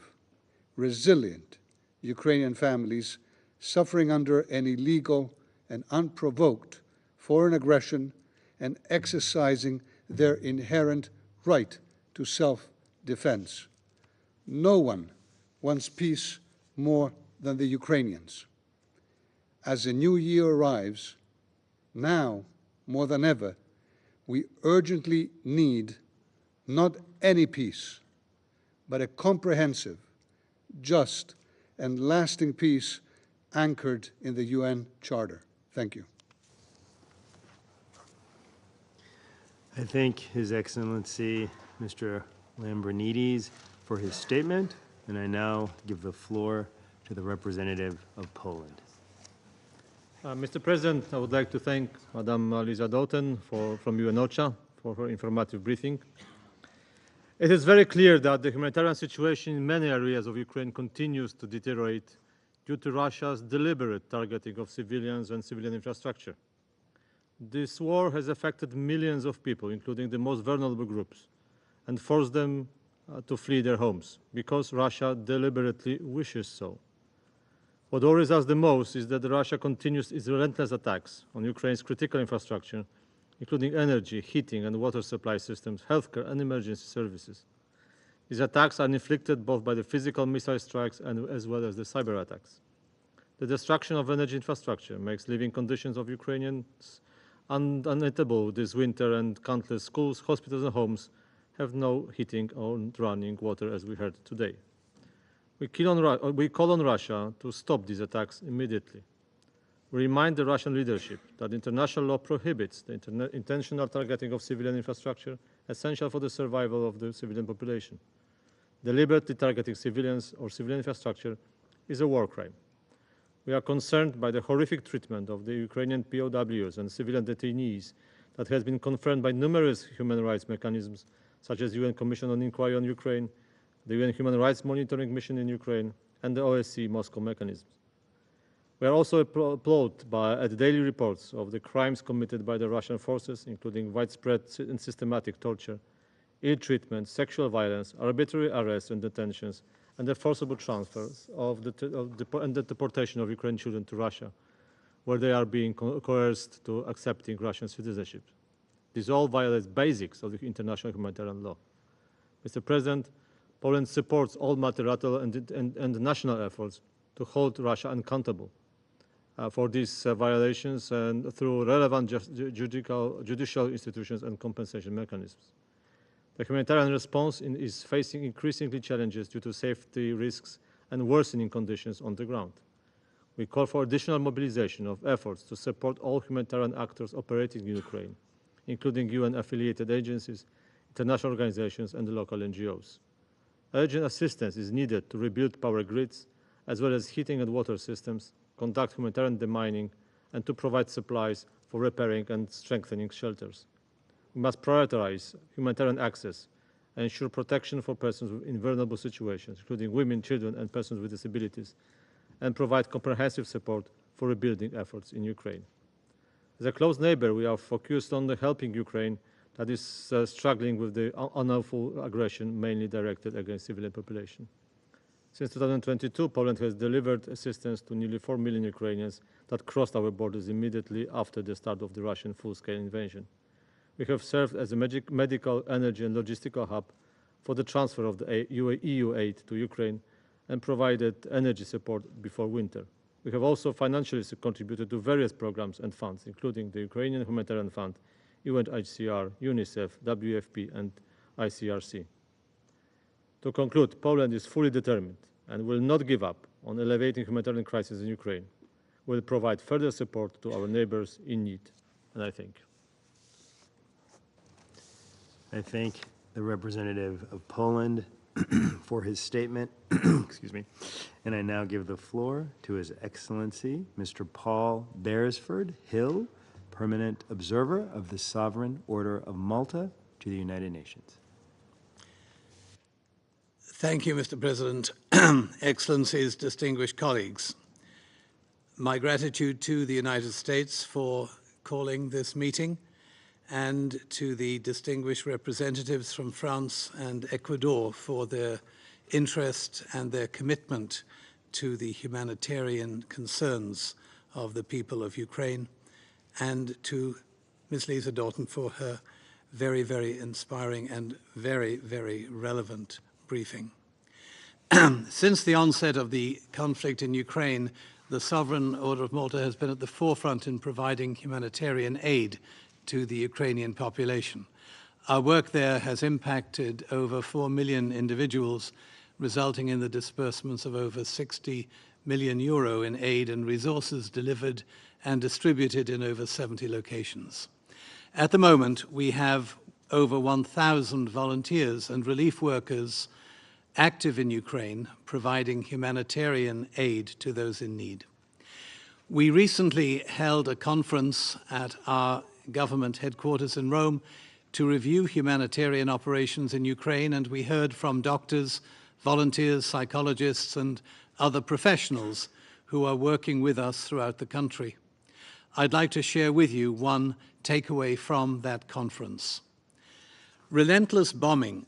resilient Ukrainian families suffering under an illegal and unprovoked foreign aggression and exercising their inherent right to self-defense. No one wants peace more than the Ukrainians. As the new year arrives, now more than ever, we urgently need not any peace, but a comprehensive, just, and lasting peace anchored in the UN Charter. Thank you. I thank His Excellency Mr. Lambrinidis for his statement, and I now give the floor to the representative of Poland. Mr. President, I would like to thank Madam Lisa Doughton from UNOCHA for her informative briefing. It is very clear that the humanitarian situation in many areas of Ukraine continues to deteriorate due to Russia's deliberate targeting of civilians and civilian infrastructure. This war has affected millions of people, including the most vulnerable groups, and forced them to flee their homes because Russia deliberately wishes so. What worries us the most is that Russia continues its relentless attacks on Ukraine's critical infrastructure, including energy, heating and water supply systems, healthcare and emergency services. These attacks are inflicted both by the physical missile strikes and as well as the cyber attacks. The destruction of energy infrastructure makes living conditions of Ukrainians uneatable this winter, and countless schools, hospitals and homes have no heating or running water, as we heard today. We call on Russia to stop these attacks immediately. We remind the Russian leadership that international law prohibits the intentional targeting of civilian infrastructure essential for the survival of the civilian population. Deliberately targeting civilians or civilian infrastructure is a war crime. We are concerned by the horrific treatment of the Ukrainian POWs and civilian detainees that has been confirmed by numerous human rights mechanisms, such as UN Commission on Inquiry on Ukraine, the UN Human Rights Monitoring Mission in Ukraine, and the OSCE Moscow mechanisms. We are also appalled at daily reports of the crimes committed by the Russian forces, including widespread and systematic torture, ill treatment, sexual violence, arbitrary arrests and detentions, and the forcible transfers and the deportation of Ukrainian children to Russia, where they are being coerced to accepting Russian citizenship. This all violates basics of the international humanitarian law. Mr. President, Poland supports all multilateral and national efforts to hold Russia accountable for these violations and through relevant judicial institutions and compensation mechanisms. The humanitarian response is facing increasingly challenges due to safety risks and worsening conditions on the ground. We call for additional mobilization of efforts to support all humanitarian actors operating in Ukraine, including UN-affiliated agencies, international organizations, and the local NGOs. Urgent assistance is needed to rebuild power grids, as well as heating and water systems, conduct humanitarian demining, and to provide supplies for repairing and strengthening shelters. We must prioritize humanitarian access and ensure protection for persons in vulnerable situations, including women, children, and persons with disabilities, and provide comprehensive support for rebuilding efforts in Ukraine. As a close neighbor, we are focused on helping Ukraine that is struggling with the unlawful aggression mainly directed against civilian population. Since 2022, Poland has delivered assistance to nearly 4 million Ukrainians that crossed our borders immediately after the start of the Russian full-scale invasion. We have served as a medical, energy, and logistical hub for the transfer of the EU aid to Ukraine and provided energy support before winter. We have also financially contributed to various programs and funds, including the Ukrainian Humanitarian Fund, UNHCR, UNICEF, WFP, and ICRC. To conclude, Poland is fully determined and will not give up on elevating humanitarian crisis in Ukraine. We will provide further support to our neighbors in need. And I thank you. I thank the representative of Poland for his statement. Excuse me. And I now give the floor to His Excellency, Mr. Paul Beresford Hill, Permanent Observer of the Sovereign Order of Malta to the United Nations. Thank you, Mr. President. Excellencies, distinguished colleagues. My gratitude to the United States for calling this meeting, and to the distinguished representatives from France and Ecuador for their interest and their commitment to the humanitarian concerns of the people of Ukraine, and to Ms. Lisa Doughton for her very, very inspiring and very, very relevant briefing. Since the onset of the conflict in Ukraine, the Sovereign Order of Malta has been at the forefront in providing humanitarian aid to the Ukrainian population. Our work there has impacted over 4 million individuals, resulting in the disbursements of over 60 million euro in aid and resources delivered and distributed in over 70 locations. At the moment, we have over 1,000 volunteers and relief workers active in Ukraine, providing humanitarian aid to those in need. We recently held a conference at our government headquarters in Rome to review humanitarian operations in Ukraine, and we heard from doctors, volunteers, psychologists, and other professionals who are working with us throughout the country. I'd like to share with you one takeaway from that conference. Relentless bombing,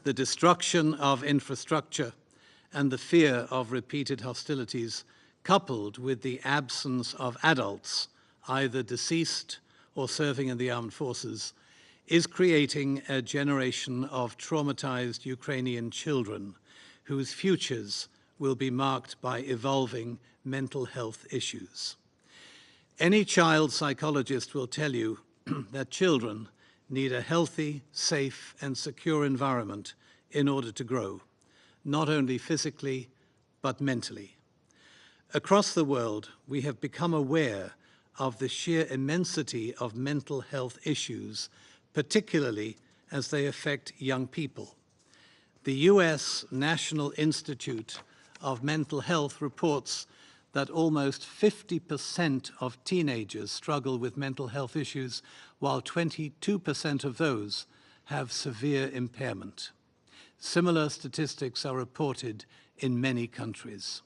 the destruction of infrastructure, and the fear of repeated hostilities, coupled with the absence of adults, either deceased or serving in the armed forces, is creating a generation of traumatized Ukrainian children whose futures will be marked by evolving mental health issues. Any child psychologist will tell you that children need a healthy, safe, and secure environment in order to grow, not only physically, but mentally. Across the world, we have become aware of the sheer immensity of mental health issues, particularly as they affect young people. The US National Institute of Mental Health reports that almost 50% of teenagers struggle with mental health issues, while 22% of those have severe impairment. Similar statistics are reported in many countries.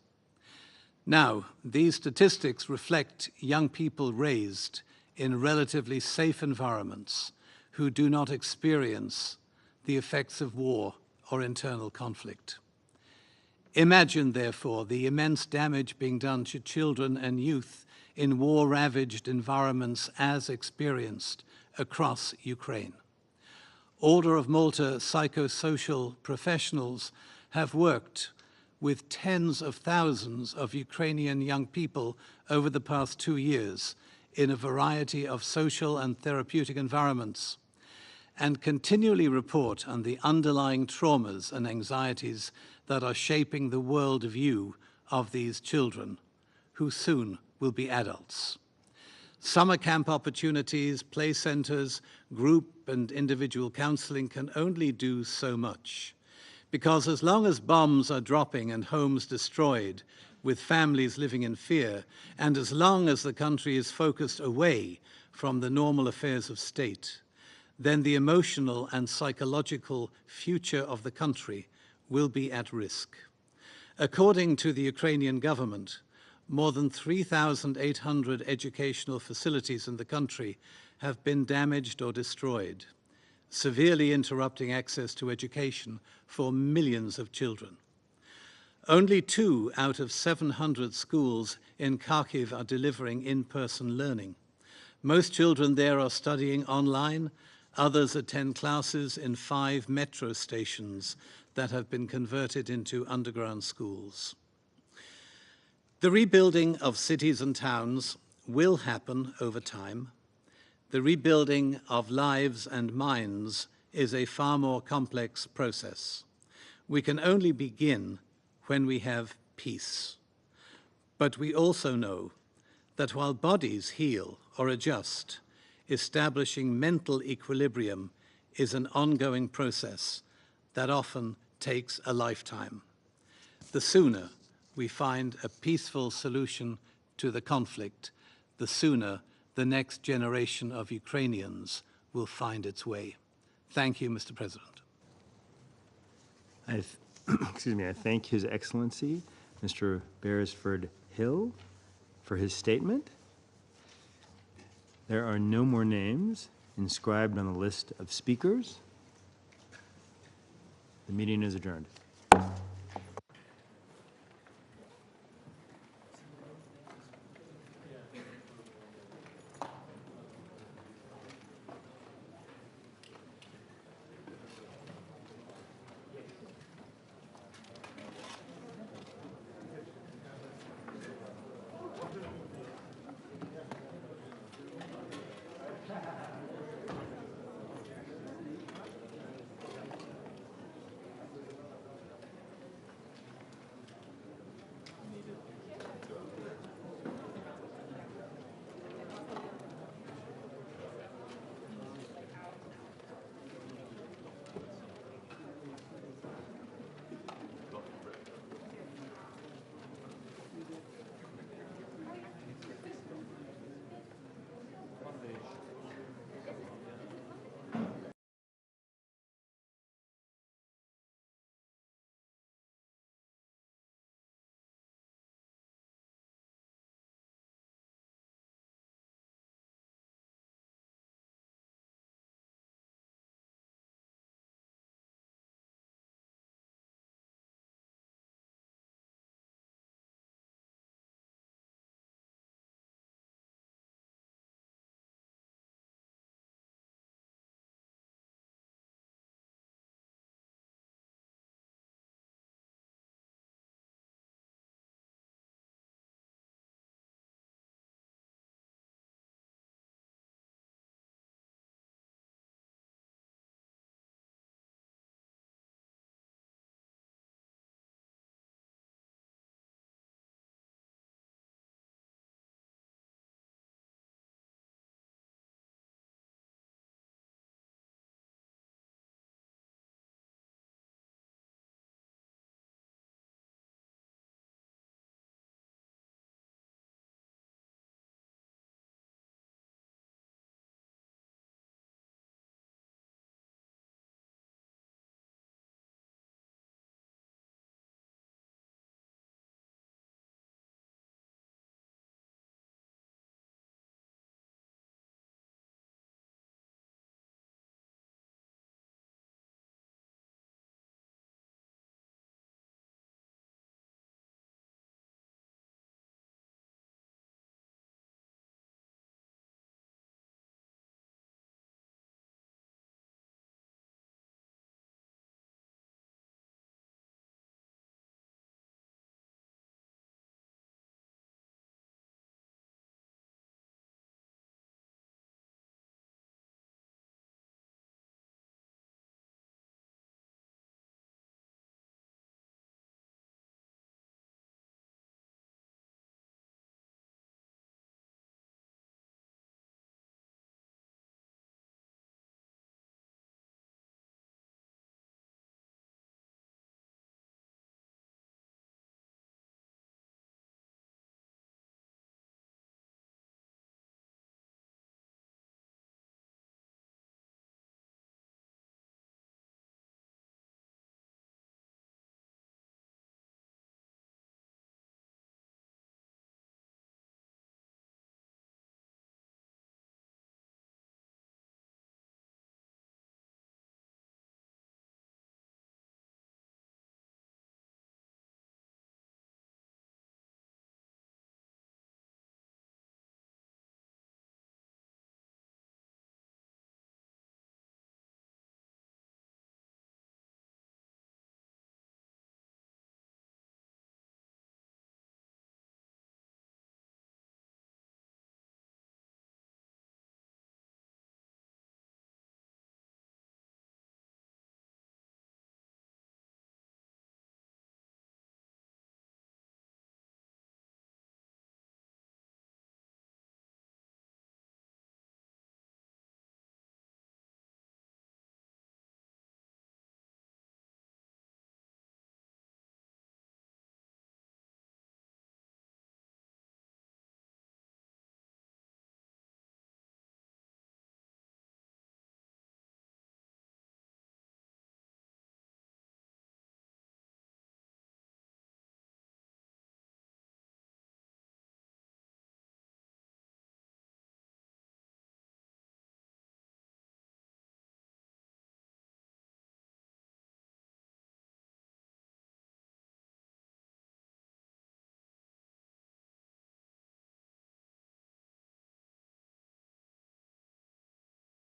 Now, these statistics reflect young people raised in relatively safe environments who do not experience the effects of war or internal conflict. Imagine, therefore, the immense damage being done to children and youth in war-ravaged environments as experienced across Ukraine. Order of Malta psychosocial professionals have worked with tens of thousands of Ukrainian young people over the past 2 years in a variety of social and therapeutic environments, and continually report on the underlying traumas and anxieties that are shaping the world view of these children, who soon will be adults. Summer camp opportunities, play centers, group and individual counseling can only do so much, because as long as bombs are dropping and homes destroyed, with families living in fear, and as long as the country is focused away from the normal affairs of state, then the emotional and psychological future of the country will be at risk. According to the Ukrainian government, more than 3,800 educational facilities in the country have been damaged or destroyed, severely interrupting access to education for millions of children. Only 2 out of 700 schools in Kharkiv are delivering in-person learning. Most children there are studying online. Others attend classes in 5 metro stations that have been converted into underground schools. The rebuilding of cities and towns will happen over time. The rebuilding of lives and minds is a far more complex process. We can only begin when we have peace. But we also know that while bodies heal or adjust, establishing mental equilibrium is an ongoing process that often takes a lifetime. The sooner we find a peaceful solution to the conflict, the sooner the next generation of Ukrainians will find its way. Thank you, Mr. President. I thank His Excellency, Mr. Beresford Hill, for his statement. There are no more names inscribed on the list of speakers. The meeting is adjourned.